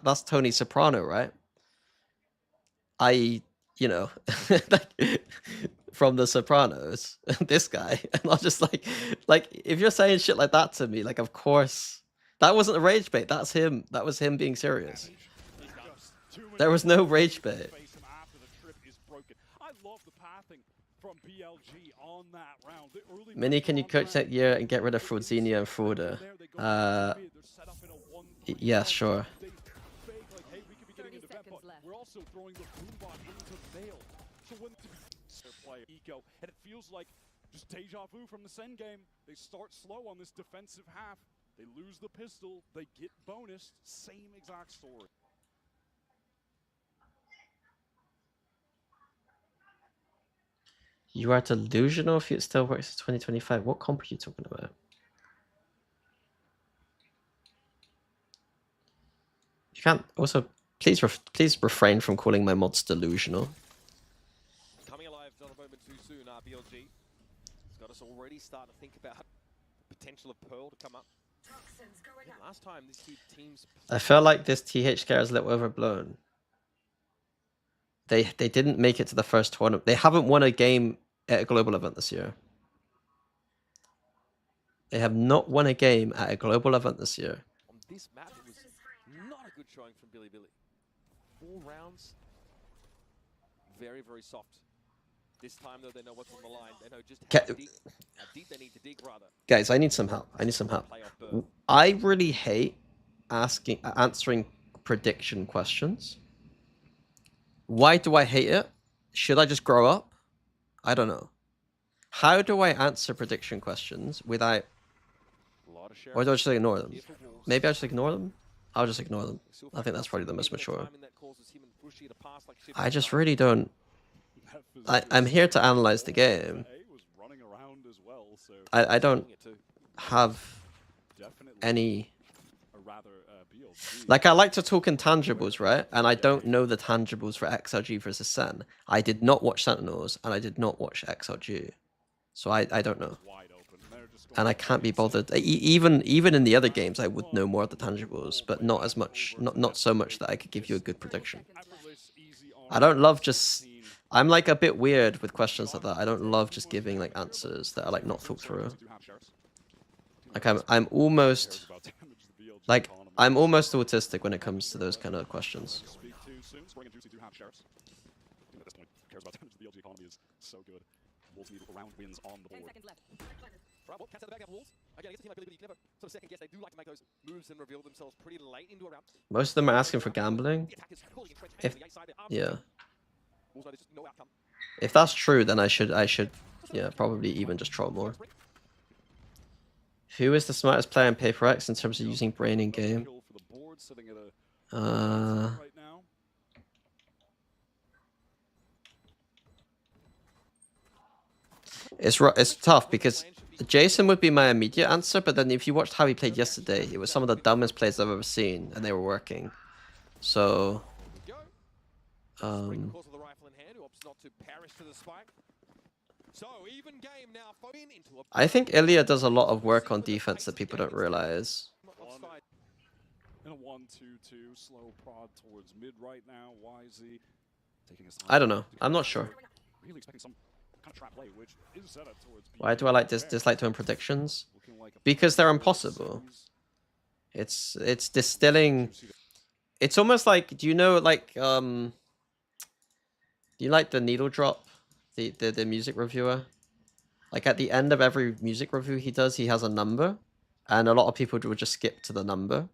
That's Tony Soprano, right?" You know, like, from The Sopranos, this guy, and I was just like, if you're saying shit like that to me, like, of course, that wasn't a rage bait. That's him. That was him being serious. There was no rage bait. I love the pathing from BLG on that round. The early Mini, can you pressure on coach the that year and get rid of Fraudzinho and Frauder? Yeah, sure. They fake like, hey, we could be getting 30 into vent, seconds but left. we're also throwing the boombot into Veil. So when their player eco, and it feels like just deja vu from the Sen game. They start slow on this defensive half. They lose the pistol. They get bonus. Same exact story. You are delusional if it still works in 2025. What comp are you talking about? You can't. Also, please refrain from calling my mods delusional. Coming alive not a moment too soon, BLG. It's got us already starting to think about the potential of Pearl to come up. Yeah, last time these two teams... I felt like this TH scare is a little overblown. They didn't make it to the first tournament. They haven't won a game at a global event this year. They have not won a game at a global event this year. On this map, it was not a good showing from Billy. 4 rounds. Very, very soft. This time, though, they know what's on the line. They know just how deep they need to dig, rather. Guys, I need some help. I really hate answering prediction questions. Why do I hate it? Should I just grow up? I don't know. How do I answer prediction questions without... Or do I just ignore them? Maybe I just ignore them? I'll just ignore them. I think that's probably the most mature. I just really don't... I'm here to analyze the game. I don't have any... Like, I like to talk intangibles, right? And I don't know the tangibles for XLG versus Ascent. I did not watch Sentinels, and I did not watch XLG. So I don't know. And I can't be bothered. Even in the other games, I would know more of the tangibles, but not as much. Not so much that I could give you a good prediction. I don't love just... I'm like a bit weird with questions like that. I don't love just giving like answers that are like not thought through. Like I'm almost... Like, I'm almost autistic when it comes to those kind of questions. Most of them are asking for gambling. If that's true, then I should yeah, probably even just troll more. Who is the smartest player in Paper X in terms of using brain in game? It's tough because Jason would be my immediate answer, but then if you watched how he played yesterday, it was some of the dumbest plays I've ever seen, and they were working. So, I think Ilya does a lot of work on defense that people don't realize. In a 1-2-2 slow prod towards mid right now. YZ taking his time. I don't know. I'm not sure. Really expecting some kind of trap play, which is set up towards. Why do I like dislike doing predictions? Because they're impossible. It's distilling. It's almost like, do you know like do you like the needle drop, the music reviewer? Like at the end of every music review he does, he has a number, and a lot of people would just skip to the number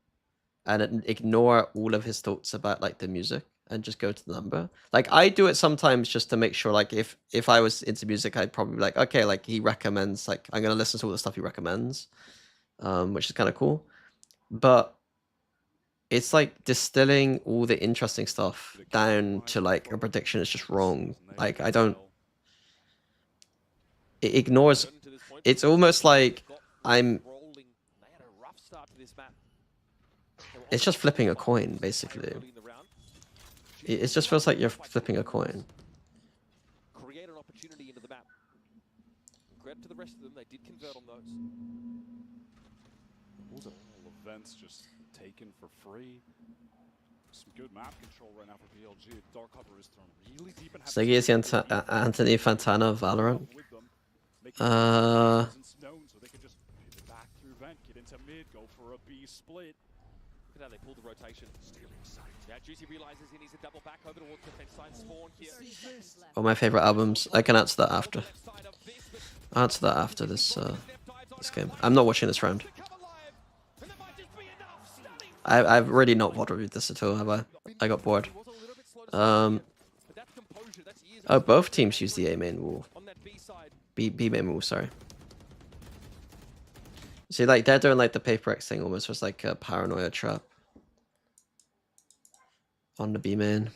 and ignore all of his thoughts about like the music and just go to the number. Like I do it sometimes just to make sure, like if I was into music, I'd probably be like, okay, like he recommends, like I'm gonna listen to all the stuff he recommends, which is kind of cool. But it's like distilling all the interesting stuff down to like a prediction is just wrong. Like I don't... It ignores... It's almost like it's just flipping a coin, basically. It just feels like you're flipping a coin. Create an opportunity into the map. Credit to the rest of them, they did convert on those. All events just taken for free. Some good map control right now for BLG. Dark cover is thrown really deep and Siggy is Anthony Fantana of Valorant. So they can just back through vent, get into mid, go for a B split. Look at how they pulled the rotation. Now Juicy realizes he needs to double back over towards defense side spawn here. One of my favorite albums. I can answer that after. I'll answer that after this this game. I'm not watching this round. I've really not reviewed this at all, have I? I got bored. Oh, both teams use the A main wall. B main wall, sorry. See, like, they're doing like the Paper X thing almost was like a paranoia trap. On the B main.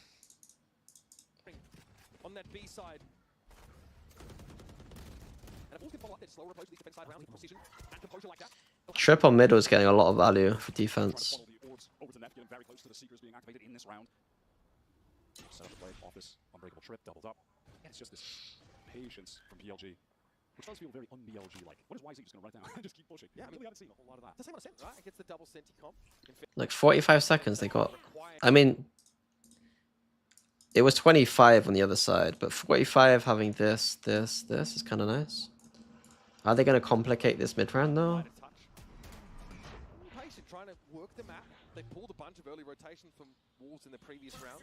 On that B side. Trip on middle is getting a lot of value for defense. Unbreakable trip doubled up. And it's just this patience from BLG, which does feel very un-BLG like. What is YZ just gonna run down and just keep pushing? Yeah, I mean, we haven't seen a whole lot of that. The same on Ascent, right? Against the double Senti comp. Like 45 seconds they got. I mean, it was 25 on the other side, but 45 having this is kind of nice. Are they going to complicate this mid round though? Patient trying to work the map. They pulled a bunch of early rotation from Wolves in the previous rounds.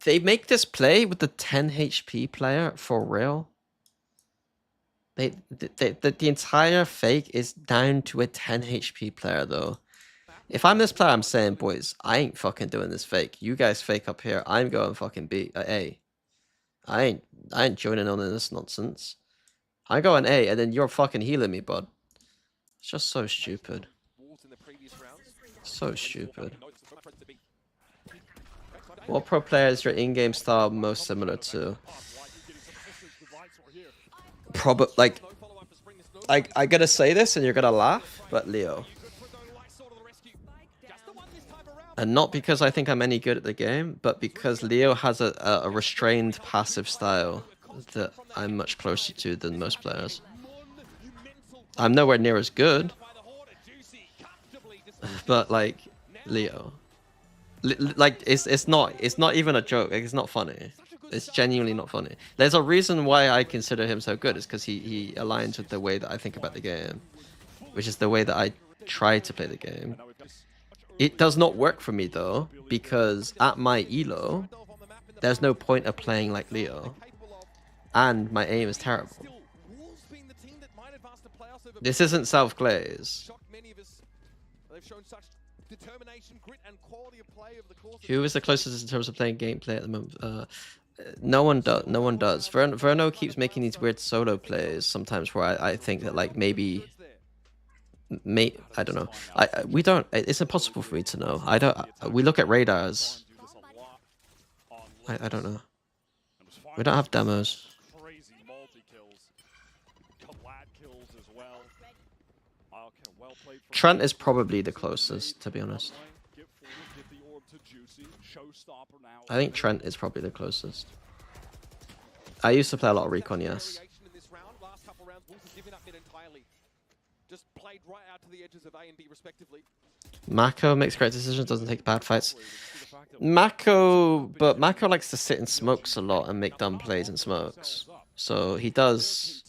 They make this play with the 10 HP player for real. The entire fake is down to a 10 HP player though. If I'm this player, I'm saying, boys, I ain't fucking doing this fake. You guys fake up here. I'm going fucking B A. I ain't joining on in this nonsense. I go an A, and then you're fucking healing me, bud. It's just so stupid. So stupid. What pro player is your in-game style most similar to? Probably like I gotta say this, and you're gonna laugh, but Leo. And not because I think I'm any good at the game, but because Leo has a restrained passive style that I'm much closer to than most players. I'm nowhere near as good, but like Leo, like it's not even a joke. Like, it's not funny. It's genuinely not funny. There's a reason why I consider him so good. It's because he aligns with the way that I think about the game, which is the way that I try to play the game. It does not work for me though, because at my elo, there's no point of playing like Leo, and my aim is terrible. This isn't self-glaze. Who is the closest in terms of playing gameplay at the moment? No one does. No one does. Verno keeps making these weird solo plays sometimes, where I think that like maybe. I don't know. We don't. It's impossible for me to know. I don't. We look at radars. I don't know. We don't have demos. Trent is probably the closest, to be honest. I think Trent is probably the closest. I used to play a lot of Recon, yes. Just played right out to the edges of A and B respectively. Mako makes great decisions, doesn't take bad fights. Mako likes to sit in smokes a lot and make dumb plays in smokes. So he does.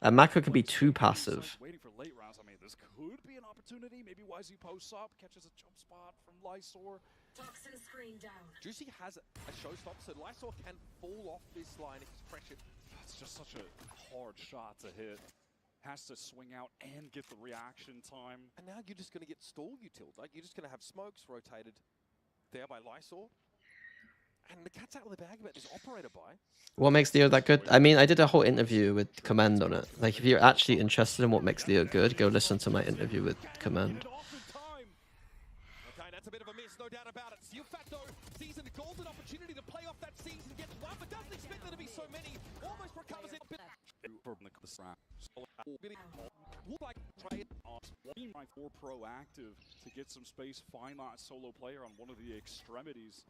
And Mako can be too passive. Waiting for late rounds. I mean, this could be an opportunity. Maybe YZ posts up, catches a jump spot from Lysor. Toxin screen down. Juicy has a showstop, so Lysor can fall off this line if he's pressured. It's just such a hard shot to hit. Has to swing out and get the reaction time. And now you're just going to get stall utility. Like, you're just going to have smokes rotated there by Lysor. And the cat's out of the bag about this operator buy. What makes Leo that good? I mean, I did a whole interview with Command on it. Like, if you're actually interested in what makes Leo good, go listen to my interview with Command. Okay, that's a bit of a miss, no doubt about it. Steelfat, though, sees a golden opportunity to play off that season, gets one, but doesn't expect there to be so many. Almost recovers it. Being more proactive to get some space, find that solo player on one of the extremities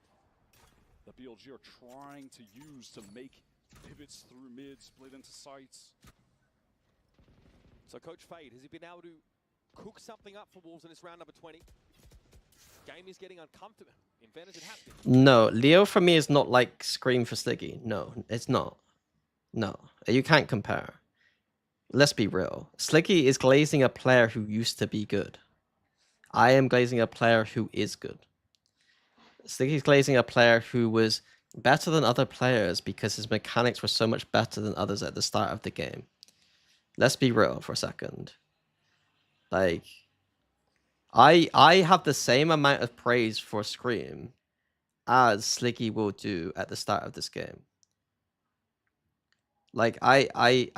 that BLG are trying to use to make pivots through mid, split into sites. So Coach Fade, has he been able to cook something up for Wolves in this round number 20? Game is getting uncomfortable. Inventors, it has been. No, Leo for me is not like Scream for Sliggy. No, it's not. No, you can't compare. let's be real. Slicky is glazing a player who used to be good. I am glazing a player who is good. Slicky's glazing a player who was better than other players because his mechanics were so much better than others at the start of the game. Let's be real for a second. Like, I have the same amount of praise for Scream as Slicky will do at the start of this game. Like, I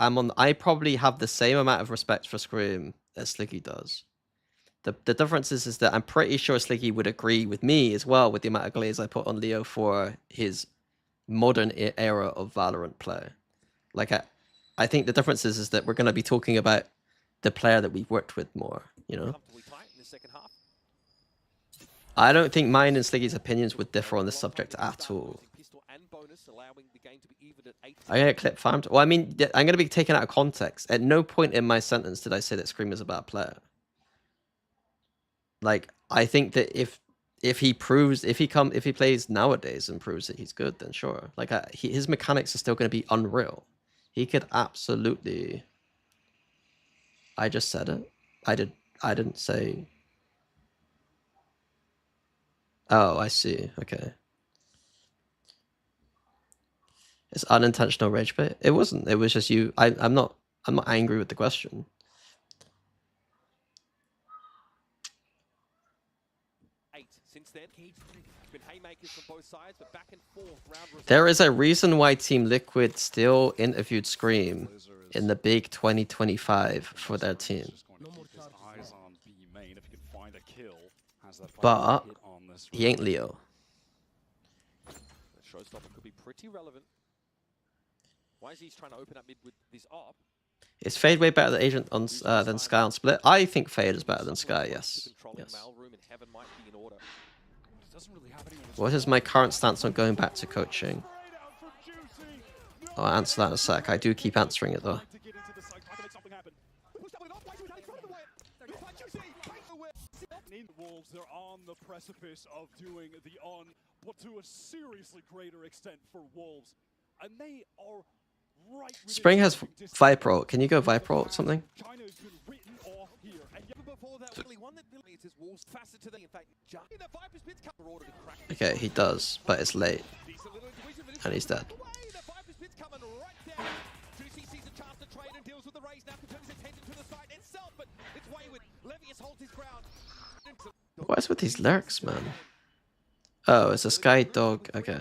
probably have the same amount of respect for Scream as Slicky does. The difference is that I'm pretty sure Slicky would agree with me as well with the amount of glaze I put on Leo for his modern era of Valorant play. Like, I think the difference is that we're going to be talking about the player that we've worked with more, you know? Comfortably tight in the second half. I don't think mine and Slicky's opinions would differ on this subject at all. Pistol and bonus, allowing the game to be even at 8. I'm going to clip farmed. Well, I mean, I'm going to be taken out of context. At no point in my sentence did I say that Scream is a bad player. Like, I think that if he plays nowadays and proves that he's good, then sure. Like, his mechanics are still going to be unreal. He could absolutely. I just said it. I didn't say. Oh, I see. Okay. It's unintentional rage bait. It wasn't. It was just you. I'm not angry with the question. Since then, it's been haymakers from both sides, but back and forth round. There is a reason why Team Liquid still interviewed Scream in the big 2025 for their team. But he ain't Leo. The showstopper could be pretty relevant. Why is he trying to open up mid with this op? Is Fade way better than Agent on than Sky on Split? I think Fade is better than Sky. Yes. Yes. What is my current stance on going back to coaching? I'll answer that in a sec. I do keep answering it though. Wolves, they're on the precipice of doing the but to a seriously greater extent for Wolves, and they are right. Spring has Vipro. Can you go Vipro or something? China's been written off here, and before that, only one that it's his Wolves faster to the in fact. Okay, he does, but it's late, and he's dead. What is with these lurks, man? Oh, it's a Sky Dog. Okay.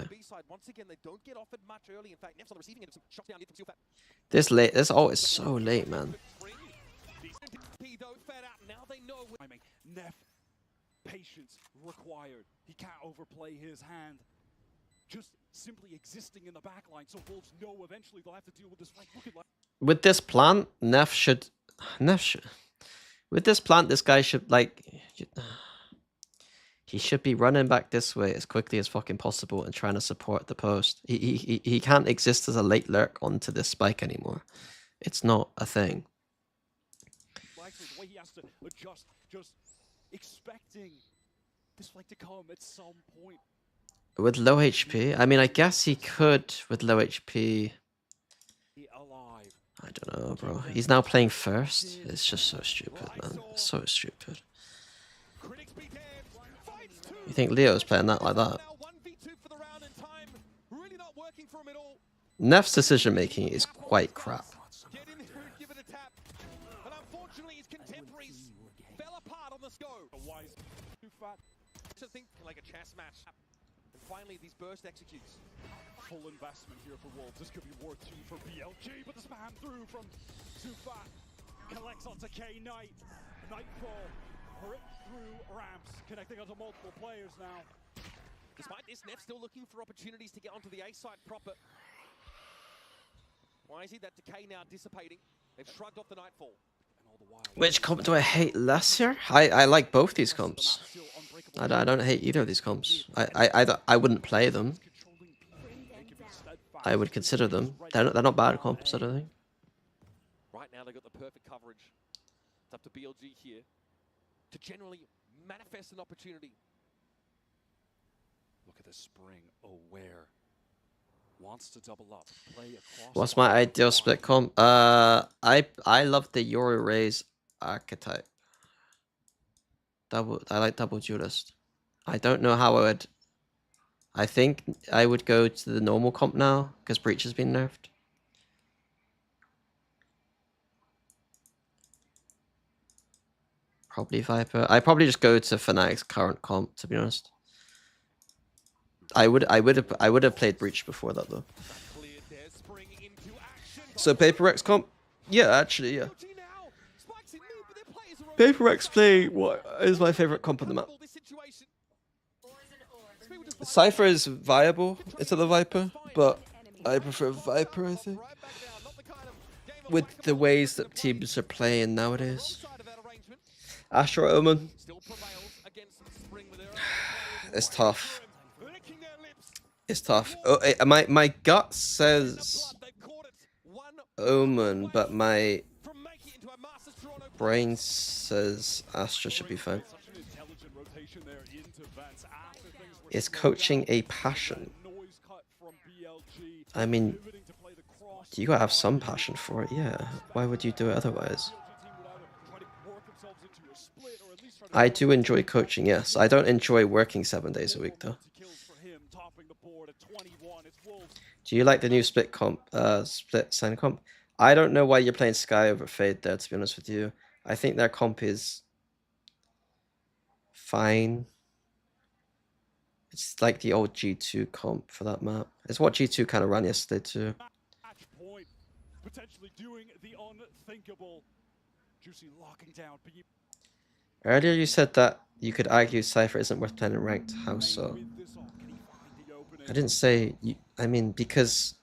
This late. This ult is so late, man. Neff, patience required. He can't overplay his hand. Just simply existing in the back line, so Wolves know eventually they'll have to deal with this fight. With this plant, Neff should. With this plant, this guy should like. He should be running back this way as quickly as fucking possible and trying to support the post. He can't exist as a late lurk onto this spike anymore. It's not a thing. The way he has to adjust, just expecting this fight to come at some point. With low HP, I mean, I guess he could with low HP. I don't know, bro. He's now playing first. It's just so stupid, man. It's so stupid. You think Leo's playing that like that? Neff's decision making is quite crap. Like a chess match. And finally, these burst executes. Full investment here for Wolves. This could be worth 2 for BLG, but the spam through from Sufat collects onto K Knight. Nightfall rip through ramps, connecting onto multiple players now. Despite this, Neff still looking for opportunities to get onto the A site proper. Why is it that decay now dissipating? They've shrugged off the Nightfall. Which comp do I hate less here? I like both these comps. I don't hate either of these comps. I wouldn't play them. I would consider them. They're not bad comps, I don't think. Right now they got the perfect coverage. It's up to BLG here to generally manifest an opportunity. Look at the Spring aware. wants to double up, play across. What's the my map. ideal split comp? I love the Yori Rays archetype. I like double duelist. I don't know how I would. I think I would go to the normal comp now because Breach has been nerfed. Probably Viper. I probably just go to Fnatic's current comp, to be honest. I would have played Breach before that though. Cleared there, spring into action. So Paper Rex comp? Yeah, actually, yeah. BLG now. Spikes in mid, but their players are Paper Rex play what is my favorite comp on the map. this situation. Cypher is viable into the Viper, but I prefer Viper, I think. Right back down, not the kind of game I With like the to ways play. that teams are playing nowadays. Side of that arrangement Astro Omen, still prevails against Spring with their own it's tough. licking their lips. It's tough. Oh, my gut says They've caught it. One Omen, but my from making it into a Masters Toronto brain says Astra should be fine. Such an intelligent rotation there into Vance after things were Is slowed coaching down. a passion? Noise cut from BLG, I mean, pivoting to play the cross. you gotta have some passion for it, yeah. Why would you do it otherwise? BLG team would either try to work themselves into a split or at least try to I do enjoy coaching, yes. I don't enjoy working 7 days a week though. kills for him, topping the board at 21. It's Wolves. Do you like the new split comp, split sign comp? I don't know why you're playing Sky over Fade there, to be honest with you. I think their comp is fine. It's like the old G2 comp for that map. It's what G2 kind of ran yesterday too. Match point, potentially doing the unthinkable. Juicy locking down. Earlier you said that you could argue Cypher isn't worth playing in ranked. How so? With this all, can he find the opening? I didn't say... I mean, because...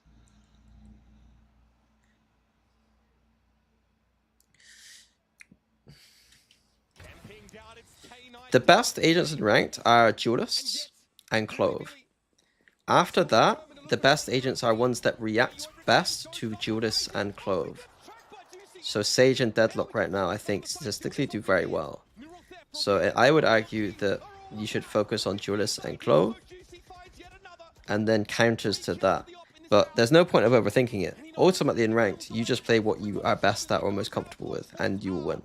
Camping down, it's K9. The best agents in ranked are Duelists and Clove. After that, the best agents are ones that react best to Duelists and Clove. So Sage and Deadlock right now, I think, statistically do very well. So I would argue that you should focus on Duelists and Clove, and then counters to that. But there's no point of overthinking it. Ultimately in ranked, you just play what you are best at or most comfortable with, and you will win.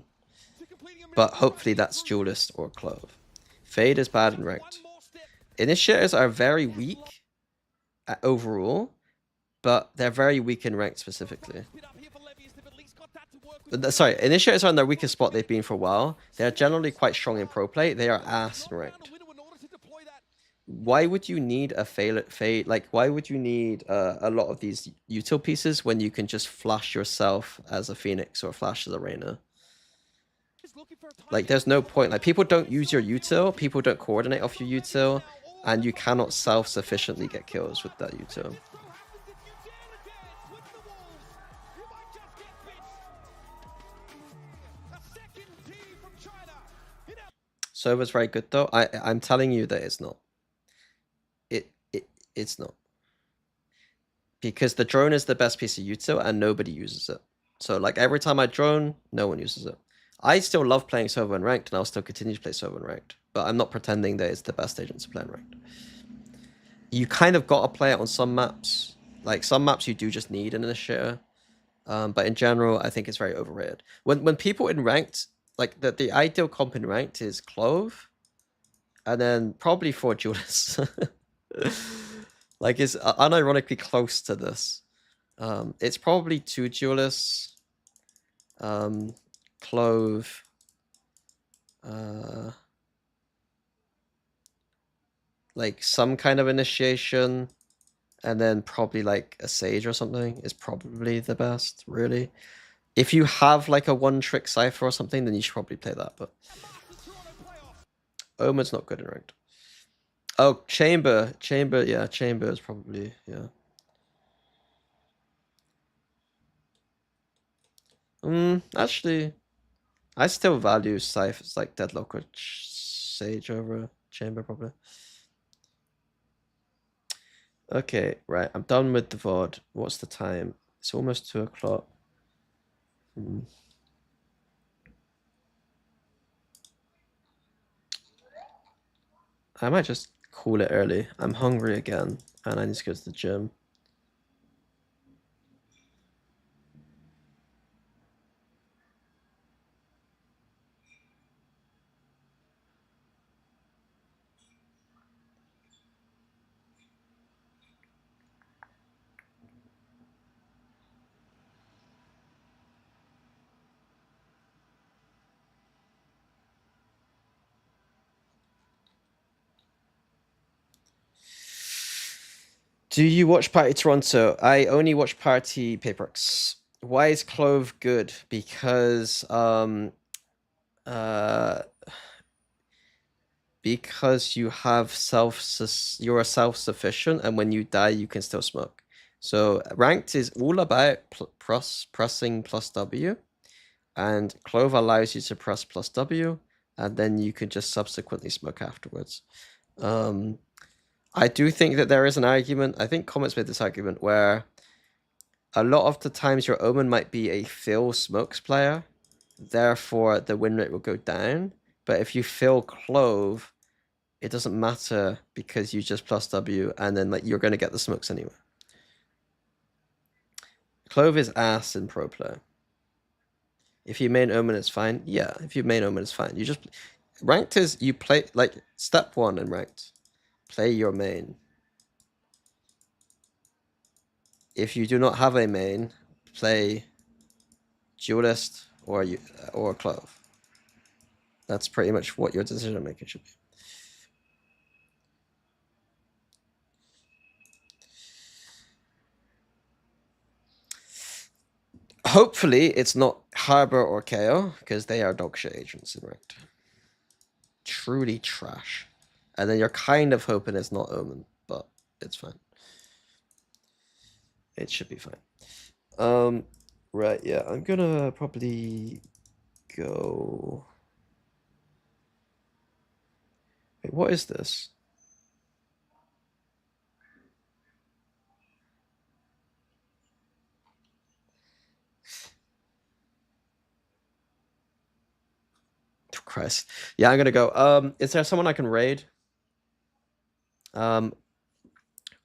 But hopefully that's Duelist or Clove. Fade is bad in ranked. Initiators are very weak overall, but they're very weak in ranked specifically. Sorry, Initiators are in their weakest spot they've been for a while. They're generally quite strong in pro play. They are ass in ranked. Why would you need a fade? Like, why would you need a lot of these util pieces when you can just flash yourself as a Phoenix or flash as a Reyna? Like, there's no point. Like, people don't use your util, people don't coordinate off your util, and you cannot self-sufficiently get kills with that util. Sova's very good though. I'm telling you that it's not. It's not. Because the drone is the best piece of util and nobody uses it. So like every time I drone, no one uses it. I still love playing Sova in ranked and I'll still continue to play Sova in ranked. But I'm not pretending that it's the best agent to play in ranked. You kind of got to play it on some maps. Like some maps you do just need an initiator. But in general, I think it's very overrated. When people in ranked, like the ideal comp in ranked is Clove, and then probably 4 duelists. Like it's unironically close to this. It's probably 2 duelists, Clove, like some kind of initiation, and then probably like a Sage or something is probably the best, really. If you have like a one-trick Cypher or something, then you should probably play that, but... Omen's not good in ranked. Oh, Chamber, yeah, Chamber is probably, yeah. Actually, I still value Cyphers like Deadlock or Sage over Chamber, probably. Okay, right, I'm done with the VOD. What's the time? It's almost 2 o'clock. I might just call it early. I'm hungry again, and I need to go to the gym. Do you watch Party Toronto? I only watch Party Paperworks. Why is Clove good? Because you have you're self-sufficient, and when you die, you can still smoke. So ranked is all about pressing plus W, and Clove allows you to press plus W, and then you can just subsequently smoke afterwards. I do think that there is an argument. I think Comet's made this argument where a lot of the times your Omen might be a fill smokes player, therefore the win rate will go down. But if you fill Clove, it doesn't matter because you just plus W and then like you're going to get the smokes anyway. Clove is ass in pro play. If you main Omen, it's fine. Yeah, if you main Omen, it's fine. You just ranked is you play like step 1 in ranked. Play your main. If you do not have a main, play Duelist or Clove. That's pretty much what your decision making should be. Hopefully, it's not Harbor or KO, because they are dogshit agents in ranked. Truly trash. And then you're kind of hoping it's not Omen, but it's fine. It should be fine. Right, yeah, I'm gonna probably go... Wait, what is this? Oh, Christ. Yeah, I'm gonna go. Is there someone I can raid?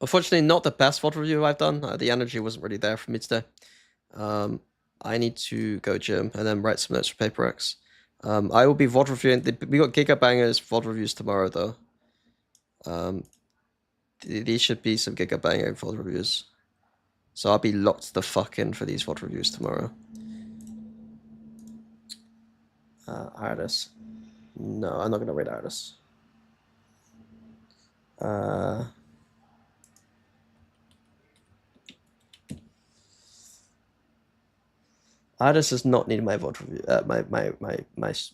Unfortunately, not the best VOD review I've done. The energy wasn't really there for me today. I need to go gym and then write some notes for Paperworks. I will be VOD reviewing. We got Gigabangers VOD reviews tomorrow, though. These should be some Gigabanger VOD reviews. So I'll be locked the fuck in for these VOD reviews tomorrow. Artis. No, I'm not going to raid Artis. Artis does not need my VOD review.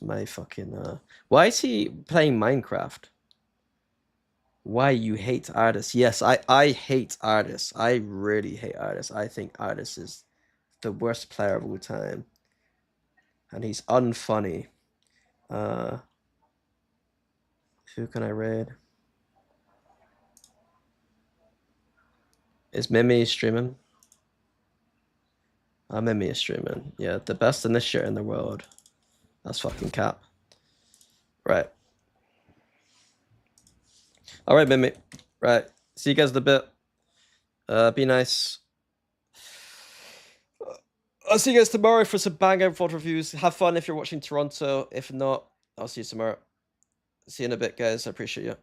My fucking. Why is he playing Minecraft? Why you hate Artis? Yes, I hate Artis. I really hate Artis. I think Artis is the worst player of all time, and he's unfunny. Who can I raid? Is Mimi streaming? Mimi is streaming. Yeah, the best initiator in the world. That's fucking cap. Right. Alright, Mimi. Right. See you guys in a bit. Be nice. I'll see you guys tomorrow for some banger VOD reviews. Have fun if you're watching Toronto. If not, I'll see you tomorrow. See you in a bit, guys. I appreciate you.